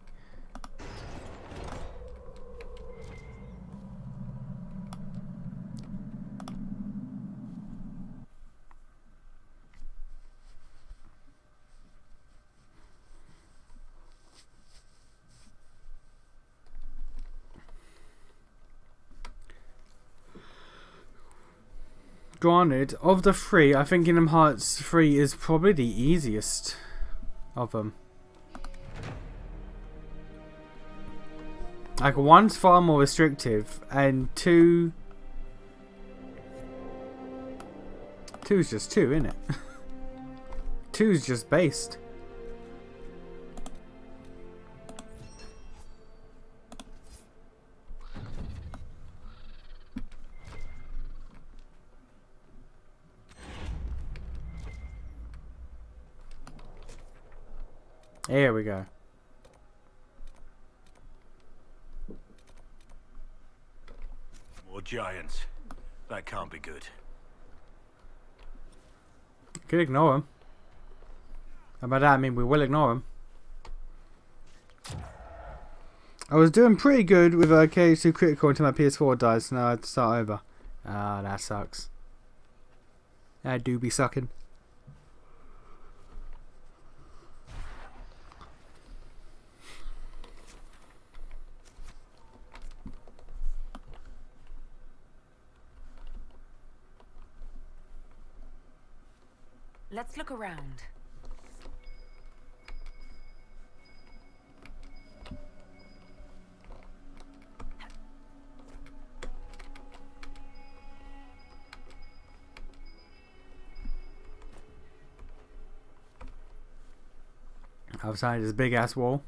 Granted, of the 3, I think Kingdom Hearts 3 is probably the easiest of them. Like, 1's far more restrictive, and 2's just 2, isn't it? 2's just based. Here we go. More giants. That can't be good. Could ignore them. And by that I mean we will ignore them. I was doing pretty good with KH2 Critical until my PS4 died, so now I have to start over. Ah, that sucks. That do be sucking. Let's look around. Outside this big ass wall.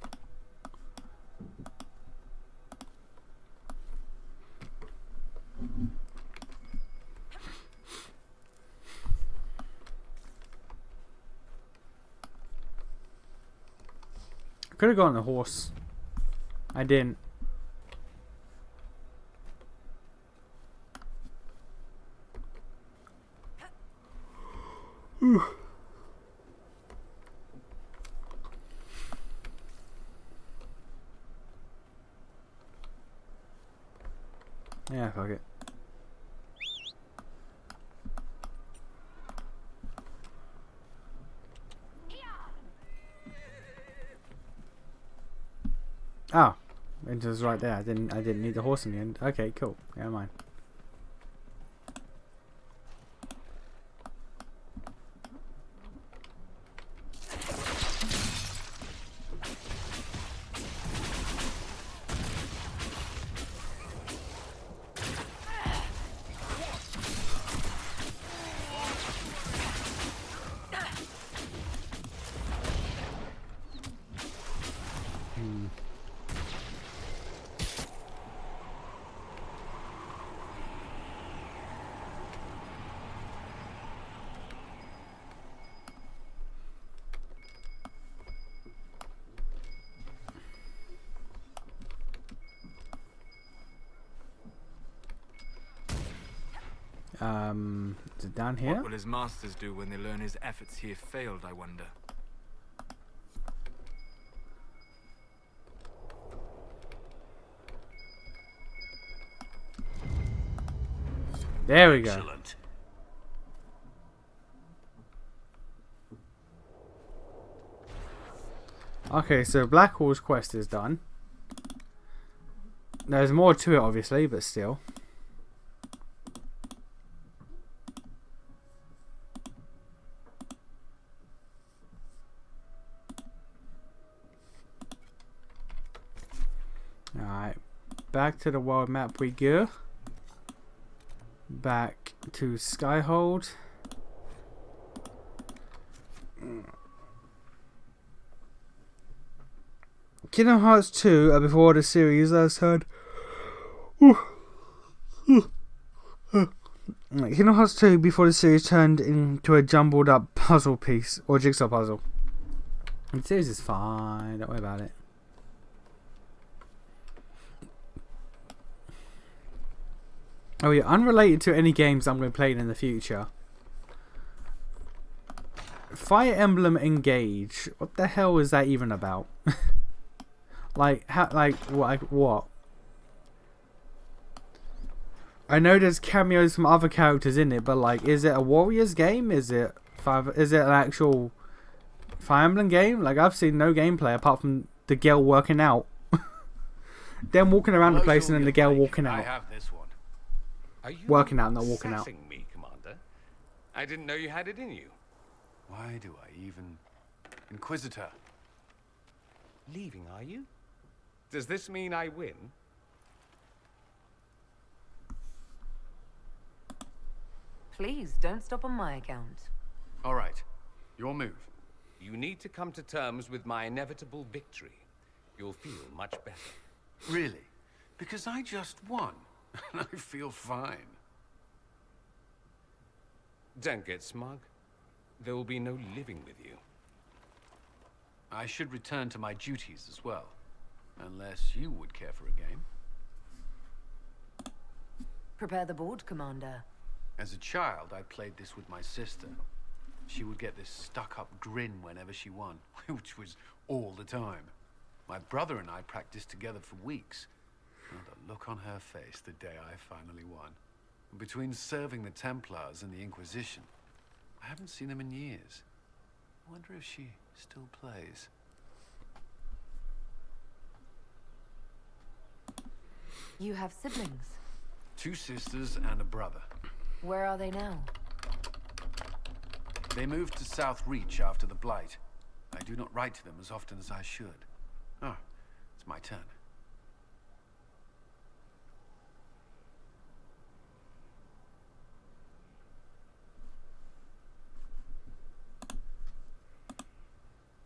Could have gone on a horse. I didn't. Yeah, fuck it. Oh, it was right there. I didn't need the horse in the end. Okay, cool. Never mind. Is it down here? What will his masters do when they learn his efforts here failed, I wonder? There we go. Excellent. Okay, so Blackwall's quest is done. There's more to it, obviously, but still. Alright, back to the world map we go. Back to Skyhold. Kingdom Hearts 2, before the series, as heard. Kingdom Hearts 2, before the series, turned into a jumbled up puzzle piece, or jigsaw puzzle. And the series is fine, don't worry about it. Oh yeah, unrelated to any games I'm going to be playing in the future. Fire Emblem Engage. What the hell is that even about? Like, how, like, what? I know there's cameos from other characters in it, but like, is it a Warriors game? Is it an actual Fire Emblem game? Like, I've seen no gameplay apart from the girl working out. Them walking around the place and then the girl walking out. I have this one. Are you working out, not walking out. sassing me, Commander? I didn't know you had it in you. Why do I even... Inquisitor. Leaving, are you? Does this mean I win? Please, don't stop on my account. All right. Your move. You need to come to terms with my inevitable victory. You'll feel much better. Really? Because I just won. And I feel fine. Don't get smug. There will be no living with you. I should return to my duties as well. Unless you would care for a game. Prepare the board, Commander. As a child, I played this with my sister. She would get this stuck-up grin whenever she won, which was all the time. My brother and I practiced together for weeks. And the look on her face the day I finally won. Between serving the Templars and the Inquisition, I haven't seen them in years. I wonder if she still plays. You have siblings? 2 sisters and a brother. Where are they now? They moved to South Reach after the Blight. I do not write to them as often as I should. Oh, it's my turn.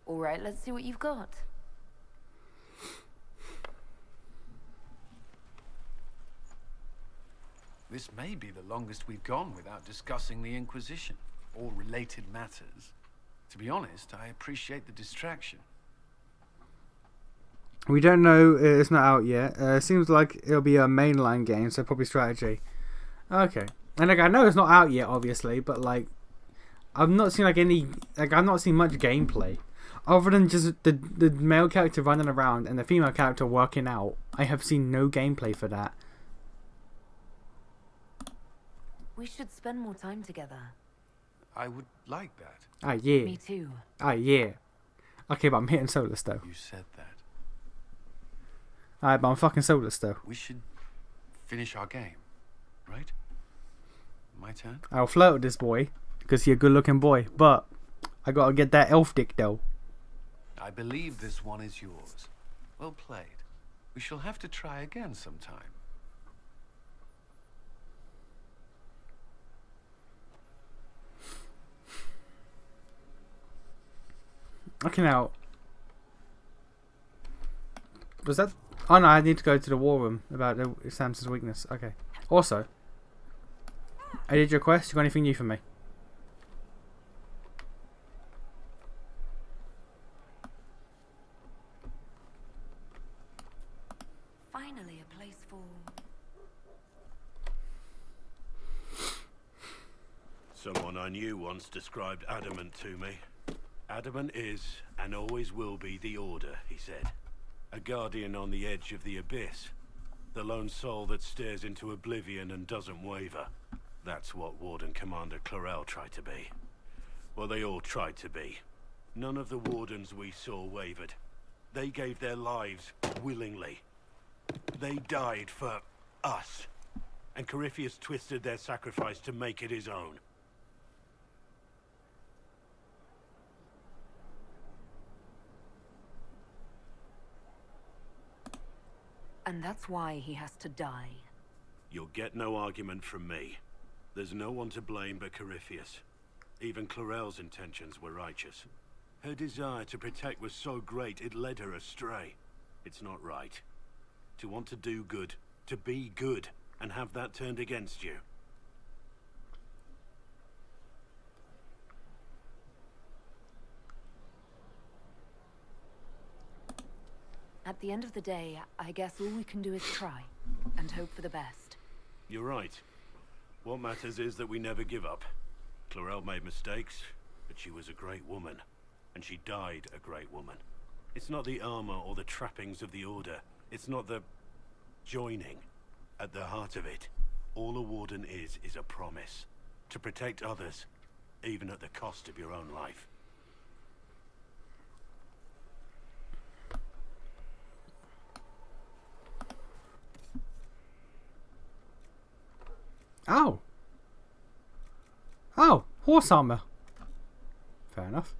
All right, let's see what you've got. This may be the longest we've gone without discussing the Inquisition, or related matters. To be honest, I appreciate the distraction. We don't know, it's not out yet. It seems like it'll be a mainline game, so probably strategy. Okay. And like, I know it's not out yet, obviously, but like, I've not seen I've not seen much gameplay. Other than just the male character running around and the female character working out, I have seen no gameplay for that. We should spend more time together. I would like that. Ah, yeah. Me too. Ah, yeah. Okay, but I'm hitting Solus, though. You said that. Alright, but I'm fucking Solus, though. We should finish our game, right? My turn? I'll flirt with this boy, because he's a good-looking boy, but I gotta get that elf dick, though. I believe this one is yours. Well played. We shall have to try again sometime. Okay, now. Was that... Oh, no, I need to go to the war room about Samson's weakness. Okay. Also, I did your quest. You got anything new for me? Finally, a place for... Someone I knew once described Adamant to me. Adamant is, and always will be, the Order, he said. A guardian on the edge of the abyss. The lone soul that stares into oblivion and doesn't waver. That's what Warden Commander Clarel tried to be. Well, they all tried to be. None of the Wardens we saw wavered. They gave their lives willingly. They died for us. And Corypheus twisted their sacrifice to make it his own. And that's why he has to die. You'll get no argument from me. There's no one to blame but Corypheus. Even Clarel's intentions were righteous. Her desire to protect was so great it led her astray. It's not right. To want to do good, to be good, and have that turned against you. At the end of the day, I guess all we can do is try, and hope for the best. You're right. What matters is that we never give up. Clarel made mistakes, but she was a great woman. And she died a great woman. It's not the armor or the trappings of the Order. It's not the joining. At the heart of it, all a Warden is a promise. To protect others, even at the cost of your own life. Oh. Oh, horse armor. Fair enough.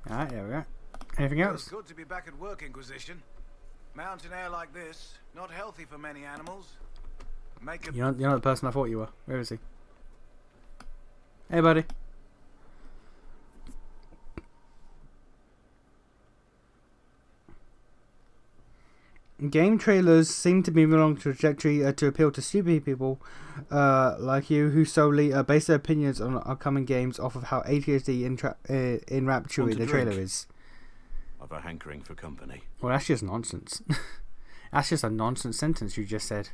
Alright, there we go. Anything else? It's good to be back at work, Inquisition. Mountain air like this, not healthy for many animals. Make a... You're not the person I thought you were. Where is he? Hey, buddy. Game trailers seem to be moving along a trajectory to appeal to stupid people like you who solely base their opinions on upcoming games off of how ADHD enrapturing the trailer is. I've a hankering for company. Well, that's just nonsense. That's just a nonsense sentence you just said.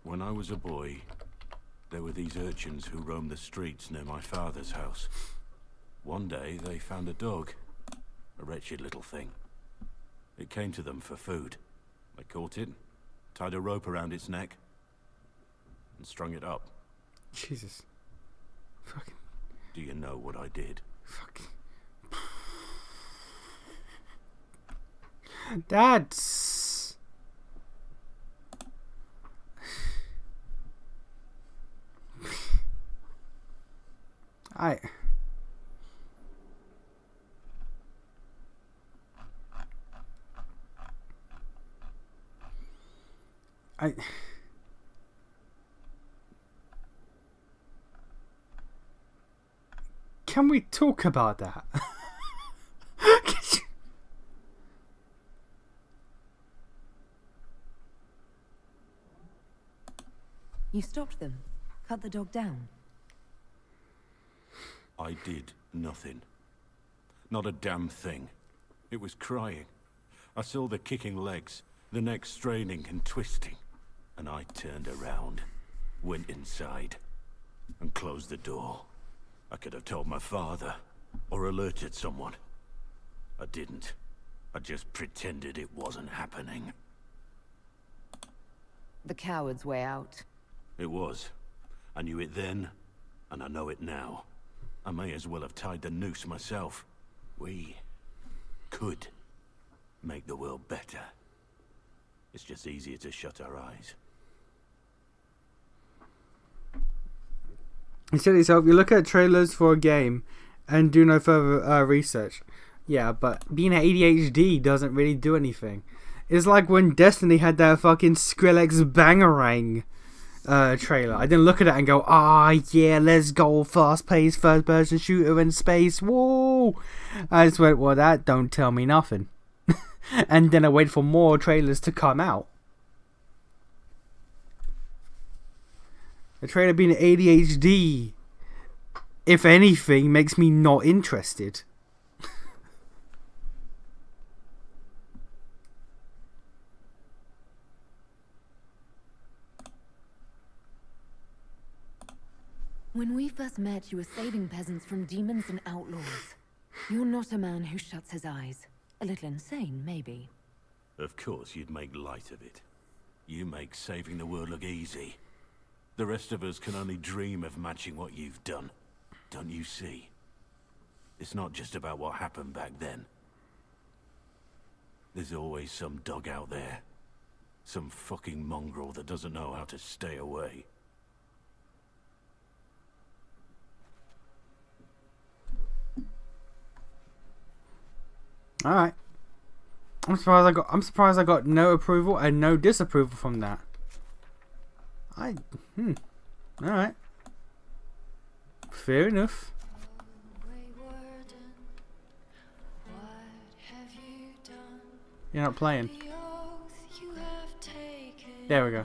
When I was a boy, there were these urchins who roamed the streets near my father's house. One day, they found a dog. A wretched little thing. It came to them for food. They caught it, tied a rope around its neck, and strung it up. Jesus. Fucking... Do you know what I did? Fucking... That's... I can we talk about that? You stopped them, cut the dog down. I did nothing. Not a damn thing. It was crying. I saw the kicking legs, the neck straining and twisting. And I turned around, went inside, and closed the door. I could have told my father, or alerted someone. I didn't. I just pretended it wasn't happening. The coward's way out. It was. I knew it then, and I know it now. I may as well have tied the noose myself. We could make the world better. It's just easier to shut our eyes. You said yourself, you look at trailers for a game and do no further research. Yeah, but being ADHD doesn't really do anything. It's like when Destiny had that fucking Skrillex Bangarang trailer. I didn't look at it and go, yeah, let's go, fast-paced first-person shooter in space, whoa! I just went, well, that don't tell me nothing. And then I waited for more trailers to come out. The trailer being ADHD, if anything, makes me not interested. When we first met, you were saving peasants from demons and outlaws. You're not a man who shuts his eyes. A little insane, maybe. Of course you'd make light of it. You make saving the world look easy. The rest of us can only dream of matching what you've done. Don't you see? It's not just about what happened back then. There's always some dog out there. Some fucking mongrel that doesn't know how to stay away. Alright. I'm surprised I got no approval and no disapproval from that. Alright. Fair enough. You're not playing. There we go.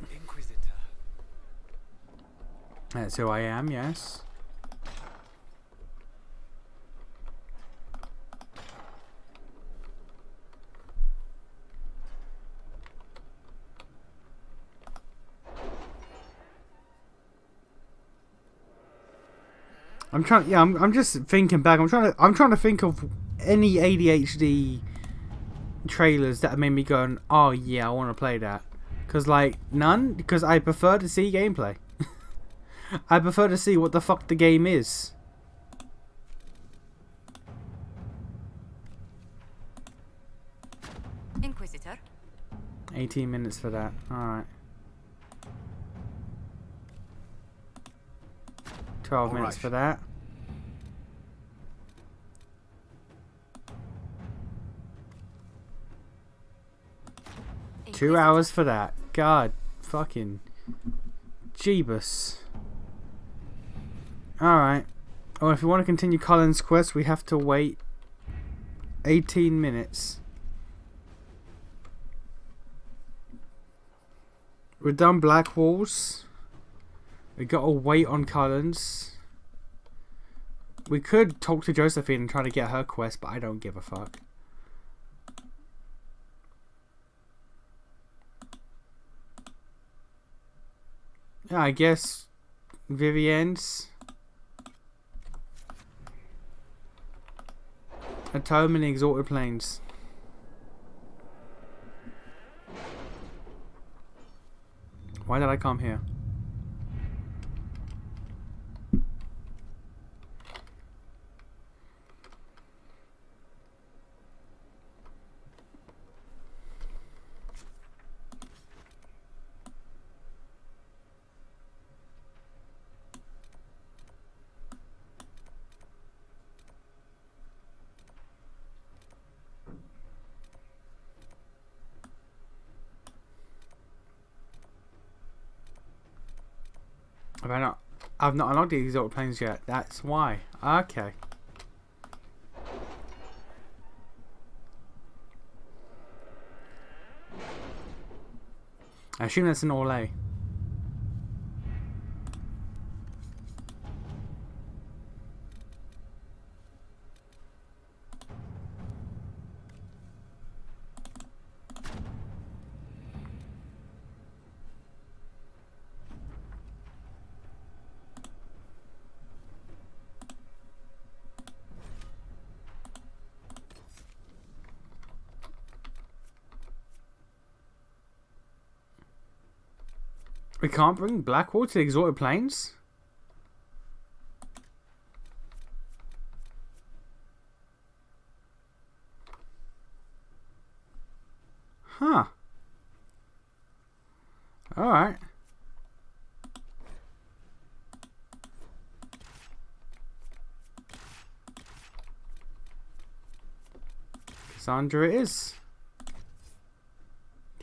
Inquisitor. That's who I am, yes. I'm just thinking back. I'm trying to think of any ADHD trailers that made me go, oh yeah, I want to play that. Cause like none, because I prefer to see gameplay. I prefer to see what the fuck the game is. Inquisitor. 18 minutes for that. Alright. 12 minutes for that. Inquisitor. 2 hours for that. God fucking Jeebus. Alright. Oh, if we want to continue Colin's quest, we have to wait 18 minutes. We're done Black Walls. We gotta wait on Collins. We could talk to Josephine and try to get her quest, but I don't give a fuck. Yeah, I guess Vivienne's Atonement and Exalted Plains. Why did I come here? I've not unlocked the Exalted Plains yet. That's why. Okay. I assume that's an Orlais. We can't bring Blackwall to the Exalted Plains? Huh. Alright. Cassandra it is.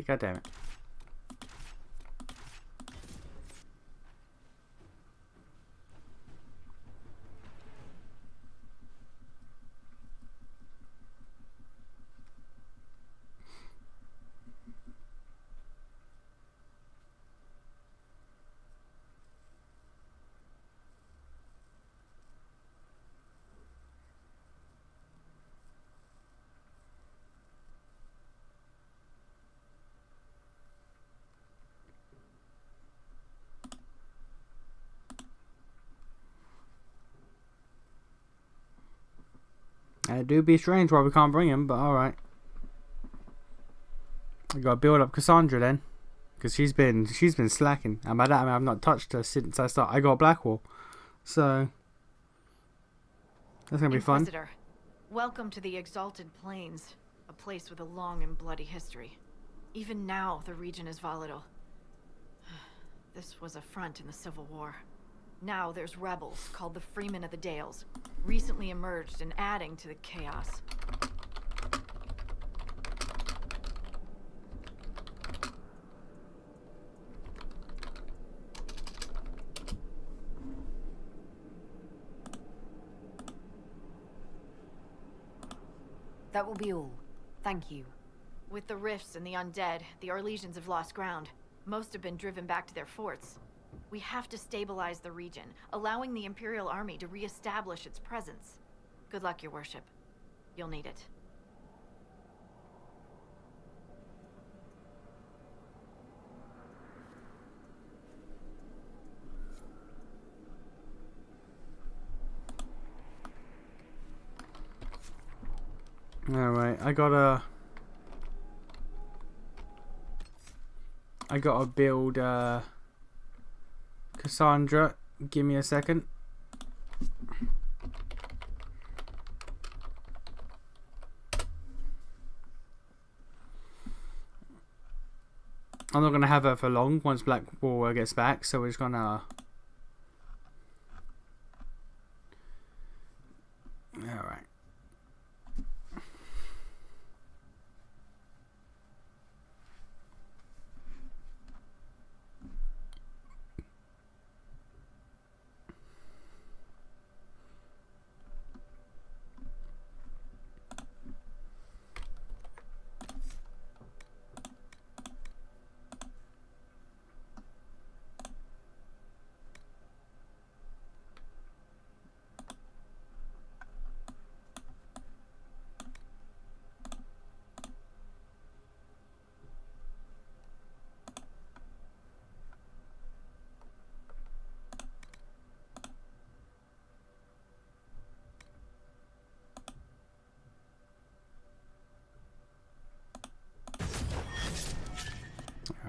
God damn it. It do be strange why we can't bring him, but alright. We gotta build up Cassandra then. Because she's been slacking. And by that I mean I've not touched her since I got Blackwall. So that's gonna be fun. Inquisitor, welcome to the Exalted Plains, a place with a long and bloody history. Even now, the region is volatile. This was a front in the Civil War. Now there's rebels called the Freemen of the Dales, recently emerged and adding to the chaos. That will be all. Thank you. With the rifts and the undead, the Orlesians have lost ground. Most have been driven back to their forts. We have to stabilize the region, allowing the Imperial Army to re-establish its presence. Good luck, Your Worship. You'll need it. Alright, I gotta build Cassandra. Give me a second. I'm not gonna have her for long once Blackwall gets back, so we're just gonna alright.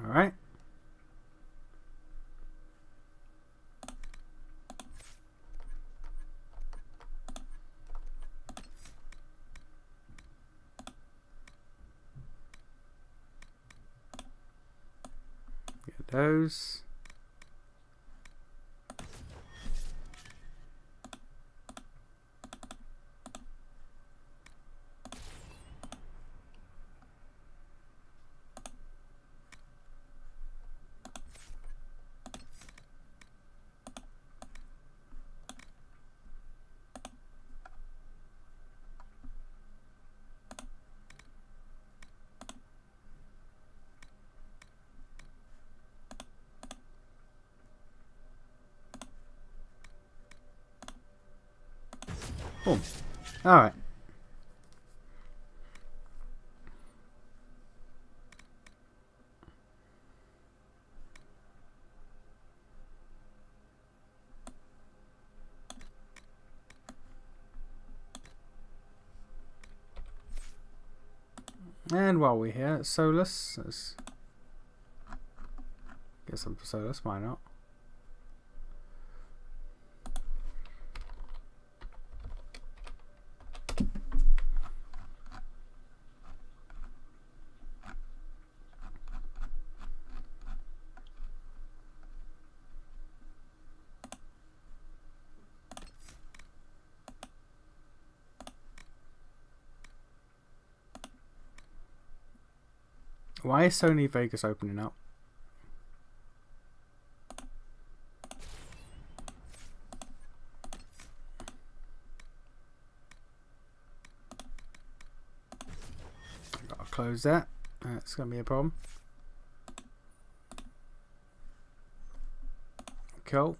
Alright. Get those. Boom. Alright. And while we're here, Solus, let's get some Solus, why not? Why is Sony Vegas opening up? Gotta close that. That's gonna be a problem. Cool.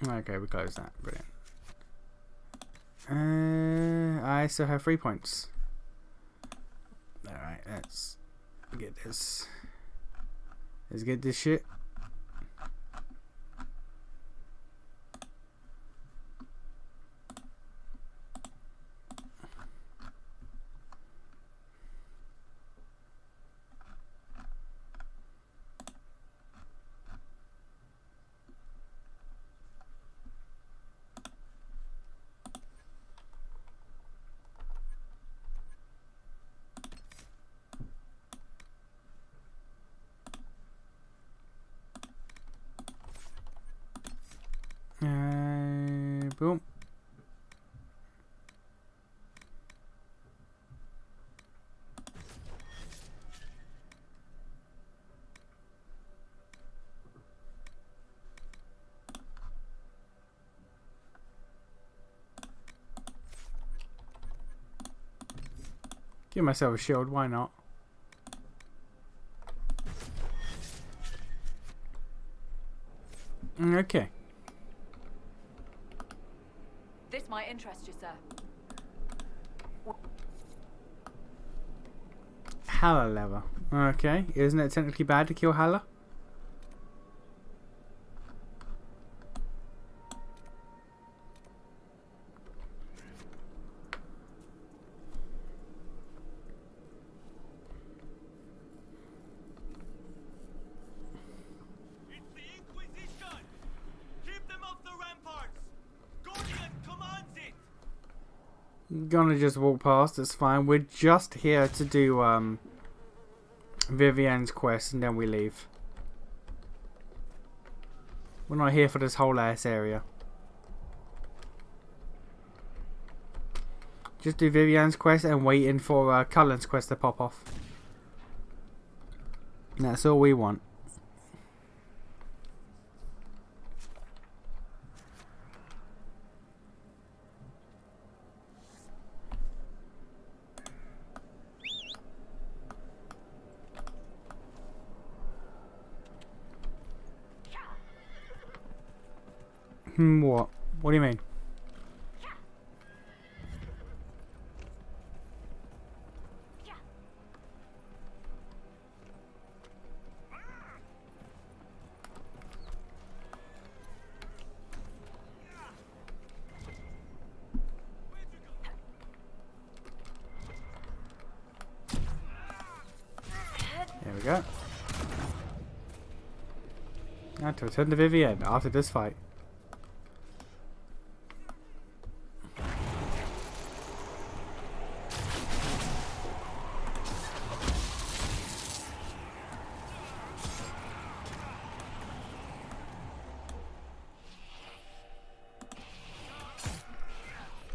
Okay, we close that. Brilliant. I still have 3 points. Alright, let's get this. Let's get this shit. Boom. Give myself a shield, why not? Okay. This might interest you, sir. Halla lever. Okay, isn't it technically bad to kill Halla? It's the Inquisition! Keep them off the ramparts! Guardian commands it! Gonna just walk past, it's fine. We're just here to do Vivian's quest and then we leave. We're not here for this whole ass area. Just do Vivian's quest and waiting for Cullen's quest to pop off. And that's all we want. What? What do you mean? There we go. Now to return to Vivian after this fight.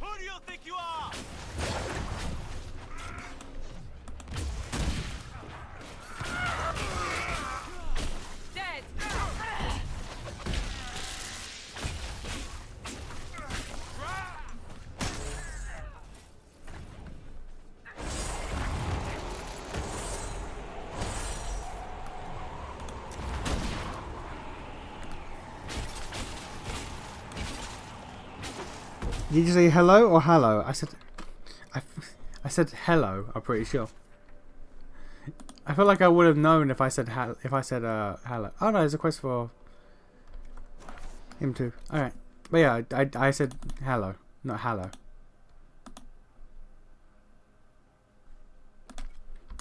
Who do you think you are? Dead! Did you say hello or hello? I said hello, I'm pretty sure. I feel like I would have known if I said hello. Oh no, there's a quest for him too. Alright. But yeah, I said hello, not hello.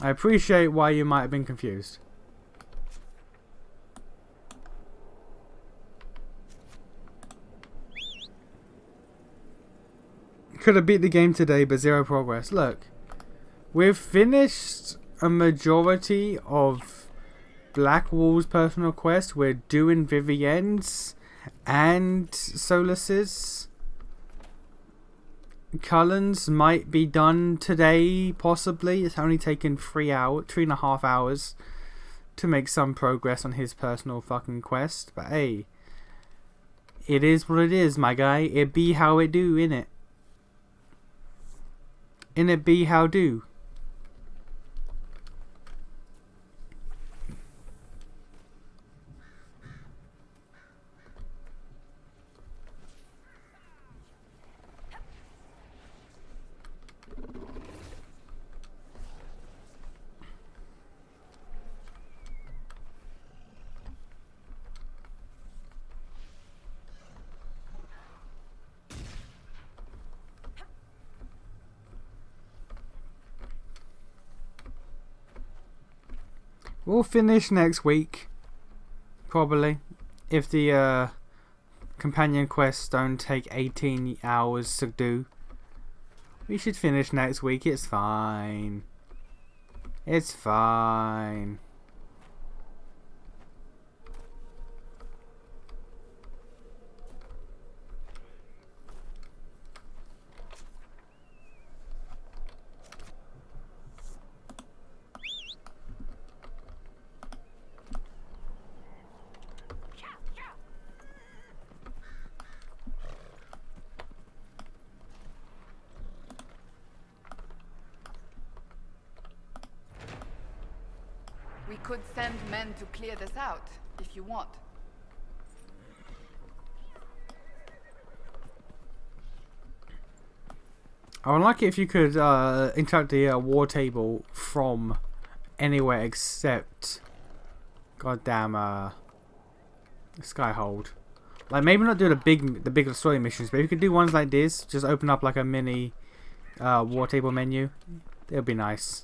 I appreciate why you might have been confused. Could have beat the game today, but zero progress. Look, we've finished a majority of Blackwall's personal quest. We're doing Vivienne's and Solus's. Cullen's might be done today, possibly. It's only taken 3.5 hours to make some progress on his personal fucking quest. But hey, it is what it is, my guy. It be how it do, innit? Innit be how do. We'll finish next week, probably, if the companion quests don't take 18 hours to do. We should finish next week. It's fine. It's fine. We could send men to clear this out, if you want. I would like it if you could interact the war table from anywhere except goddamn Skyhold. Like maybe not do the big story missions, but if you could do ones like this, just open up like a mini war table menu. It would be nice.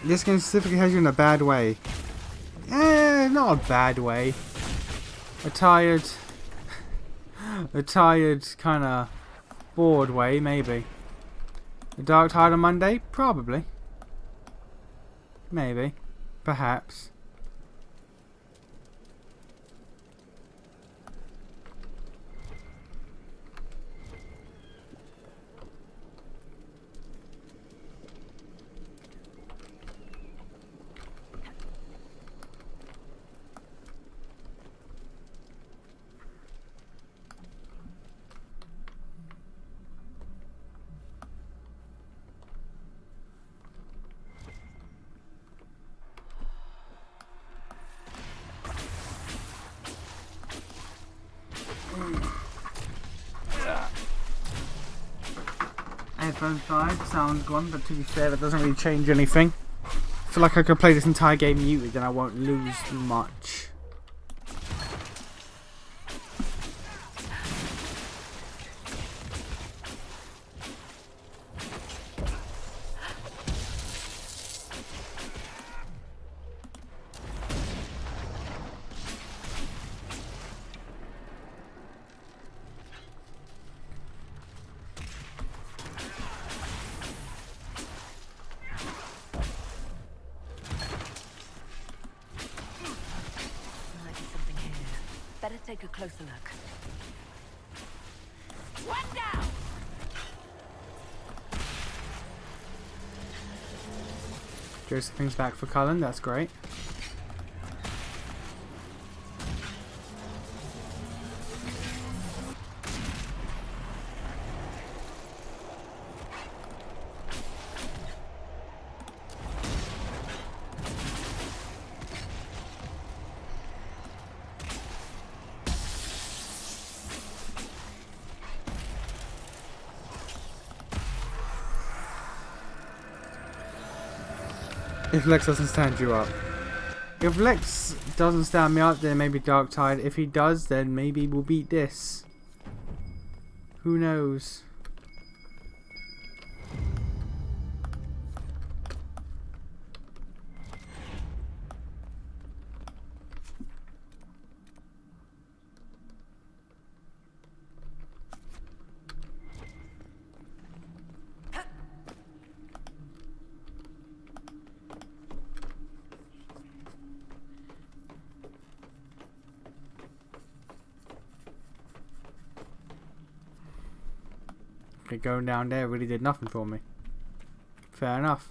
This game specifically has you in a bad way. Not a bad way. A tired kind of bored way, maybe. A dark tide on Monday? Probably. Maybe. Perhaps. Headphones died, sound's gone, but to be fair, that doesn't really change anything. I feel like I could play this entire game muted and I won't lose much. better take a closer look. One down! Josephines back for Cullen, that's great. If Lex doesn't stand you up. If Lex doesn't stand me up, then maybe Darktide. If he does, then maybe we'll beat this. Who knows? Going down there really did nothing for me. Fair enough.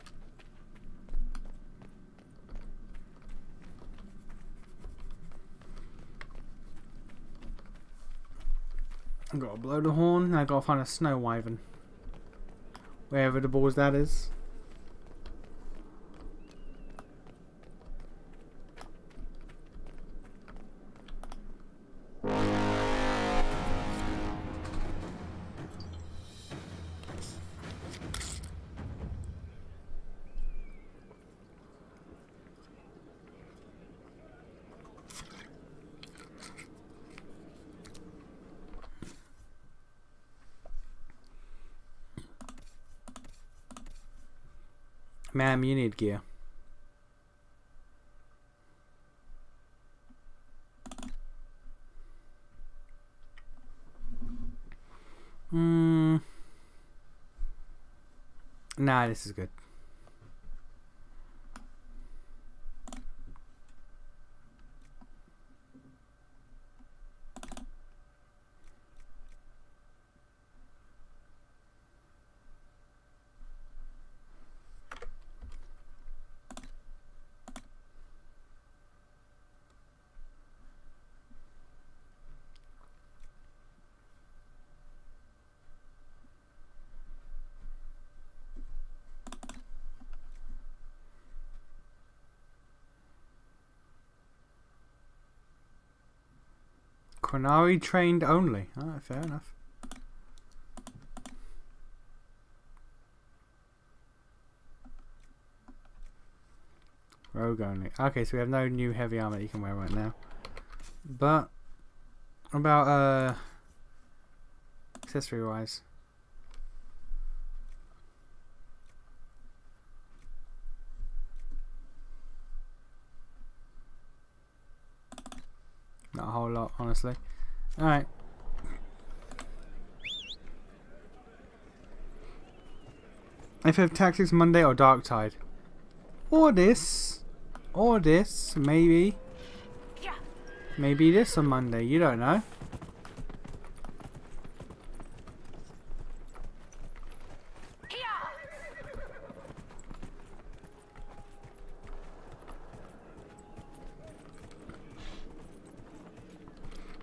I gotta blow the horn. I gotta find a snow wyvern, wherever the balls that is. Ma'am, you need gear. Nah, this is good. Qunari trained only. Alright, fair enough. Rogue only. Okay, so we have no new heavy armor that you can wear right now. But about accessory wise. Not a whole lot, honestly. Alright. FF Tactics Monday or Darktide? Or this. Or this, maybe. Maybe this on Monday, you don't know.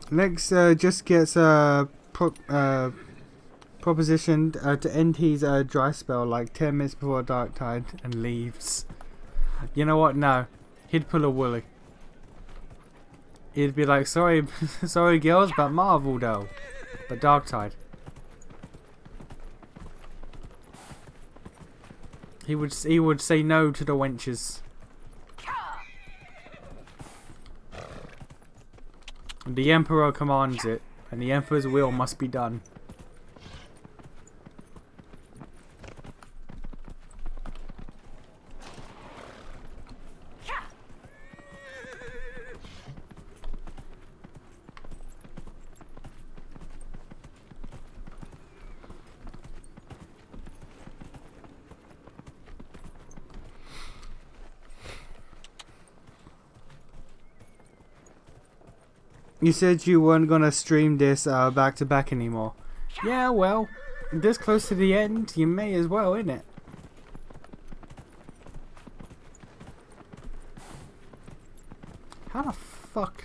Lex just gets propositioned to end his dry spell like 10 minutes before Darktide and leaves. You know what? No. He'd pull a woolly. He'd be like, sorry, sorry girls, but Marvel though. But Darktide. He would say no to the wenches. The Emperor commands it, and the Emperor's will must be done. You said you weren't gonna stream this back to back anymore. Yeah, well, this close to the end, you may as well, innit? How the fuck?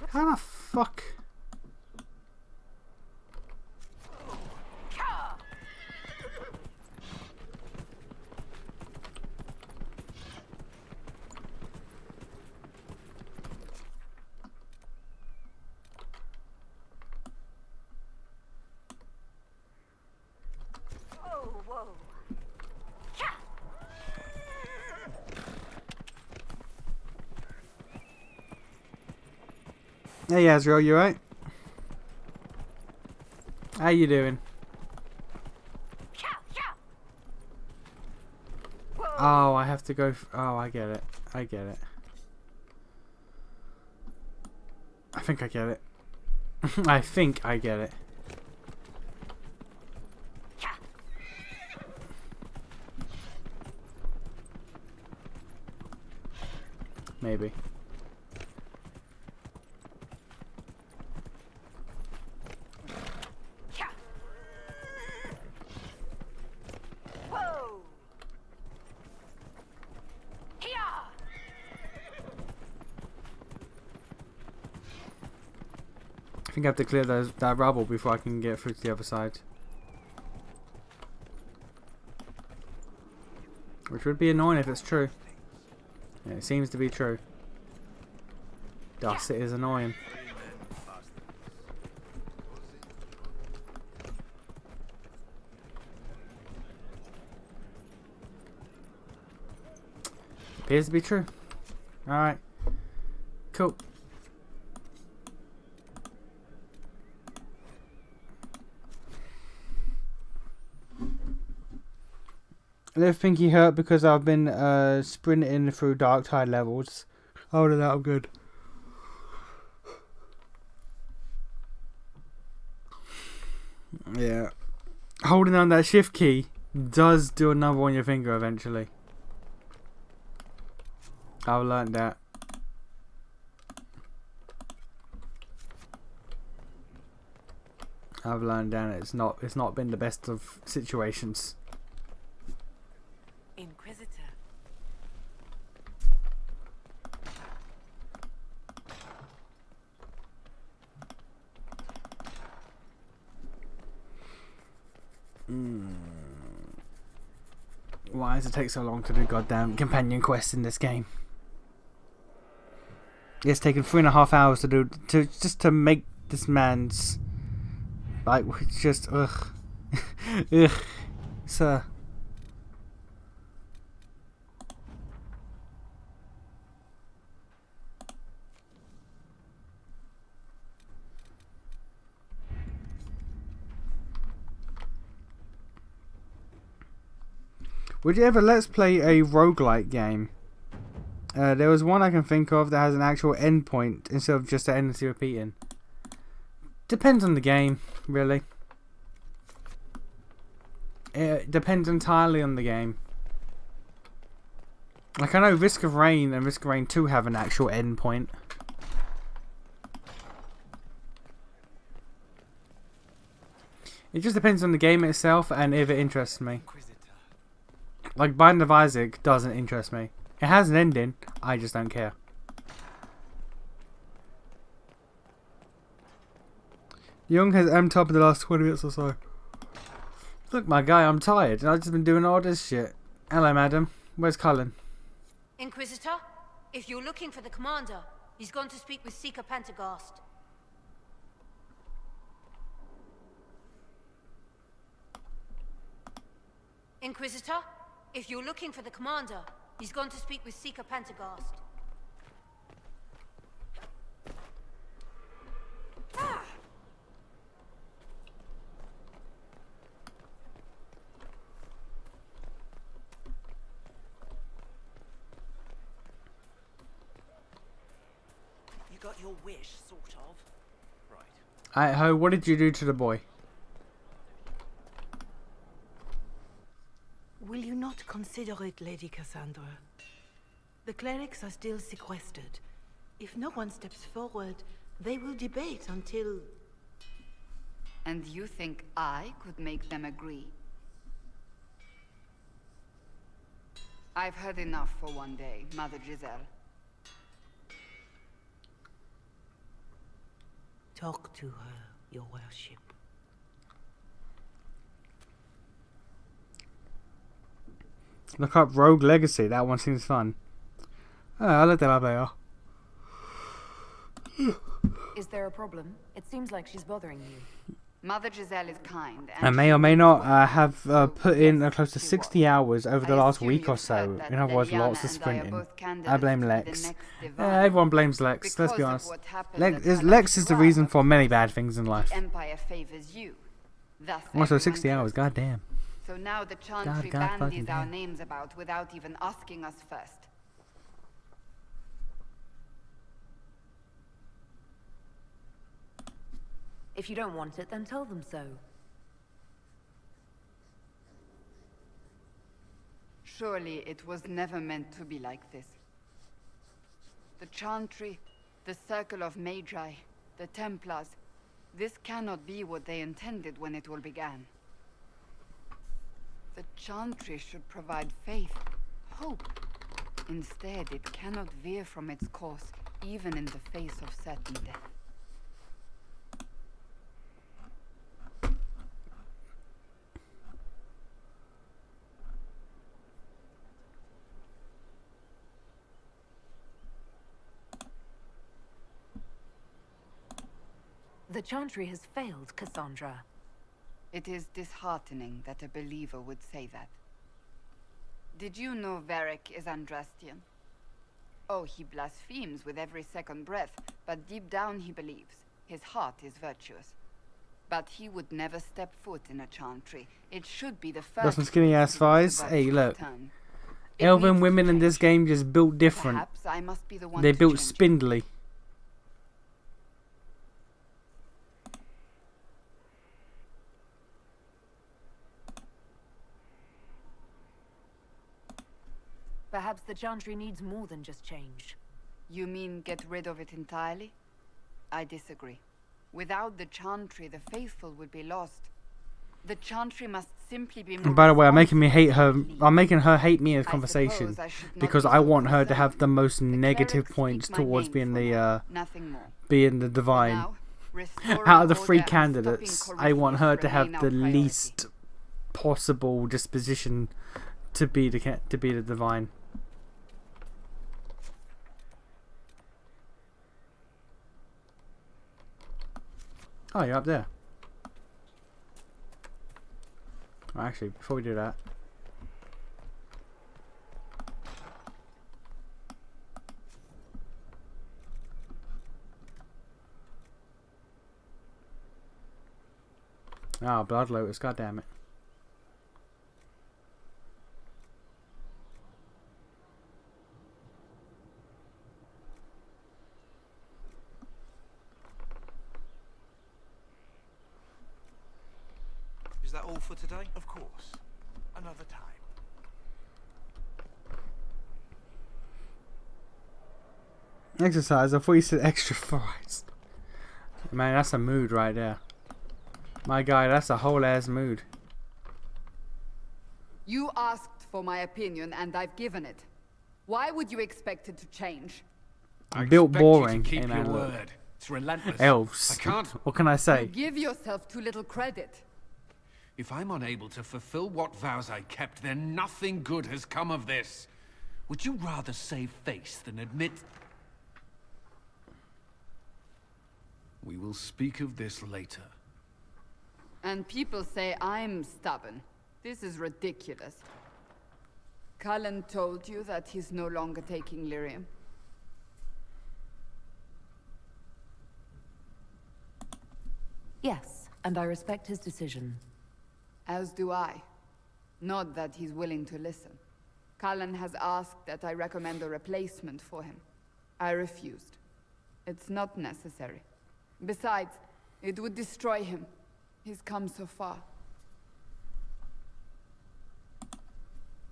How the fuck? Hey Azrael, you right? How you doing? Oh, I have to go. Oh, I get it. I get it. I think I get it. I think I get it. Maybe. I think I have to clear that rubble before I can get through to the other side. Which would be annoying if it's true. Yeah, it seems to be true. Thus, it is annoying. Appears to be true. Alright. Cool. I don't think he hurt because I've been sprinting through dark tide levels. Other than that, I'm good. Yeah. Holding on that shift key does do a number on your finger eventually. I've learned that. I've learned that it's not been the best of situations. Inquisitor. Why does it take so long to do goddamn companion quests in this game? It's taken 3.5 hours to make this man's like just ugh ugh, sir. Would you ever let's play a roguelike game? There was one I can think of that has an actual endpoint instead of just endlessly repeating. Depends on the game, really. It depends entirely on the game. Like I know Risk of Rain and Risk of Rain 2 have an actual endpoint. It just depends on the game itself and if it interests me. Like Binding of Isaac doesn't interest me. It has an ending, I just don't care. Young has amped up in the last 20 minutes or so. Look my guy, I'm tired and I've just been doing all this shit. Hello madam, where's Cullen? Inquisitor, if you're looking for the commander, he's gone to speak with Seeker Pentecost. Inquisitor, if you're looking for the commander, he's gone to speak with Seeker Pentecost. You got your wish, sort of. Right. Alright, Ho, what did you do to the boy? Will you not consider it, Lady Cassandra? The clerics are still sequestered. If no one steps forward, they will debate until... And you think I could make them agree? I've heard enough for one day, Mother Giselle. Talk to her, your worship. Look up Rogue Legacy. That one seems fun. Oh, I looked that up later. Is there a problem? It seems like she's bothering you. Mother Giselle is kind, I may or may not have put in close to 60 hours over the last week or so. In other words, lots of sprinting. I blame Lex. Everyone blames Lex, let's be honest. Lex is the reason for many bad things in life. Empire favors you. Thus Also, 60 hours, goddamn. So now the Chantry bandies our names about without even asking us first. If you don't want it, then tell them so. Surely it was never meant to be like this. The Chantry, the Circle of Magi, the Templars, this cannot be what they intended when it all began. The Chantry should provide faith, hope. Instead, it cannot veer from its course, even in the face of certain death. The Chantry has failed, Cassandra. It is disheartening that a believer would say that. Did you know Varric is Andrastian? Oh, he blasphemes with every second breath, but deep down he believes. His heart is virtuous. But he would never step foot in a Chantry. It should be the first... Got some skinny ass thighs? Hey, look. Elven women in this game just built different. Perhaps I must be the one They to built change it. spindly. Perhaps the Chantry needs more than just change. You mean get rid of it entirely? I disagree. Without the Chantry, the faithful would be lost. The Chantry must simply be more... And by the way, I'm making her hate me in a conversation because I want her to have the most negative points towards being the divine. Out of the three candidates, I want her to have the least possible disposition to be the divine. Oh, you're up there. Well, actually, before we do that, Blood Lotus, god damn it. Is that all for today? Of course. Another time. Exercise? I thought you said extra fries. Man, that's a mood right there. My guy, that's a whole ass mood. You asked for my opinion and I've given it. Why would you expect it to change? Built boring. Keep Hey, man, your look. word. It's relentless. Elves. I can't. What can I say? Give yourself too little credit. If I'm unable to fulfill what vows I kept, then nothing good has come of this. Would you rather save face than admit... We will speak of this later. And people say I'm stubborn. This is ridiculous. Cullen told you that he's no longer taking lyrium. Yes, and I respect his decision. As do I. Not that he's willing to listen. Cullen has asked that I recommend a replacement for him. I refused. It's not necessary. Besides, it would destroy him. He's come so far.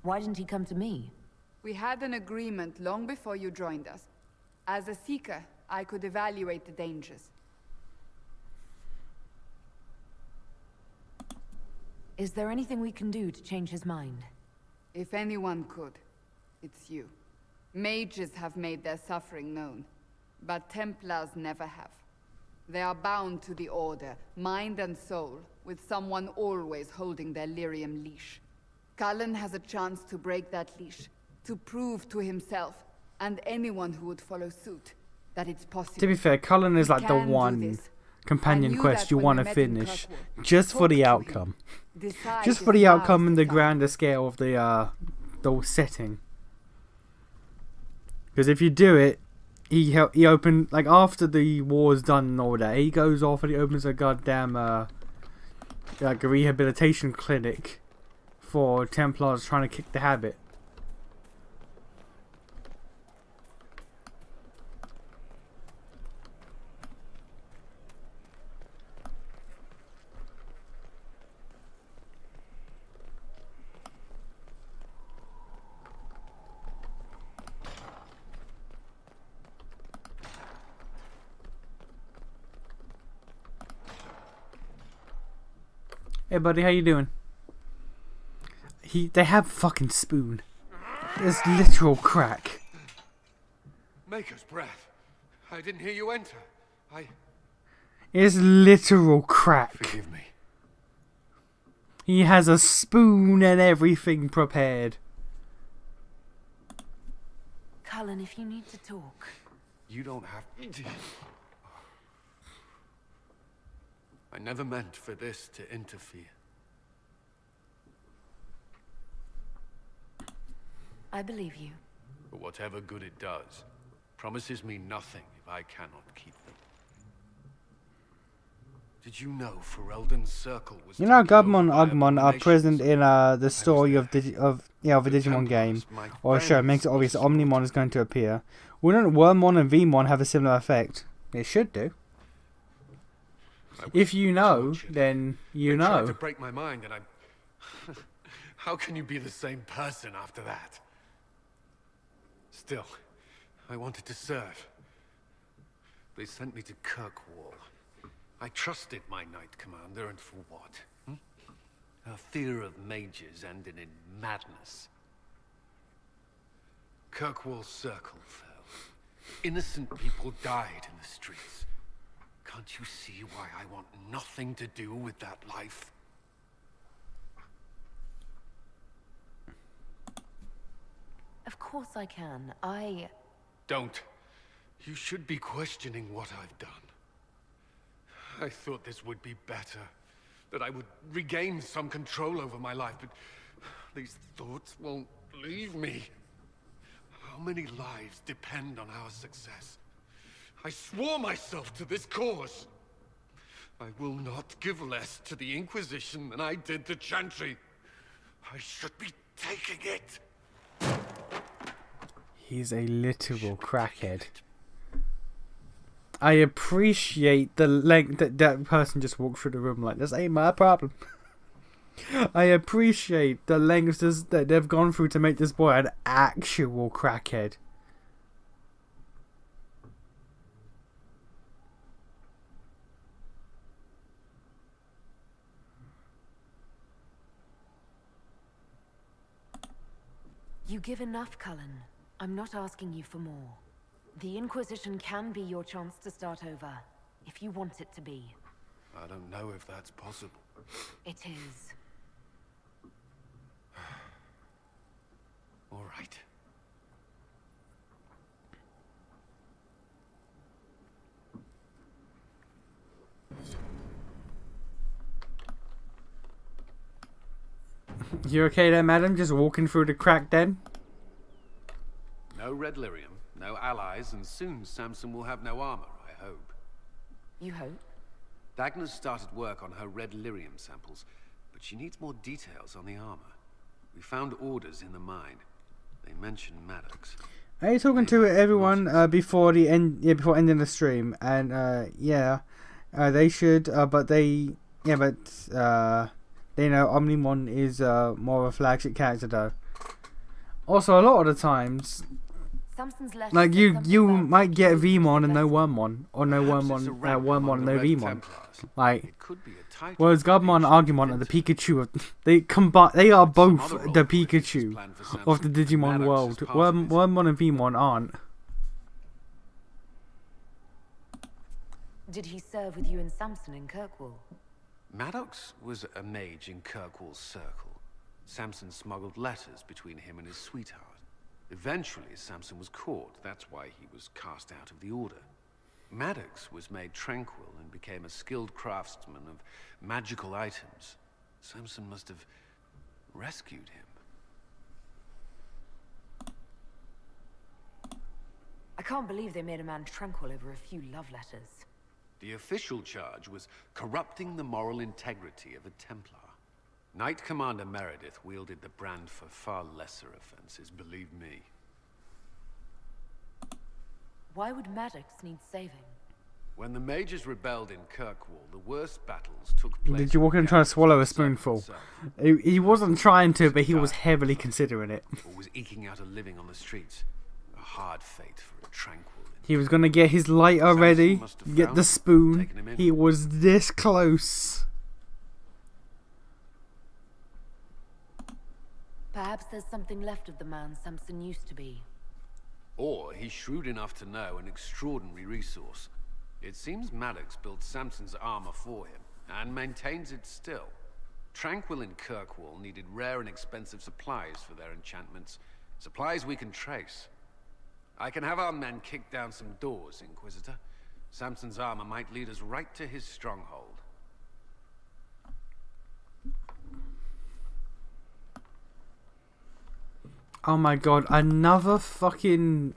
Why didn't he come to me? We had an agreement long before you joined us. As a seeker, I could evaluate the dangers. Is there anything we can do to change his mind? If anyone could, it's you. Mages have made their suffering known, but Templars never have. They are bound to the Order, mind and soul, with someone always holding their lyrium leash. Cullen has a chance to break that leash, to prove to himself, and anyone who would follow suit, that it's possible. To be fair, Cullen is like the Can do one this. companion I knew quest that you when want we to met in finish, Kirkwall. just for Talk the to him. outcome. Decide Just for if the now's outcome and the time. grander scale of the setting. Because if you do it, he opened, like, after the war's done and all that, he goes off and he opens a goddamn like a rehabilitation clinic for Templars trying to kick the habit. Hey buddy, how you doing? They have fucking spoon. It's literal crack. Maker's breath. I didn't hear you enter. It's literal crack. Forgive me. He has a spoon and everything prepared. Cullen, if you need to talk. You don't have to. I never meant for this to interfere. I believe you. But whatever good it does, promises me nothing if I cannot keep them. Did you know Ferelden's circle was... You know, taken Gudmon over and by Ugmon are abominations? present in the story of the Digimon game or show. It makes it obvious that Omnimon is going to appear. Wouldn't Wormmon and Vmon have a similar effect? It should do. If you know, then you They tried know. to break my mind, and how can you be the same person after that? Still, I wanted to serve. They sent me to Kirkwall. I trusted my Knight Commander, and for what? Her fear of mages ended in madness. Kirkwall Circle fell. Innocent people died in the streets. Can't you see why I want nothing to do with that life? Of course I can. Don't. You should be questioning what I've done. I thought this would be better. That I would regain some control over my life, but these thoughts won't leave me. How many lives depend on our success? I swore myself to this cause. I will not give less to the Inquisition than I did to Chantry. I should be taking it. He's a literal crackhead. I appreciate the length that person just walked through the room like, this ain't my problem. I appreciate the lengths that they've gone through to make this boy an actual crackhead. You give enough, Cullen. I'm not asking you for more. The Inquisition can be your chance to start over, if you want it to be. I don't know if that's possible. It is. All right. You okay there, madam? Just walking through the crack den? No red lyrium, no allies, and soon Samson will have no armor, I hope. You hope? Dagna's started work on her red lyrium samples, but she needs more details on the armor. We found orders in the mine. They mention Maddox. Are you talking to everyone before the end? Yeah, before ending the stream, and they should. But they know Omnimon is more of a flagship character though. Also, a lot of the times, Samson's letter Like said something you about might get taking Vmon and no vessel. Wormmon, or no Perhaps it's a Wormmon, rank Wormmon among and the no Red Vmon. Templars. Like, It could be a title whereas for Gabmon, ancient Agumon, and the vintage. Pikachu, they combine. They are both other role the for it is Pikachu planned for of the Samson, and Digimon Maddox world. is part of it. Wormmon and Vmon aren't. Did he serve with you and Samson in Kirkwall? Maddox was a mage in Kirkwall's circle. Samson smuggled letters between him and his sweetheart. Eventually, Samson was caught. That's why he was cast out of the Order. Maddox was made tranquil and became a skilled craftsman of magical items. Samson must have rescued him. I can't believe they made a man tranquil over a few love letters. The official charge was corrupting the moral integrity of a Templar. Knight Commander Meredith wielded the brand for far lesser offenses, believe me. Why would Maddox need saving? When the mages rebelled in Kirkwall, the worst battles took place. Did you walk in and try to swallow a spoonful? He wasn't trying to, but he was heavily considering it. Or was eking out a living on the streets. A hard fate for a tranquil. He was gonna get his lighter ready, get the spoon. He was this close. Perhaps there's something left of the man Samson used to be. Or he's shrewd enough to know an extraordinary resource. It seems Maddox built Samson's armor for him, and maintains it still. Tranquil and Kirkwall needed rare and expensive supplies for their enchantments. Supplies we can trace. I can have our men kick down some doors, Inquisitor. Samson's armor might lead us right to his stronghold. Oh my god, another fucking...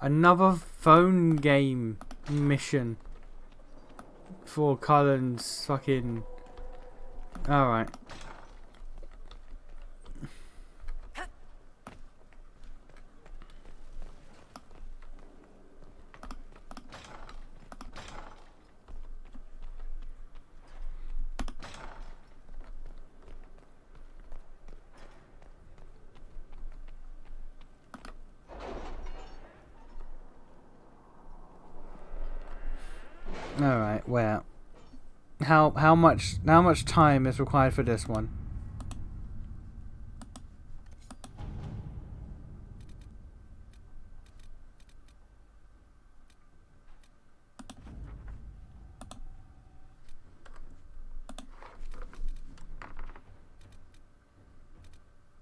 another phone game mission for Cullen's fucking... Alright. Alright, where? How much time is required for this one?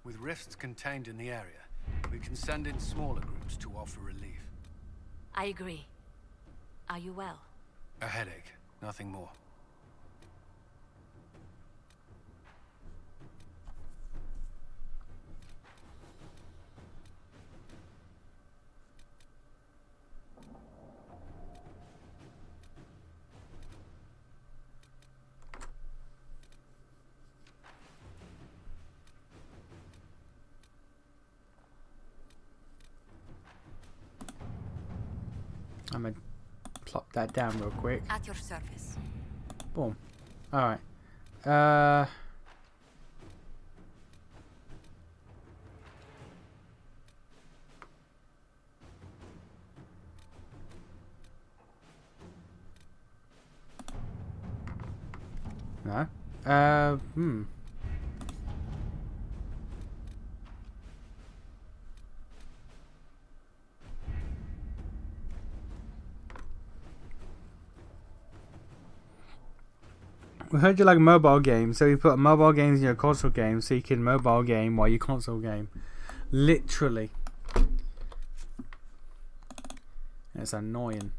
With rifts contained in the area, we can send in smaller groups to offer relief. I agree. Are you well? A headache, nothing more. I'm gonna plop that down real quick. At your service. Boom. Alright. No. We heard you like mobile games, so we put mobile games in your console game so you can mobile game while you console game. Literally. It's annoying.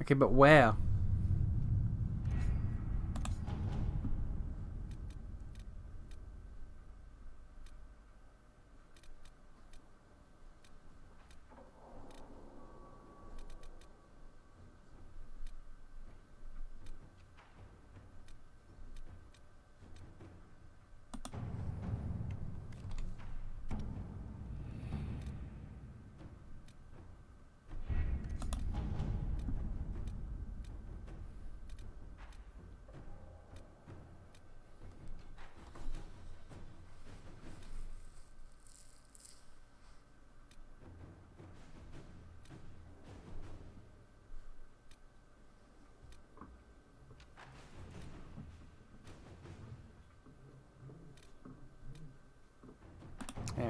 Okay, but where?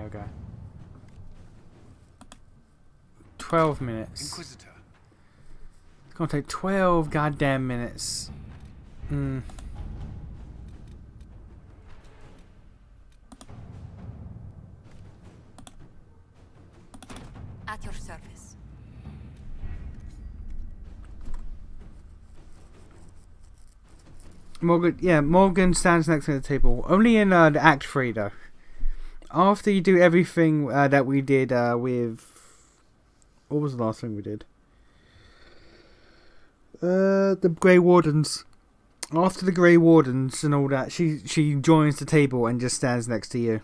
There we go. 12 minutes. Inquisitor. It's gonna take 12 goddamn minutes. At your service. Morgan stands next to the table. Only in the Act 3 though. After you do everything that we did with... What was the last thing we did? The Grey Wardens. After the Grey Wardens and all that, she joins the table and just stands next to you.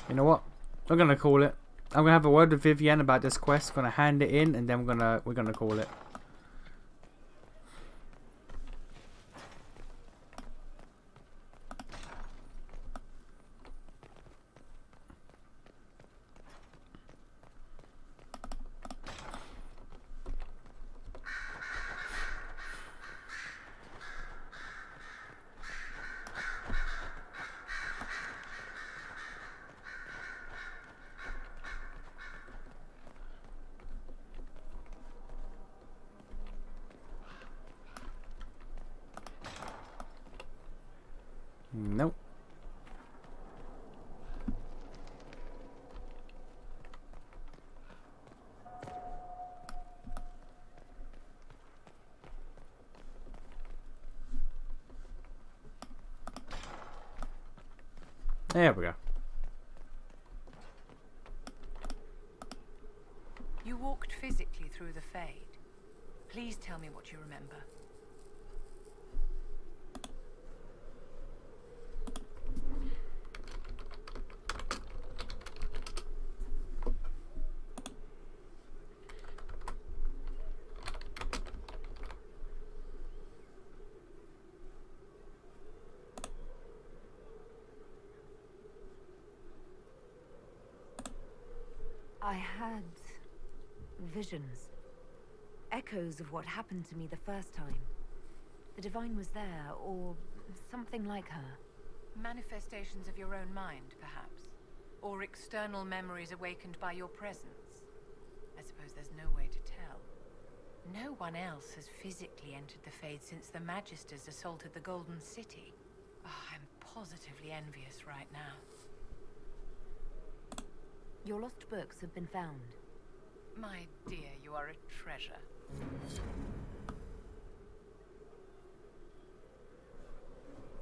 You know what? We're gonna call it. I'm gonna have a word with Vivienne about this quest. Gonna hand it in, and then we're gonna call it. Nope. There we go. You walked physically through the Fade. Please tell me what you remember. I had visions. Echoes of what happened to me the first time. The Divine was there, or something like her. Manifestations of your own mind, perhaps? Or external memories awakened by your presence? I suppose there's no way to tell. No one else has physically entered the Fade since the Magisters assaulted the Golden City. Oh, I'm positively envious right now. Your lost books have been found. My dear, you are a treasure.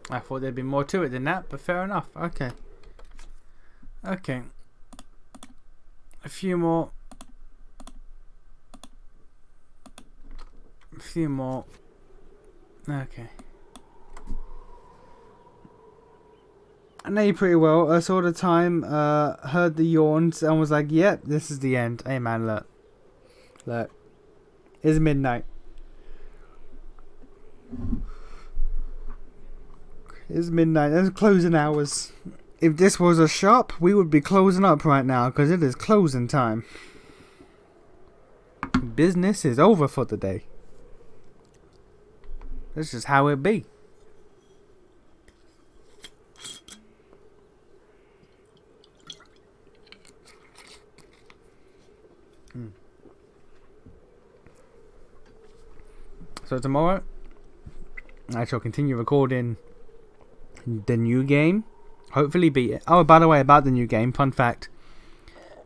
I thought there'd be more to it than that, but fair enough. Okay. Okay. A few more. A few more. Okay. I know you pretty well. I saw the time, heard the yawns, and was like, yep, this is the end. Hey man, look. Look. It's midnight. It's midnight. It's closing hours. If this was a shop, we would be closing up right now, because it is closing time. Business is over for the day. That's just how it be. So tomorrow, I shall continue recording the new game. Hopefully beat it. Oh, by the way, about the new game, fun fact.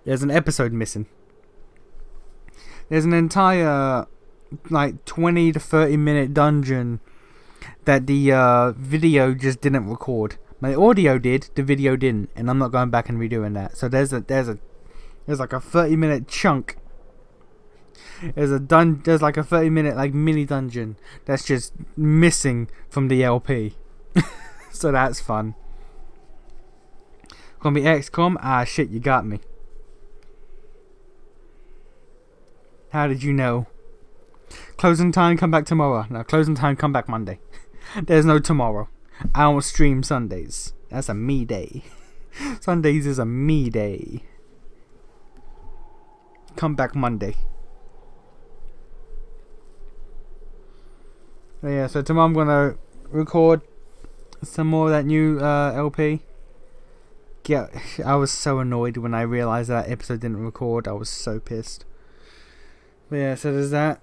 There's an episode missing. There's an entire, like, 20 to 30 minute dungeon that the video just didn't record. My audio did, the video didn't. And I'm not going back and redoing that. So there's like a 30-minute chunk. There's like a 30-minute like mini dungeon that's just missing from the LP. So that's fun. Gonna be XCOM? Ah shit, you got me. How did you know? Closing time, come back tomorrow. No, closing time, come back Monday. There's no tomorrow. I don't stream Sundays. That's a me day. Sundays is a me day. Come back Monday. So yeah, so tomorrow I'm gonna record some more of that new LP. Yeah, I was so annoyed when I realised that episode didn't record. I was so pissed. But yeah, so there's that.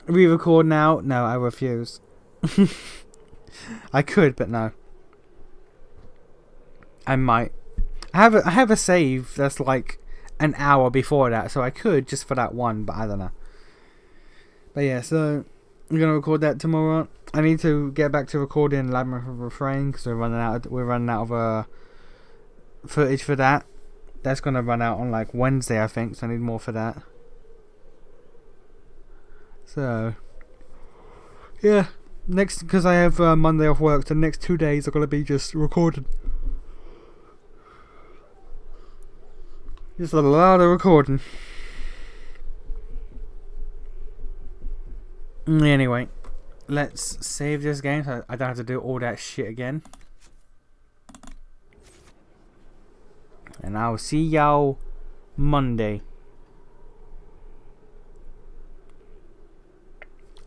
Re-record now? No, I refuse. I could, but no. I might. I have a save that's like an hour before that, so I could just for that one, but I don't know. But yeah, so I'm gonna record that tomorrow. I need to get back to recording Labyrinth of Refrain because we're running out of footage for that. That's gonna run out on like Wednesday, I think. So I need more for that. So yeah, next because I have Monday off work, so the next 2 days are gonna be just recording. Just a lot of recording. Anyway, let's save this game so I don't have to do all that shit again. And I'll see y'all Monday.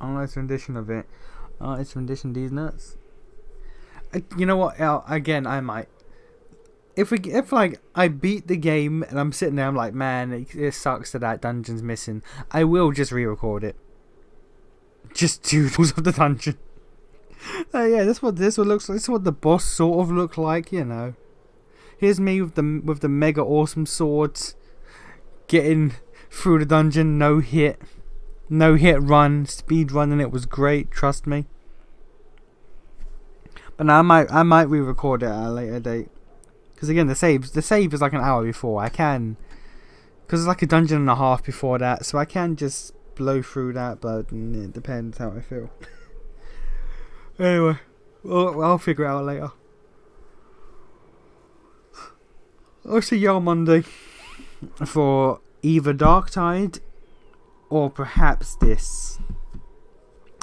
It's a rendition of it. It's a rendition of these nuts. You know what? Again, I might. If like I beat the game and I'm sitting there, I'm like, man, it sucks that dungeon's missing. I will just re-record it. Just doodles of the dungeon. Yeah, that's what this one looks like. This is what the boss sort of looked like, you know. Here's me with the mega awesome swords, getting through the dungeon, no hit run, speed running. It was great, trust me. But now I might re-record it at a later date. Because again, the save is like an hour before. I can, because it's like a dungeon and a half before that, so I can just blow through that. But it depends how I feel. Anyway, well, I'll figure it out later. I'll see y'all Monday for either Dark Tide or perhaps this.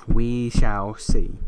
We shall see.